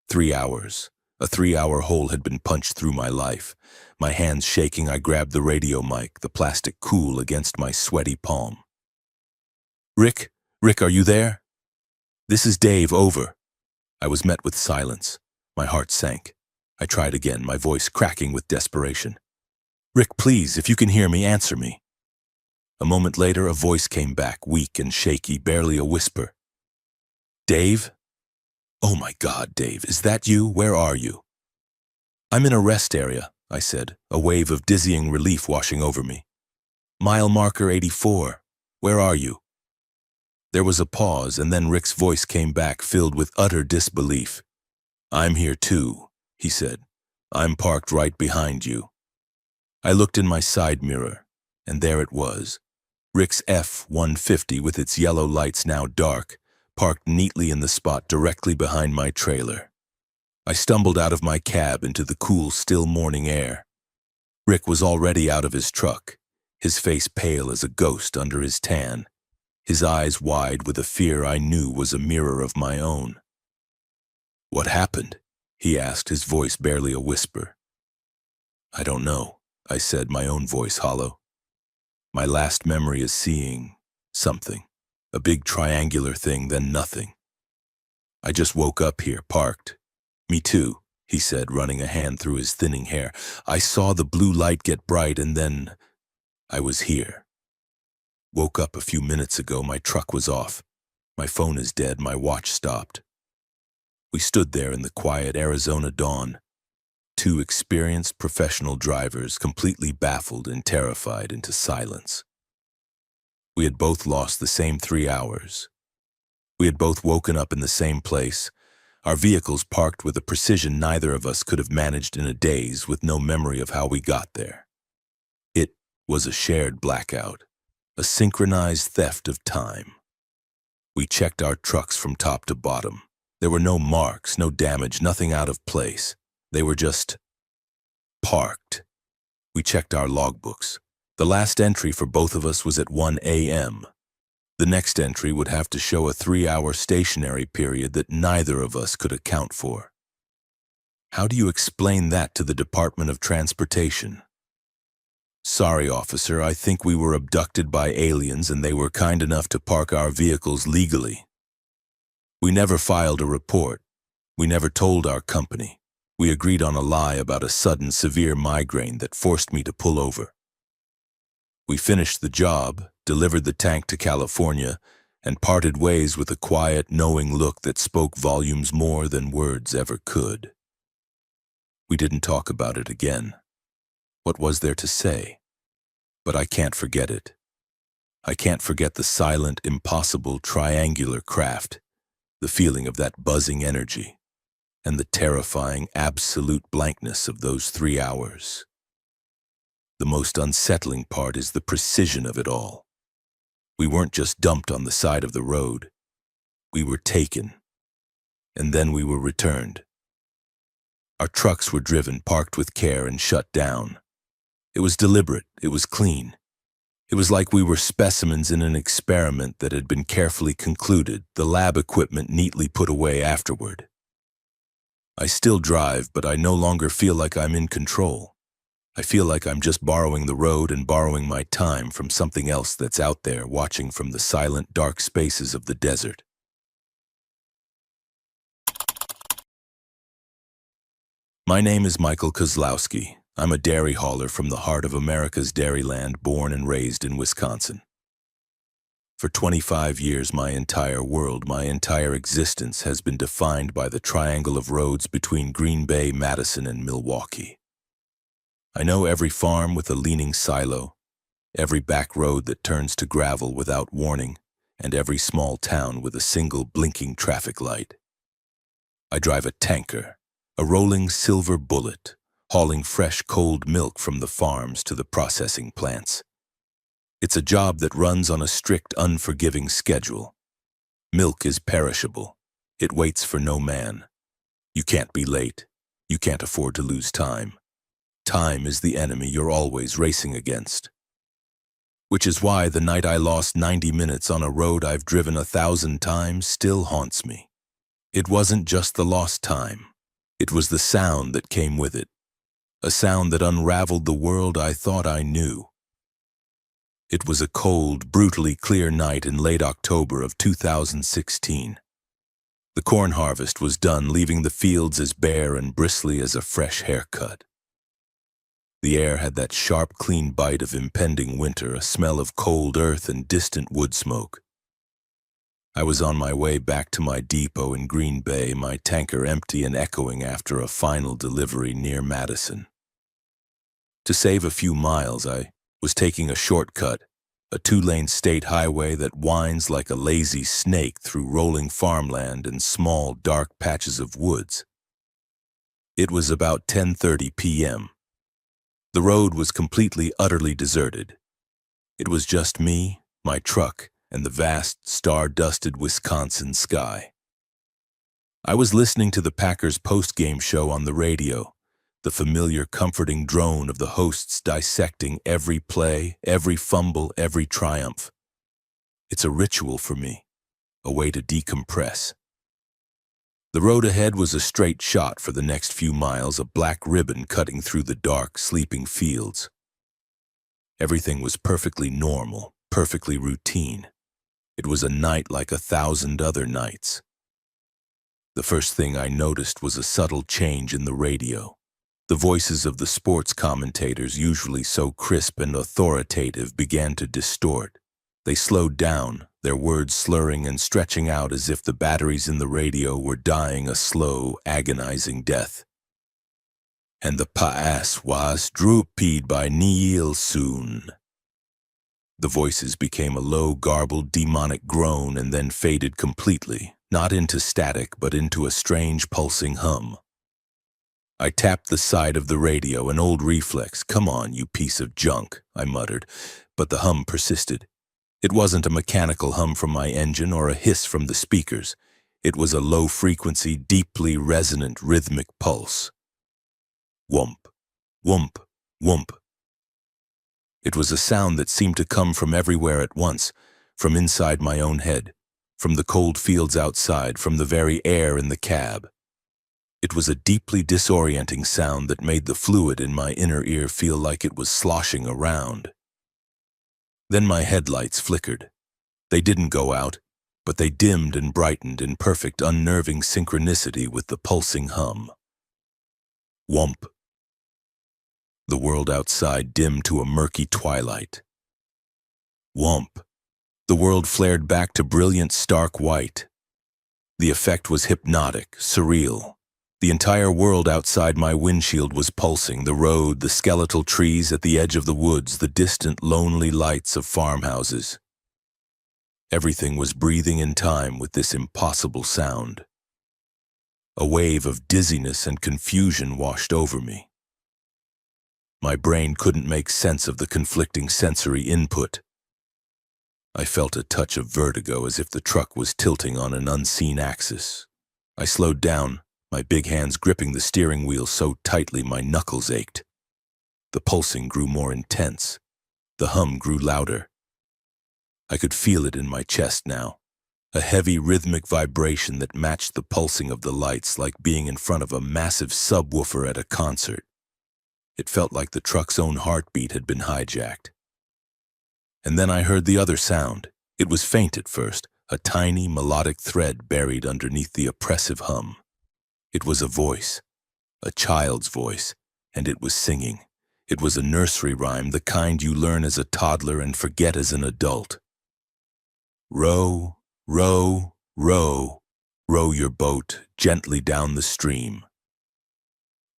S1: 3 hours. A 3-hour hole had been punched through my life. My hands shaking, I grabbed the radio mic, the plastic cool against my sweaty palm. Rick, are you there? This is Dave, over. I was met with silence. My heart sank. I tried again, my voice cracking with desperation. Rick, please, if you can hear me, answer me. A moment later, a voice came back, weak and shaky, barely a whisper. Dave? Oh my God, Dave, is that you? Where are you? I'm in a rest area, I said, a wave of dizzying relief washing over me. Mile marker 84. Where are you? There was a pause, and then Rick's voice came back, filled with utter disbelief. I'm here too, he said. I'm parked right behind you. I looked in my side mirror, and there it was. Rick's F-150 with its yellow lights now dark, parked neatly in the spot directly behind my trailer. I stumbled out of my cab into the cool, still morning air. Rick was already out of his truck, his face pale as a ghost under his tan, his eyes wide with a fear I knew was a mirror of my own. What happened? He asked, his voice barely a whisper. I don't know, I said, my own voice hollow. My last memory is seeing something, a big triangular thing, then nothing. I just woke up here, parked. Me too, he said, running a hand through his thinning hair. I saw the blue light get bright and then I was here. Woke up a few minutes ago, my truck was off. My phone is dead, my watch stopped. We stood there in the quiet Arizona dawn, two experienced professional drivers completely baffled and terrified into silence. We had both lost the same 3 hours. We had both woken up in the same place, our vehicles parked with a precision neither of us could have managed in a daze, with no memory of how we got there. It was a shared blackout, a synchronized theft of time. We checked our trucks from top to bottom. There were no marks, no damage, nothing out of place. They were just parked. We checked our logbooks. The last entry for both of us was at 1 a.m. The next entry would have to show a 3-hour stationary period that neither of us could account for. How do you explain that to the Department of Transportation? Sorry, officer, I think we were abducted by aliens and they were kind enough to park our vehicles legally. We never filed a report. We never told our company. We agreed on a lie about a sudden severe migraine that forced me to pull over. We finished the job, delivered the tank to California, and parted ways with a quiet, knowing look that spoke volumes more than words ever could. We didn't talk about it again. What was there to say? But I can't forget it. I can't forget the silent, impossible, triangular craft, the feeling of that buzzing energy, and the terrifying absolute blankness of those 3 hours. The most unsettling part is the precision of it all. We weren't just dumped on the side of the road. We were taken, and then we were returned. Our trucks were driven, parked with care, and shut down. It was deliberate, it was clean. It was like we were specimens in an experiment that had been carefully concluded, the lab equipment neatly put away afterward. I still drive, but I no longer feel like I'm in control. I feel like I'm just borrowing the road and borrowing my time from something else that's out there watching from the silent, dark spaces of the desert. My name is Michael Kozlowski. I'm a dairy hauler from the heart of America's dairyland, born and raised in Wisconsin. For 25 years, my entire world, my entire existence has been defined by the triangle of roads between Green Bay, Madison, and Milwaukee. I know every farm with a leaning silo, every back road that turns to gravel without warning, and every small town with a single blinking traffic light. I drive a tanker, a rolling silver bullet, hauling fresh cold milk from the farms to the processing plants. It's a job that runs on a strict, unforgiving schedule. Milk is perishable. It waits for no man. You can't be late. You can't afford to lose time. Time is the enemy you're always racing against. Which is why the night I lost 90 minutes on a road I've driven 1,000 times still haunts me. It wasn't just the lost time. It was the sound that came with it. A sound that unraveled the world I thought I knew. It was a cold, brutally clear night in late October of 2016. The corn harvest was done, leaving the fields as bare and bristly as a fresh haircut. The air had that sharp, clean bite of impending winter, a smell of cold earth and distant wood smoke. I was on my way back to my depot in Green Bay, my tanker empty and echoing after a final delivery near Madison. To save a few miles, I was taking a shortcut, a 2-lane state highway that winds like a lazy snake through rolling farmland and small, dark patches of woods. It was about 10:30 p.m. The road was completely, utterly deserted. It was just me, my truck, and the vast, star-dusted Wisconsin sky. I was listening to the Packers post-game show on the radio, the familiar, comforting drone of the hosts dissecting every play, every fumble, every triumph. It's a ritual for me, a way to decompress. The road ahead was a straight shot for the next few miles, a black ribbon cutting through the dark, sleeping fields. Everything was perfectly normal, perfectly routine. It was a night like 1,000 other nights. The first thing I noticed was a subtle change in the radio. The voices of the sports commentators, usually so crisp and authoritative, began to distort. They slowed down, their words slurring and stretching out as if the batteries in the radio were dying a slow, agonizing death. And the pass was drooped by Neil soon. The voices became a low, garbled, demonic groan and then faded completely, not into static but into a strange, pulsing hum. I tapped the side of the radio, an old reflex. "Come on, you piece of junk," I muttered, but the hum persisted. It wasn't a mechanical hum from my engine or a hiss from the speakers. It was a low-frequency, deeply resonant, rhythmic pulse. Whoomp, whoomp, whoomp. It was a sound that seemed to come from everywhere at once, from inside my own head, from the cold fields outside, from the very air in the cab. It was a deeply disorienting sound that made the fluid in my inner ear feel like it was sloshing around. Then my headlights flickered. They didn't go out, but they dimmed and brightened in perfect, unnerving synchronicity with the pulsing hum. Whomp. The world outside dimmed to a murky twilight. Whomp. The world flared back to brilliant, stark white. The effect was hypnotic, surreal. The entire world outside my windshield was pulsing, the road, the skeletal trees at the edge of the woods, the distant, lonely lights of farmhouses. Everything was breathing in time with this impossible sound. A wave of dizziness and confusion washed over me. My brain couldn't make sense of the conflicting sensory input. I felt a touch of vertigo as if the truck was tilting on an unseen axis. I slowed down, my big hands gripping the steering wheel so tightly my knuckles ached. The pulsing grew more intense. The hum grew louder. I could feel it in my chest now, a heavy rhythmic vibration that matched the pulsing of the lights, like being in front of a massive subwoofer at a concert. It felt like the truck's own heartbeat had been hijacked. And then I heard the other sound. It was faint at first, a tiny melodic thread buried underneath the oppressive hum. It was a voice, a child's voice, and it was singing. It was a nursery rhyme, the kind you learn as a toddler and forget as an adult. Row, row, row, row your boat gently down the stream.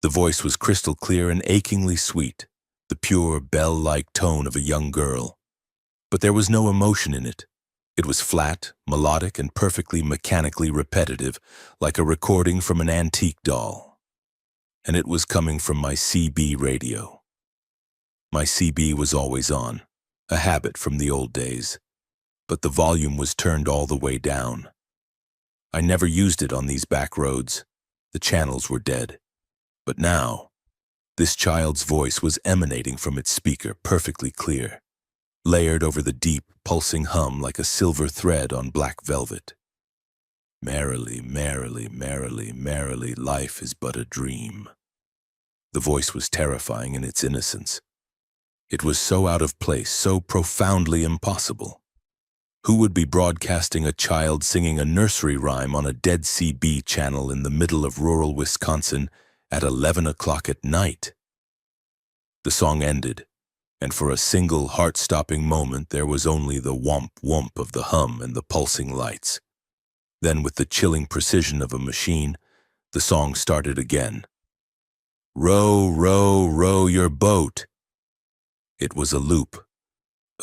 S1: The voice was crystal clear and achingly sweet, the pure bell-like tone of a young girl. But there was no emotion in it. It was flat, melodic, and perfectly mechanically repetitive, like a recording from an antique doll. And it was coming from my CB radio. My CB was always on, a habit from the old days, but the volume was turned all the way down. I never used it on these back roads. The channels were dead. But now, this child's voice was emanating from its speaker, perfectly clear, layered over the deep, pulsing hum like a silver thread on black velvet. Merrily, merrily, merrily, merrily, life is but a dream. The voice was terrifying in its innocence. It was so out of place, so profoundly impossible. Who would be broadcasting a child singing a nursery rhyme on a dead CB channel in the middle of rural Wisconsin at 11 o'clock at night? The song ended, and for a single heart-stopping moment there was only the whomp-whomp of the hum and the pulsing lights. Then, with the chilling precision of a machine, the song started again. Row, row, row your boat. It was a loop,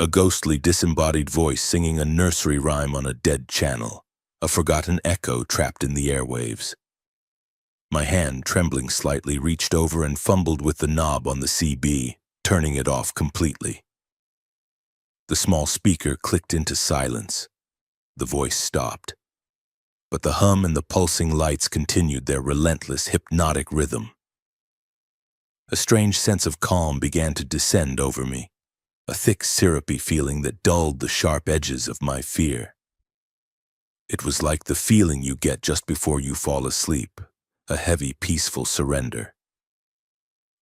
S1: a ghostly disembodied voice singing a nursery rhyme on a dead channel, a forgotten echo trapped in the airwaves. My hand, trembling slightly, reached over and fumbled with the knob on the CB, turning it off completely. The small speaker clicked into silence. The voice stopped. But the hum and the pulsing lights continued their relentless, hypnotic rhythm. A strange sense of calm began to descend over me, a thick, syrupy feeling that dulled the sharp edges of my fear. It was like the feeling you get just before you fall asleep, a heavy, peaceful surrender.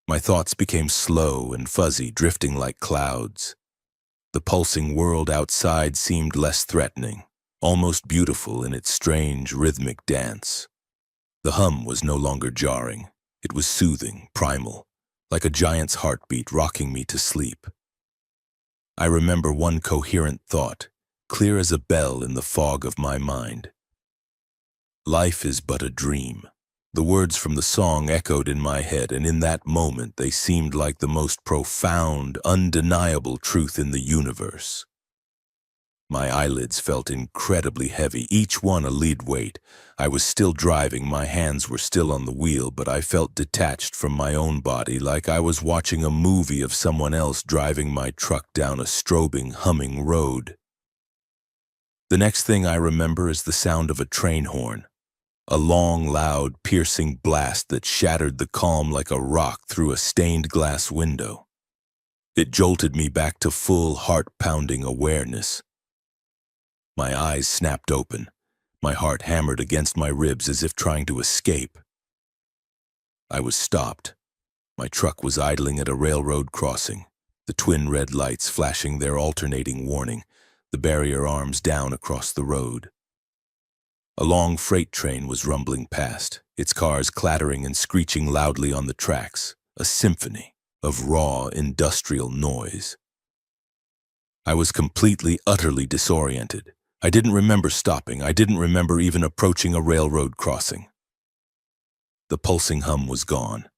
S1: My thoughts became slow and fuzzy, drifting like clouds. The pulsing world outside seemed less threatening, almost beautiful in its strange, rhythmic dance. The hum was no longer jarring. It was soothing, primal, like a giant's heartbeat rocking me to sleep. I remember one coherent thought, clear as a bell in the fog of my mind. Life is but a dream. The words from the song echoed in my head, and in that moment they seemed like the most profound, undeniable truth in the universe. My eyelids felt incredibly heavy, each one a lead weight. I was still driving, my hands were still on the wheel, but I felt detached from my own body, like I was watching a movie of someone else driving my truck down a strobing, humming road. The next thing I remember is the sound of a train horn. A long, loud, piercing blast that shattered the calm like a rock through a stained glass window. It jolted me back to full, heart-pounding awareness. My eyes snapped open. My heart hammered against my ribs as if trying to escape. I was stopped. My truck was idling at a railroad crossing, the twin red lights flashing their alternating warning, the barrier arms down across the road. A long freight train was rumbling past, its cars clattering and screeching loudly on the tracks, a symphony of raw, industrial noise. I was completely, utterly disoriented. I didn't remember stopping. I didn't remember even approaching a railroad crossing. The pulsing hum was gone.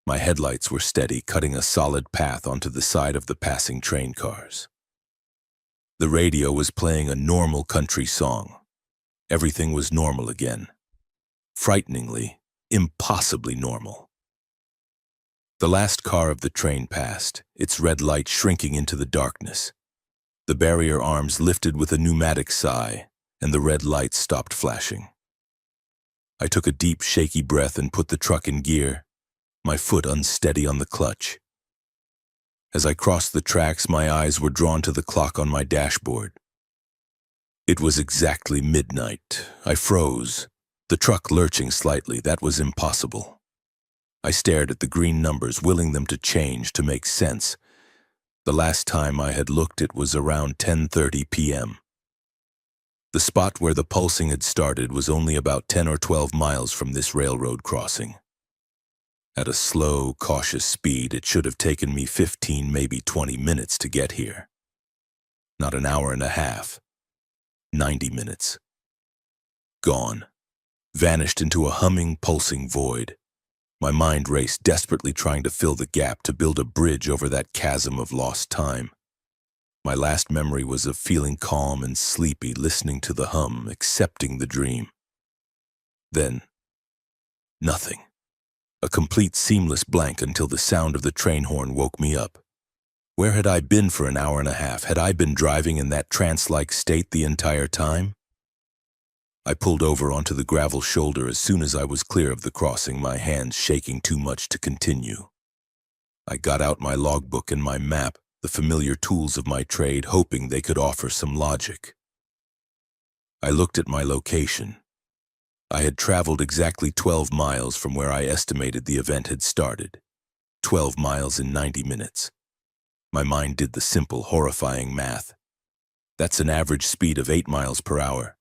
S1: My headlights were steady, cutting a solid path onto the side of the passing train cars. The radio was playing a normal country song. Everything was normal again. Frighteningly, impossibly normal. The last car of the train passed, its red light shrinking into the darkness. The barrier arms lifted with a pneumatic sigh, and the red lights stopped flashing. I took a deep, shaky breath and put the truck in gear, my foot unsteady on the clutch. As I crossed the tracks, my eyes were drawn to the clock on my dashboard. It was exactly midnight. I froze, the truck lurching slightly. That was impossible. I stared at the green numbers, willing them to change to make sense. The last time I had looked, it was around 10:30 p.m. The spot where the pulsing had started was only about 10 or 12 miles from this railroad crossing. At a slow, cautious speed, it should have taken me 15, maybe 20 minutes to get here. Not an hour and a half. 90 minutes. Gone. Vanished into a humming, pulsing void. My mind raced, desperately trying to fill the gap, to build a bridge over that chasm of lost time. My last memory was of feeling calm and sleepy, listening to the hum, accepting the dream. Then, nothing. A complete seamless blank until the sound of the train horn woke me up. Where had I been for an hour and a half? Had I been driving in that trance-like state the entire time? I pulled over onto the gravel shoulder as soon as I was clear of the crossing, my hands shaking too much to continue. I got out my logbook and my map, the familiar tools of my trade, hoping they could offer some logic. I looked at my location. I had traveled exactly 12 miles from where I estimated the event had started. 12 miles in 90 minutes. My mind did the simple, horrifying math. That's an average speed of 8 miles per hour.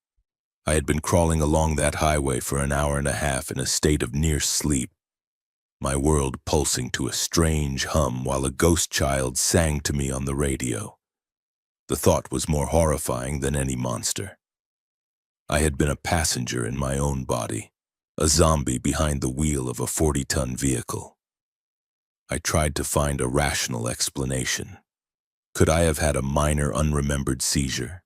S1: I had been crawling along that highway for an hour and a half in a state of near sleep, my world pulsing to a strange hum while a ghost child sang to me on the radio. The thought was more horrifying than any monster. I had been a passenger in my own body, a zombie behind the wheel of a 40-ton vehicle. I tried to find a rational explanation. Could I have had a minor unremembered seizure?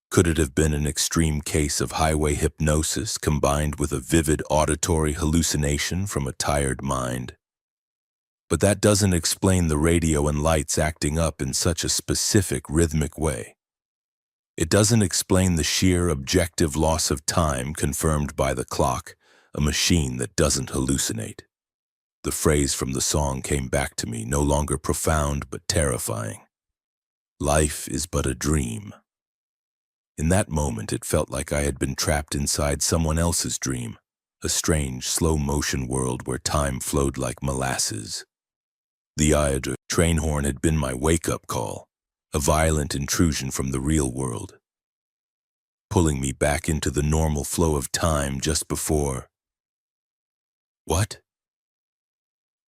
S1: Could it have been an extreme case of highway hypnosis combined with a vivid auditory hallucination from a tired mind? But that doesn't explain the radio and lights acting up in such a specific, rhythmic way. It doesn't explain the sheer, objective loss of time confirmed by the clock, a machine that doesn't hallucinate. The phrase from the song came back to me, no longer profound but terrifying. Life is but a dream. In that moment, it felt like I had been trapped inside someone else's dream, a strange, slow-motion world where time flowed like molasses. The Iodra train horn had been my wake-up call, a violent intrusion from the real world, pulling me back into the normal flow of time just before. What?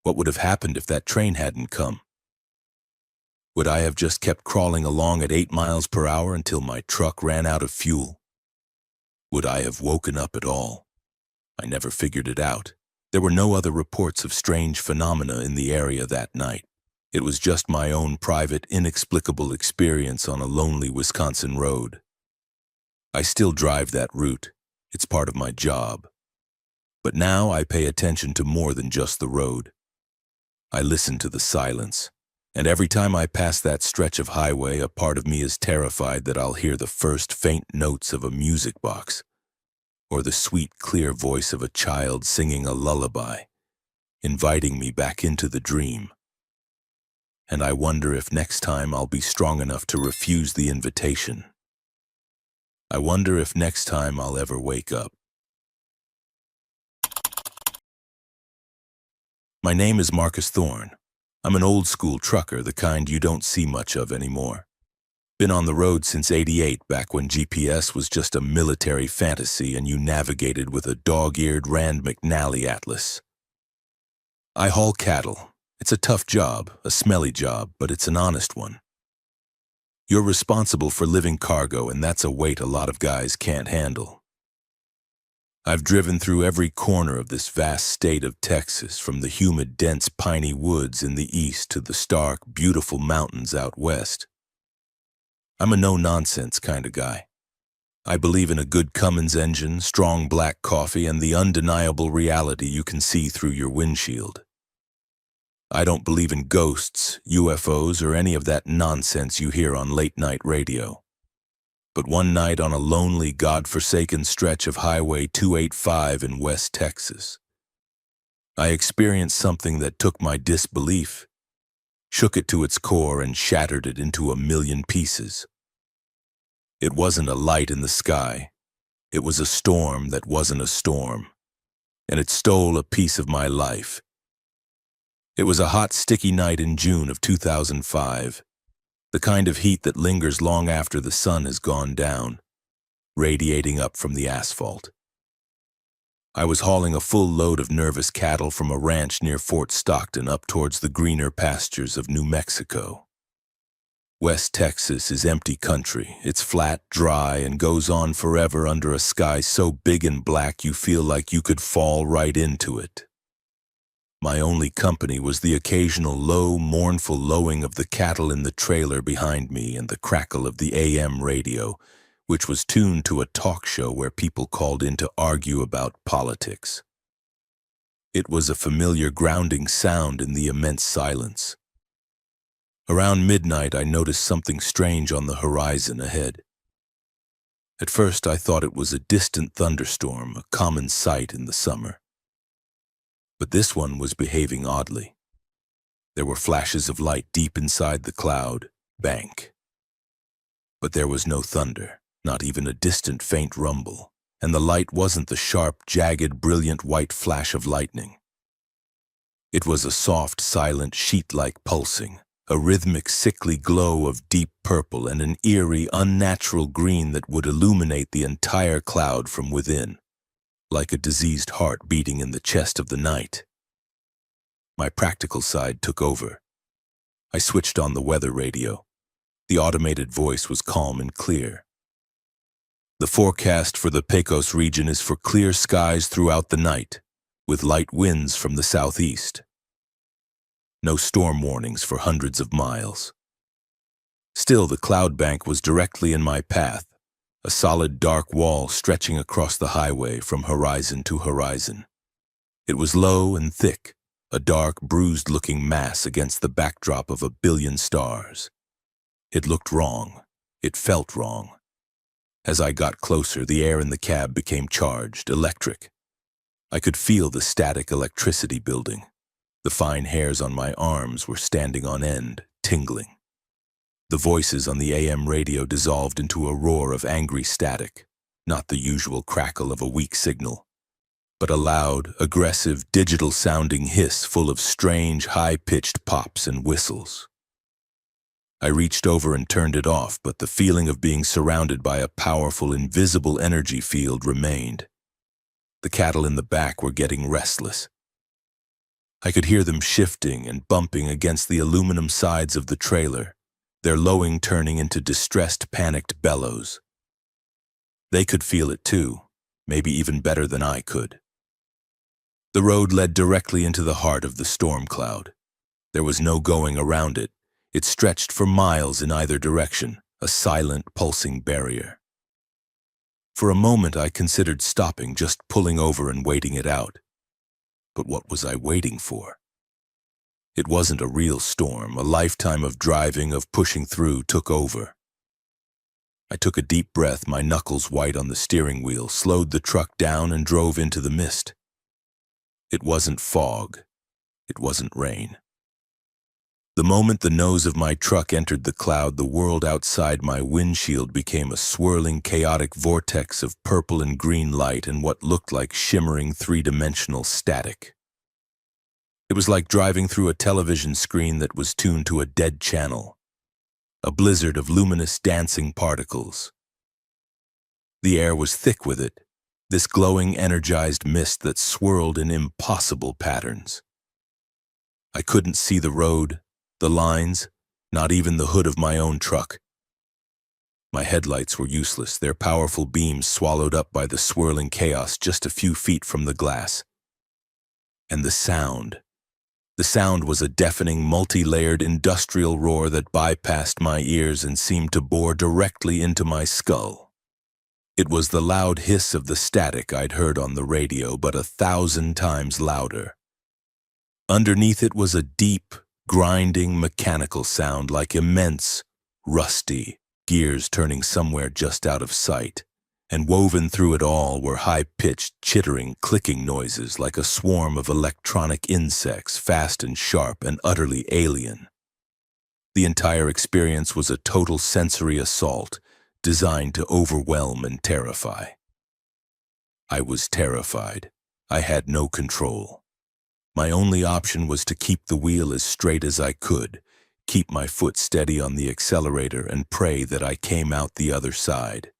S1: What would have happened if that train hadn't come? Would I have just kept crawling along at 8 miles per hour until my truck ran out of fuel? Would I have woken up at all? I never figured it out. There were no other reports of strange phenomena in the area that night. It was just my own private, inexplicable experience on a lonely Wisconsin road. I still drive that route. It's part of my job. But now I pay attention to more than just the road. I listen to the silence. And every time I pass that stretch of highway, a part of me is terrified that I'll hear the first faint notes of a music box, or the sweet, clear voice of a child singing a lullaby, inviting me back into the dream. And I wonder if next time I'll be strong enough to refuse the invitation. I wonder if next time I'll ever wake up. My name is Marcus Thorne. I'm an old-school trucker, the kind you don't see much of anymore. Been on the road since '88, back when GPS was just a military fantasy and you navigated with a dog-eared Rand McNally atlas. I haul cattle. It's a tough job, a smelly job, but it's an honest one. You're responsible for living cargo, and that's a weight a lot of guys can't handle. I've driven through every corner of this vast state of Texas, from the humid, dense, piney woods in the east to the stark, beautiful mountains out west. I'm a no-nonsense kind of guy. I believe in a good Cummins engine, strong black coffee, and the undeniable reality you can see through your windshield. I don't believe in ghosts, UFOs, or any of that nonsense you hear on late-night radio. But one night on a lonely, God-forsaken stretch of Highway 285 in West Texas, I experienced something that took my disbelief, shook it to its core, and shattered it into a million pieces. It wasn't a light in the sky. It was a storm that wasn't a storm, and it stole a piece of my life. It was a hot, sticky night in June of 2005, the kind of heat that lingers long after the sun has gone down, radiating up from the asphalt. I was hauling a full load of nervous cattle from a ranch near Fort Stockton up towards the greener pastures of New Mexico. West Texas is empty country. It's flat, dry, and goes on forever under a sky so big and black you feel like you could fall right into it. My only company was the occasional low, mournful lowing of the cattle in the trailer behind me and the crackle of the AM radio, which was tuned to a talk show where people called in to argue about politics. It was a familiar grounding sound in the immense silence. Around midnight, I noticed something strange on the horizon ahead. At first, I thought it was a distant thunderstorm, a common sight in the summer. But this one was behaving oddly. There were flashes of light deep inside the cloud bank. But there was no thunder, not even a distant faint rumble, and the light wasn't the sharp, jagged, brilliant white flash of lightning. It was a soft, silent, sheet-like pulsing, a rhythmic, sickly glow of deep purple and an eerie, unnatural green that would illuminate the entire cloud from within, like a diseased heart beating in the chest of the night. My practical side took over. I switched on the weather radio. The automated voice was calm and clear. The forecast for the Pecos region is for clear skies throughout the night, with light winds from the southeast. No storm warnings for hundreds of miles. Still, the cloud bank was directly in my path, a solid dark wall stretching across the highway from horizon to horizon. It was low and thick, a dark, bruised-looking mass against the backdrop of a billion stars. It looked wrong. It felt wrong. As I got closer, the air in the cab became charged, electric. I could feel the static electricity building. The fine hairs on my arms were standing on end, tingling. The voices on the AM radio dissolved into a roar of angry static, not the usual crackle of a weak signal, but a loud, aggressive, digital-sounding hiss full of strange, high-pitched pops and whistles. I reached over and turned it off, but the feeling of being surrounded by a powerful, invisible energy field remained. The cattle in the back were getting restless. I could hear them shifting and bumping against the aluminum sides of the trailer, their lowing turning into distressed, panicked bellows. They could feel it too, maybe even better than I could. The road led directly into the heart of the storm cloud. There was no going around it. It stretched for miles in either direction, a silent, pulsing barrier. For a moment, I considered stopping, just pulling over and waiting it out. But what was I waiting for? It wasn't a real storm. A lifetime of driving, of pushing through, took over. I took a deep breath, my knuckles white on the steering wheel, slowed the truck down and drove into the mist. It wasn't fog. It wasn't rain. The moment the nose of my truck entered the cloud, the world outside my windshield became a swirling, chaotic vortex of purple and green light and what looked like shimmering three-dimensional static. It was like driving through a television screen that was tuned to a dead channel, a blizzard of luminous dancing particles. The air was thick with it, this glowing, energized mist that swirled in impossible patterns. I couldn't see the road, the lines, not even the hood of my own truck. My headlights were useless, their powerful beams swallowed up by the swirling chaos just a few feet from the glass. And the sound. The sound was a deafening, multi-layered industrial roar that bypassed my ears and seemed to bore directly into my skull. It was the loud hiss of the static I'd heard on the radio, but 1,000 times louder. Underneath it was a deep, grinding, mechanical sound like immense, rusty gears turning somewhere just out of sight. And woven through it all were high-pitched, chittering, clicking noises like a swarm of electronic insects, fast and sharp and utterly alien. The entire experience was a total sensory assault, designed to overwhelm and terrify. I was terrified. I had no control. My only option was to keep the wheel as straight as I could, keep my foot steady on the accelerator, and pray that I came out the other side.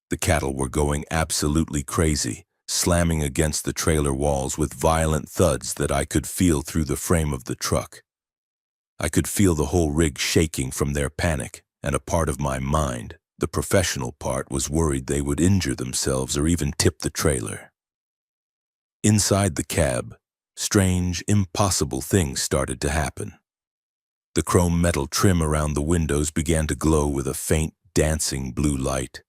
S1: The cattle were going absolutely crazy, slamming against the trailer walls with violent thuds that I could feel through the frame of the truck. I could feel the whole rig shaking from their panic, and a part of my mind, the professional part, was worried they would injure themselves or even tip the trailer. Inside the cab, strange, impossible things started to happen. The chrome metal trim around the windows began to glow with a faint, dancing blue light.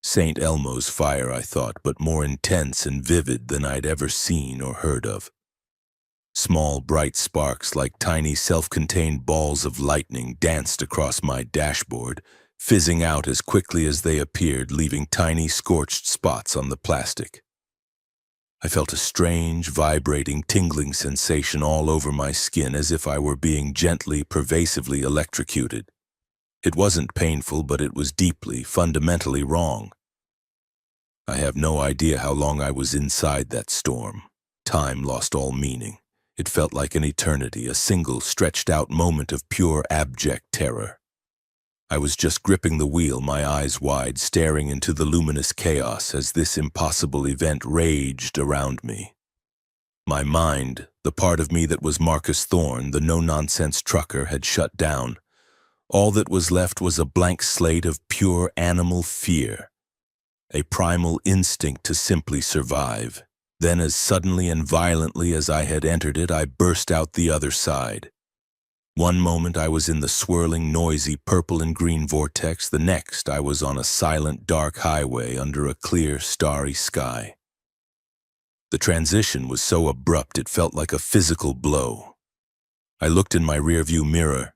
S1: St. Elmo's fire, I thought, but more intense and vivid than I'd ever seen or heard of. Small, bright sparks like tiny, self-contained balls of lightning danced across my dashboard, fizzing out as quickly as they appeared, leaving tiny, scorched spots on the plastic. I felt a strange, vibrating, tingling sensation all over my skin, as if I were being gently, pervasively electrocuted. It wasn't painful, but it was deeply, fundamentally wrong. I have no idea how long I was inside that storm. Time lost all meaning. It felt like an eternity, a single, stretched-out moment of pure, abject terror. I was just gripping the wheel, my eyes wide, staring into the luminous chaos as this impossible event raged around me. My mind, the part of me that was Marcus Thorne, the no-nonsense trucker, had shut down. All that was left was a blank slate of pure animal fear, a primal instinct to simply survive. Then, as suddenly and violently as I had entered it, I burst out the other side. One moment I was in the swirling, noisy purple and green vortex, the next I was on a silent, dark highway under a clear, starry sky. The transition was so abrupt it felt like a physical blow. I looked in my rearview mirror.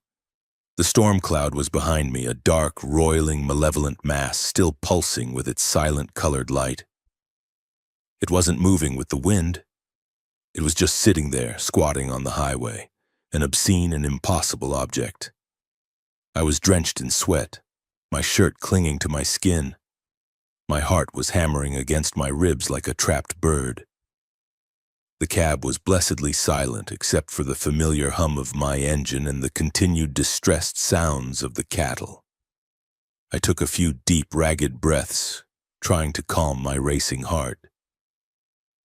S1: The storm cloud was behind me, a dark, roiling, malevolent mass, still pulsing with its silent colored light. It wasn't moving with the wind. It was just sitting there, squatting on the highway, an obscene and impossible object. I was drenched in sweat, my shirt clinging to my skin. My heart was hammering against my ribs like a trapped bird. The cab was blessedly silent except for the familiar hum of my engine and the continued distressed sounds of the cattle. I took a few deep, ragged breaths, trying to calm my racing heart.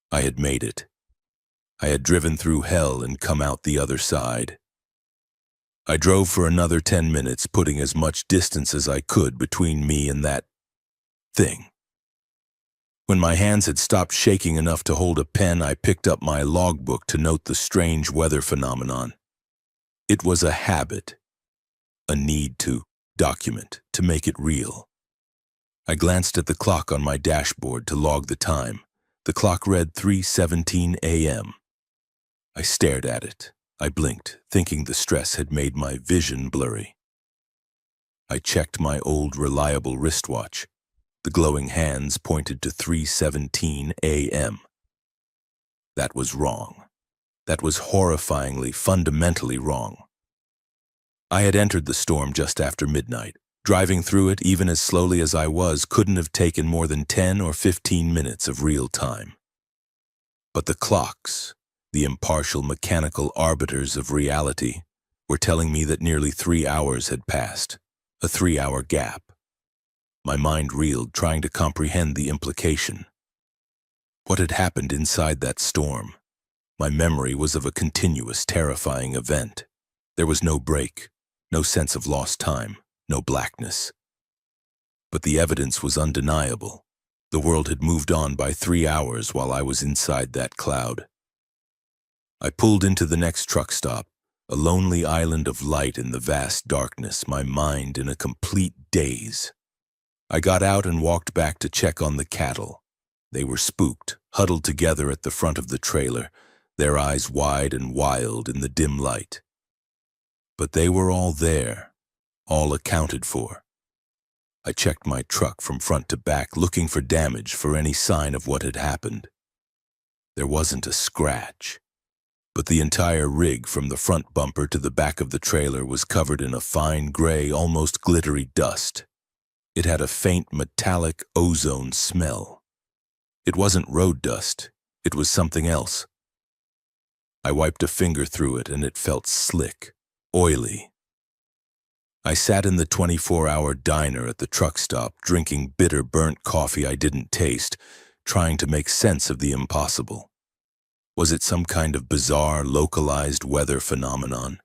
S1: I had made it. I had driven through hell and come out the other side. I drove for another 10 minutes, putting as much distance as I could between me and that thing. When my hands had stopped shaking enough to hold a pen, I picked up my logbook to note the strange weather phenomenon. It was a habit, a need to document, to make it real. I glanced at the clock on my dashboard to log the time. The clock read 3:17 a.m. I stared at it. I blinked, thinking the stress had made my vision blurry. I checked my old, reliable wristwatch. The glowing hands pointed to 3:17 a.m. That was wrong. That was horrifyingly, fundamentally wrong. I had entered the storm just after midnight. Driving through it, even as slowly as I was, couldn't have taken more than 10 or 15 minutes of real time. But the clocks, the impartial mechanical arbiters of reality, were telling me that nearly 3 hours had passed, a 3-hour gap. My mind reeled, trying to comprehend the implication. What had happened inside that storm? My memory was of a continuous, terrifying event. There was no break, no sense of lost time, no blackness. But the evidence was undeniable. The world had moved on by 3 hours while I was inside that cloud. I pulled into the next truck stop, a lonely island of light in the vast darkness, my mind in a complete daze. I got out and walked back to check on the cattle. They were spooked, huddled together at the front of the trailer, their eyes wide and wild in the dim light. But they were all there, all accounted for. I checked my truck from front to back, looking for damage, for any sign of what had happened. There wasn't a scratch, but the entire rig from the front bumper to the back of the trailer was covered in a fine gray, almost glittery dust. It had a faint metallic ozone smell. It wasn't road dust, it was something else. I wiped a finger through it and it felt slick, oily. I sat in the 24-hour diner at the truck stop, drinking bitter, burnt coffee I didn't taste, trying to make sense of the impossible. Was it some kind of bizarre, localized weather phenomenon?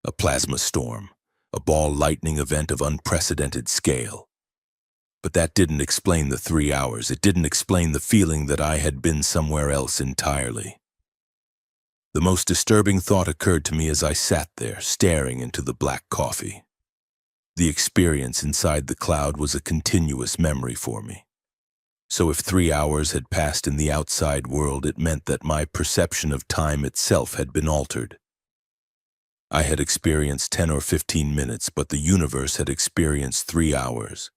S1: A plasma storm, a ball lightning event of unprecedented scale? But that didn't explain the 3 hours. It didn't explain the feeling that I had been somewhere else entirely. The most disturbing thought occurred to me as I sat there, staring into the black coffee. The experience inside the cloud was a continuous memory for me. So if 3 hours had passed in the outside world, it meant that my perception of time itself had been altered. I had experienced 10 or 15 minutes, but the universe had experienced 3 hours.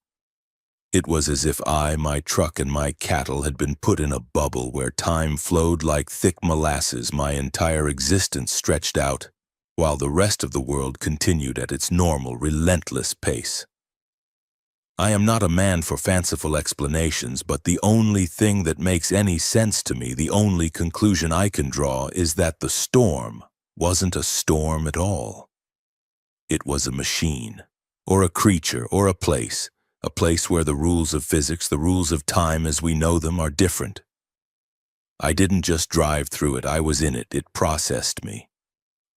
S1: It was as if I, my truck, and my cattle had been put in a bubble where time flowed like thick molasses, my entire existence stretched out, while the rest of the world continued at its normal, relentless pace. I am not a man for fanciful explanations, but the only thing that makes any sense to me, the only conclusion I can draw, is that the storm wasn't a storm at all. It was a machine, or a creature, or a place where the rules of physics, the rules of time as we know them, are different. I didn't just drive through it, I was in it. It processed me.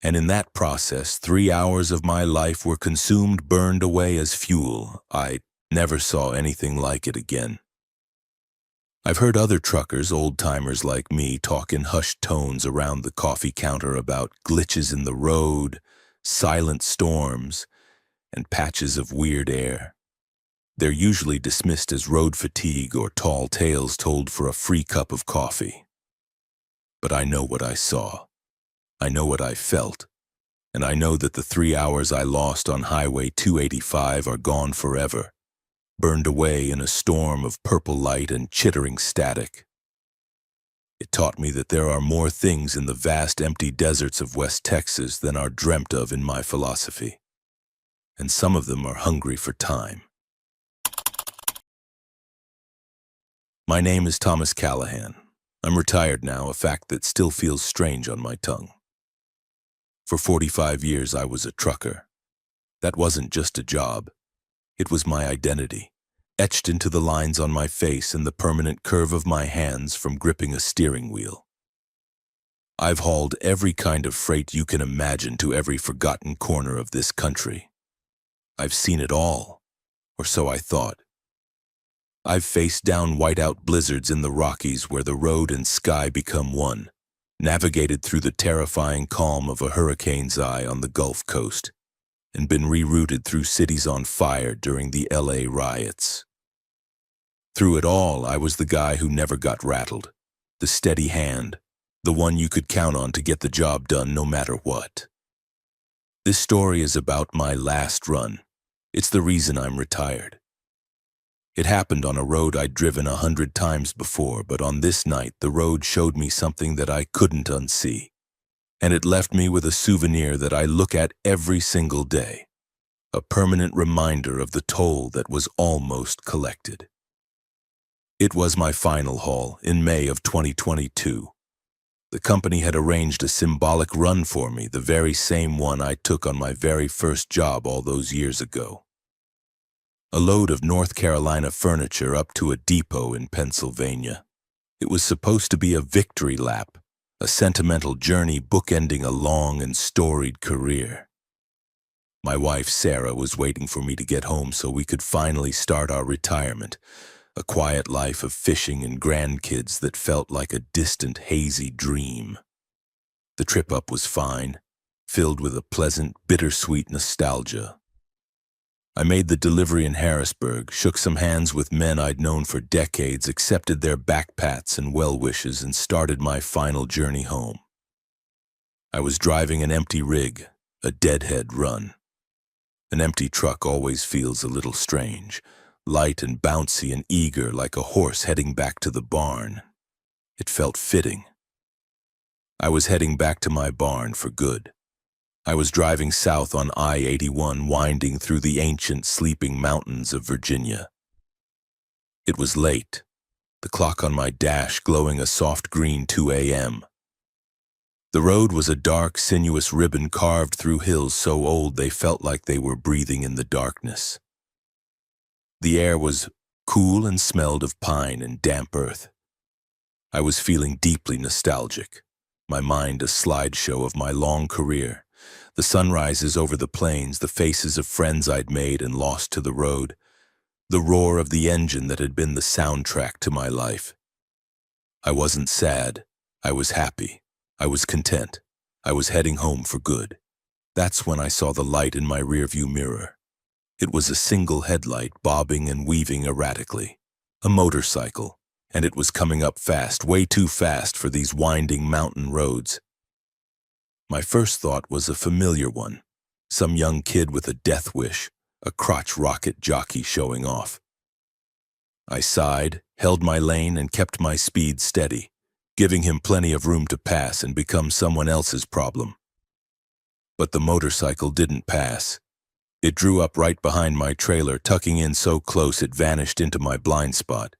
S1: And in that process, 3 hours of my life were consumed, burned away as fuel. I never saw anything like it again. I've heard other truckers, old-timers like me, talk in hushed tones around the coffee counter about glitches in the road, silent storms, and patches of weird air. They're usually dismissed as road fatigue or tall tales told for a free cup of coffee. But I know what I saw. I know what I felt. And I know that the 3 hours I lost on Highway 285 are gone forever, burned away in a storm of purple light and chittering static. It taught me that there are more things in the vast empty deserts of West Texas than are dreamt of in my philosophy. And some of them are hungry for time. My name is Thomas Callahan. I'm retired now, a fact that still feels strange on my tongue. For 45 years I was a trucker. That wasn't just a job. It was my identity, etched into the lines on my face and the permanent curve of my hands from gripping a steering wheel. I've hauled every kind of freight you can imagine to every forgotten corner of this country. I've seen it all, or so I thought. I've faced down whiteout blizzards in the Rockies where the road and sky become one, navigated through the terrifying calm of a hurricane's eye on the Gulf Coast, and been rerouted through cities on fire during the LA riots. Through it all, I was the guy who never got rattled, the steady hand, the one you could count on to get the job done no matter what. This story is about my last run. It's the reason I'm retired. It happened on a road I'd driven 100 times before, but on this night the road showed me something that I couldn't unsee. And it left me with a souvenir that I look at every single day, a permanent reminder of the toll that was almost collected. It was my final haul in May of 2022. The company had arranged a symbolic run for me, the very same one I took on my very first job all those years ago. A load of North Carolina furniture up to a depot in Pennsylvania. It was supposed to be a victory lap, a sentimental journey bookending a long and storied career. My wife, Sarah, was waiting for me to get home so we could finally start our retirement, a quiet life of fishing and grandkids that felt like a distant, hazy dream. The trip up was fine, filled with a pleasant, bittersweet nostalgia. I made the delivery in Harrisburg, shook some hands with men I'd known for decades, accepted their backpats and well wishes, and started my final journey home. I was driving an empty rig, a deadhead run. An empty truck always feels a little strange, light and bouncy and eager like a horse heading back to the barn. It felt fitting. I was heading back to my barn for good. I was driving south on I-81, winding through the ancient sleeping mountains of Virginia. It was late, the clock on my dash glowing a soft green 2 a.m. The road was a dark, sinuous ribbon carved through hills so old they felt like they were breathing in the darkness. The air was cool and smelled of pine and damp earth. I was feeling deeply nostalgic, my mind a slideshow of my long career. The sunrises over the plains, the faces of friends I'd made and lost to the road, the roar of the engine that had been the soundtrack to my life. I wasn't sad. I was happy. I was content. I was heading home for good. That's when I saw the light in my rearview mirror. It was a single headlight bobbing and weaving erratically. A motorcycle, and it was coming up fast, way too fast for these winding mountain roads. My first thought was a familiar one, some young kid with a death wish, a crotch rocket jockey showing off. I sighed, held my lane, and kept my speed steady, giving him plenty of room to pass and become someone else's problem. But the motorcycle didn't pass. It drew up right behind my trailer, tucking in so close it vanished into my blind spot.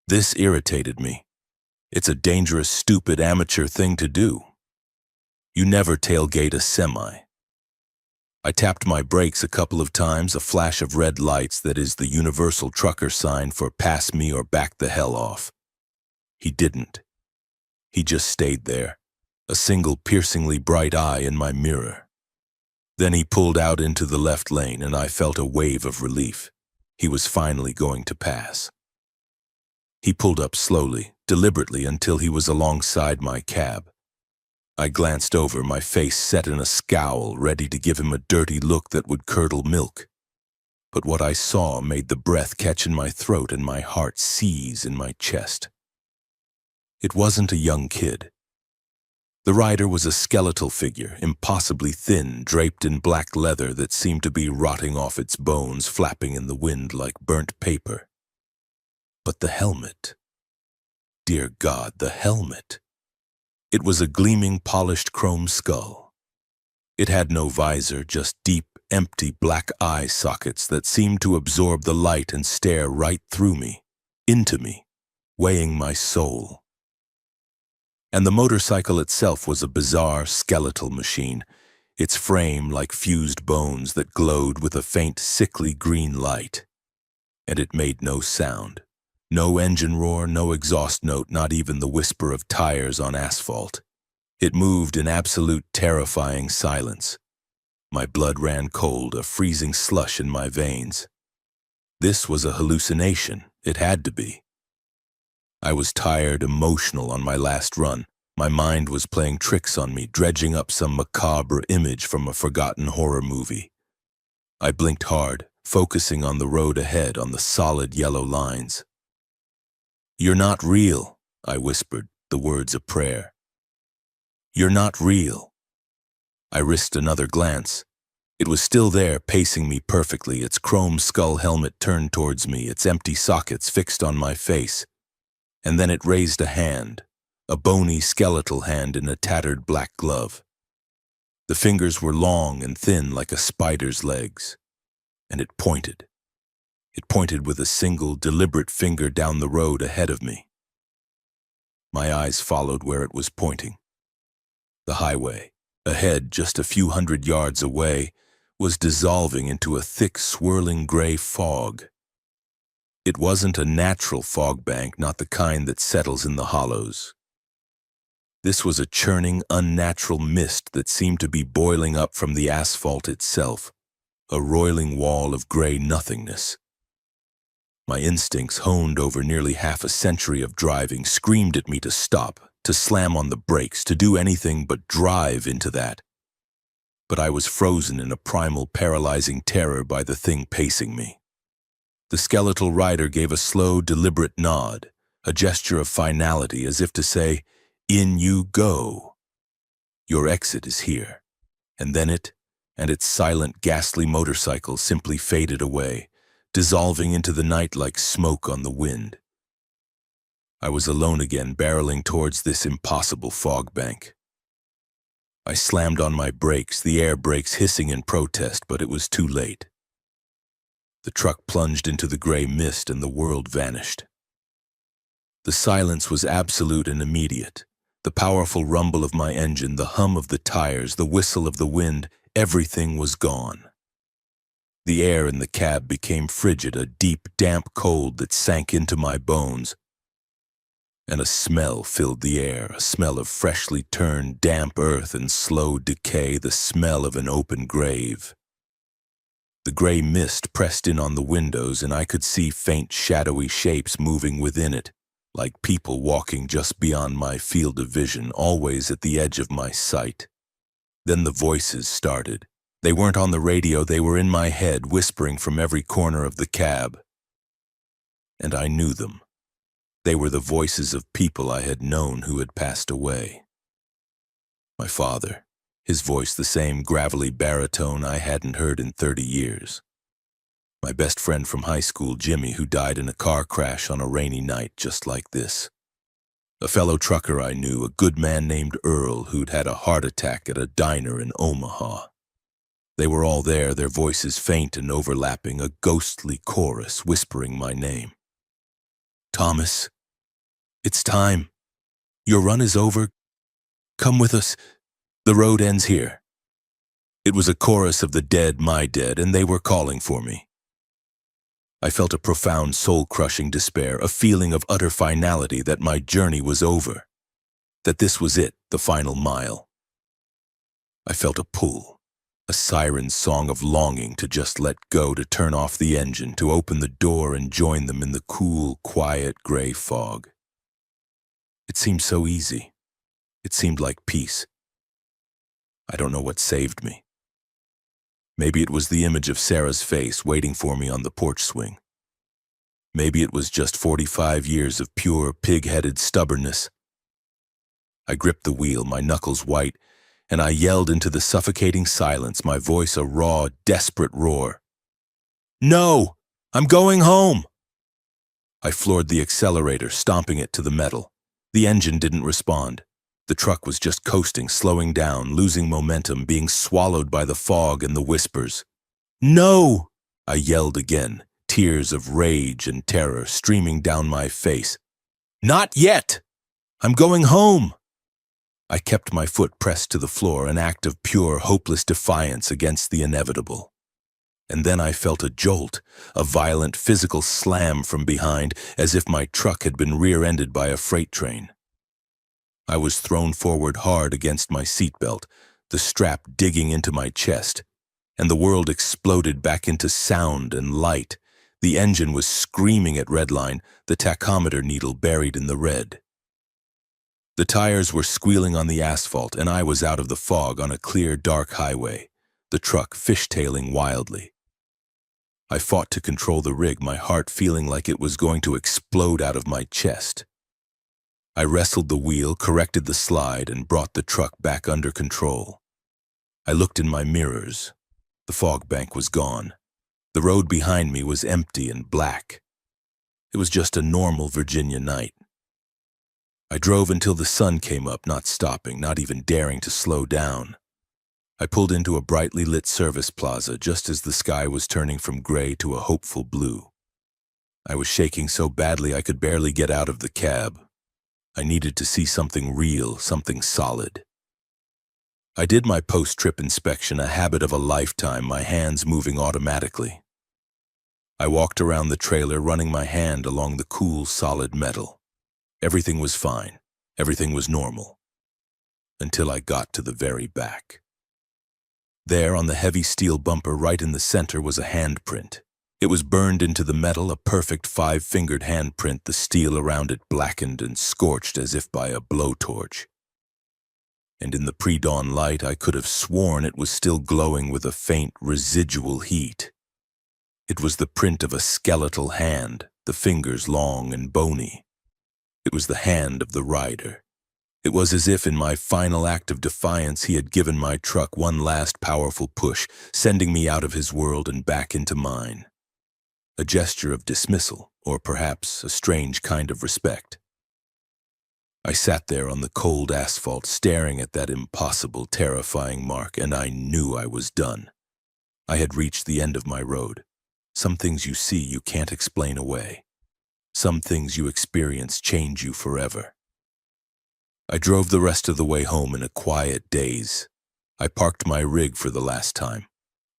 S1: This irritated me. It's a dangerous, stupid, amateur thing to do. You never tailgate a semi. I tapped my brakes a couple of times, a flash of red lights that is the universal trucker sign for pass me or back the hell off. He didn't. He just stayed there, a single piercingly bright eye in my mirror. Then he pulled out into the left lane and I felt a wave of relief. He was finally going to pass. He pulled up slowly, deliberately, until he was alongside my cab. I glanced over, my face set in a scowl, ready to give him a dirty look that would curdle milk. But what I saw made the breath catch in my throat and my heart seize in my chest. It wasn't a young kid. The rider was a skeletal figure, impossibly thin, draped in black leather that seemed to be rotting off its bones, flapping in the wind like burnt paper. But the helmet. Dear God, the helmet. It was a gleaming, polished chrome skull. It had no visor, just deep, empty black eye sockets that seemed to absorb the light and stare right through me, into me, weighing my soul. And the motorcycle itself was a bizarre, skeletal machine, its frame like fused bones that glowed with a faint, sickly green light. And it made no sound. No engine roar, no exhaust note, not even the whisper of tires on asphalt. It moved in absolute terrifying silence. My blood ran cold, a freezing slush in my veins. This was a hallucination. It had to be. I was tired, emotional on my last run. My mind was playing tricks on me, dredging up some macabre image from a forgotten horror movie. I blinked hard, focusing on the road ahead, on the solid yellow lines. "You're not real," I whispered, the words a prayer. "You're not real." I risked another glance. It was still there, pacing me perfectly, its chrome skull helmet turned towards me, its empty sockets fixed on my face. And then it raised a hand, a bony, skeletal hand in a tattered black glove. The fingers were long and thin like a spider's legs, and it pointed. It pointed with a single, deliberate finger down the road ahead of me. My eyes followed where it was pointing. The highway, ahead just a few hundred yards away, was dissolving into a thick, swirling gray fog. It wasn't a natural fog bank, not the kind that settles in the hollows. This was a churning, unnatural mist that seemed to be boiling up from the asphalt itself, a roiling wall of gray nothingness. My instincts, honed over nearly half a century of driving, screamed at me to stop, to slam on the brakes, to do anything but drive into that. But I was frozen in a primal, paralyzing terror by the thing pacing me. The skeletal rider gave a slow, deliberate nod, a gesture of finality, as if to say, "In you go. Your exit is here." And then it, and its silent, ghastly motorcycle simply faded away, dissolving into the night like smoke on the wind. I was alone again, barreling towards this impossible fog bank. I slammed on my brakes, the air brakes hissing in protest, but it was too late. The truck plunged into the gray mist and the world vanished. The silence was absolute and immediate. The powerful rumble of my engine, the hum of the tires, the whistle of the wind, everything was gone. The air in the cab became frigid, a deep, damp cold that sank into my bones. And a smell filled the air, a smell of freshly turned, damp earth and slow decay, the smell of an open grave. The gray mist pressed in on the windows, and I could see faint, shadowy shapes moving within it, like people walking just beyond my field of vision, always at the edge of my sight. Then the voices started. They weren't on the radio, they were in my head, whispering from every corner of the cab. And I knew them. They were the voices of people I had known who had passed away. My father, his voice the same gravelly baritone I hadn't heard in 30 years. My best friend from high school, Jimmy, who died in a car crash on a rainy night just like this. A fellow trucker I knew, a good man named Earl, who'd had a heart attack at a diner in Omaha. They were all there, their voices faint and overlapping, a ghostly chorus whispering my name. "Thomas, it's time. Your run is over. Come with us. The road ends here." It was a chorus of the dead, my dead, and they were calling for me. I felt a profound, soul-crushing despair, a feeling of utter finality that my journey was over, that this was it, the final mile. I felt a pull, a siren's song of longing to just let go, to turn off the engine, to open the door and join them in the cool, quiet, gray fog. It seemed so easy. It seemed like peace. I don't know what saved me. Maybe it was the image of Sarah's face waiting for me on the porch swing. Maybe it was just 45 years of pure, pig-headed stubbornness. I gripped the wheel, my knuckles white, and I yelled into the suffocating silence, my voice a raw, desperate roar. "No! I'm going home!" I floored the accelerator, stomping it to the metal. The engine didn't respond. The truck was just coasting, slowing down, losing momentum, being swallowed by the fog and the whispers. "No!" I yelled again, tears of rage and terror streaming down my face. "Not yet! I'm going home!" I kept my foot pressed to the floor, an act of pure, hopeless defiance against the inevitable. And then I felt a jolt, a violent physical slam from behind, as if my truck had been rear-ended by a freight train. I was thrown forward hard against my seatbelt, the strap digging into my chest, and the world exploded back into sound and light. The engine was screaming at redline, the tachometer needle buried in the red. The tires were squealing on the asphalt, and I was out of the fog on a clear, dark highway, the truck fishtailing wildly. I fought to control the rig, my heart feeling like it was going to explode out of my chest. I wrestled the wheel, corrected the slide, and brought the truck back under control. I looked in my mirrors. The fog bank was gone. The road behind me was empty and black. It was just a normal Virginia night. I drove until the sun came up, not stopping, not even daring to slow down. I pulled into a brightly lit service plaza just as the sky was turning from gray to a hopeful blue. I was shaking so badly I could barely get out of the cab. I needed to see something real, something solid. I did my post-trip inspection, a habit of a lifetime, my hands moving automatically. I walked around the trailer, running my hand along the cool, solid metal. Everything was fine. Everything was normal. Until I got to the very back. There, on the heavy steel bumper right in the center, was a handprint. It was burned into the metal, a perfect five-fingered handprint, the steel around it blackened and scorched as if by a blowtorch. And in the pre-dawn light, I could have sworn it was still glowing with a faint residual heat. It was the print of a skeletal hand, the fingers long and bony. It was the hand of the rider. It was as if in my final act of defiance he had given my truck one last powerful push, sending me out of his world and back into mine. A gesture of dismissal, or perhaps a strange kind of respect. I sat there on the cold asphalt staring at that impossible, terrifying mark, and I knew I was done. I had reached the end of my road. Some things you see you can't explain away. Some things you experience change you forever. I drove the rest of the way home in a quiet daze. I parked my rig for the last time.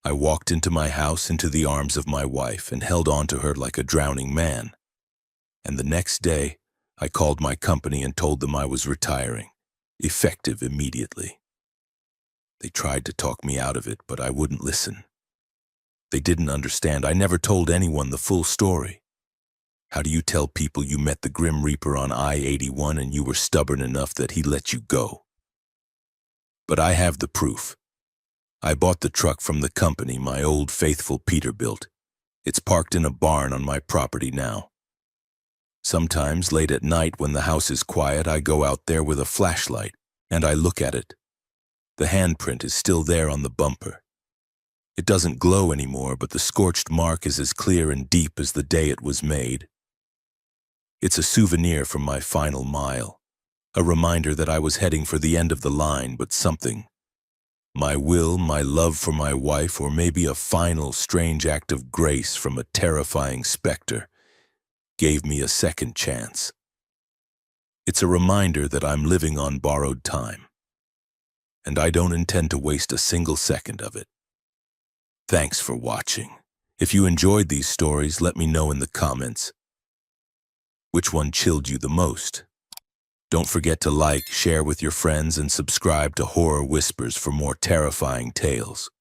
S1: I walked into my house, into the arms of my wife, and held on to her like a drowning man. And the next day, I called my company and told them I was retiring, effective immediately. They tried to talk me out of it, but I wouldn't listen. They didn't understand. I never told anyone the full story. How do you tell people you met the Grim Reaper on I-81 and you were stubborn enough that he let you go? But I have the proof. I bought the truck from the company my old faithful Peterbilt. It's parked in a barn on my property now. Sometimes late at night when the house is quiet, I go out there with a flashlight and I look at it. The handprint is still there on the bumper. It doesn't glow anymore, but the scorched mark is as clear and deep as the day it was made. It's a souvenir from my final mile, a reminder that I was heading for the end of the line, but something, my will, my love for my wife, or maybe a final strange act of grace from a terrifying specter, gave me a second chance. It's a reminder that I'm living on borrowed time, and I don't intend to waste a single second of it. Thanks for watching. If you enjoyed these stories, let me know in the comments. Which one chilled you the most? Don't forget to like, share with your friends, and subscribe to Horror Whispers for more terrifying tales.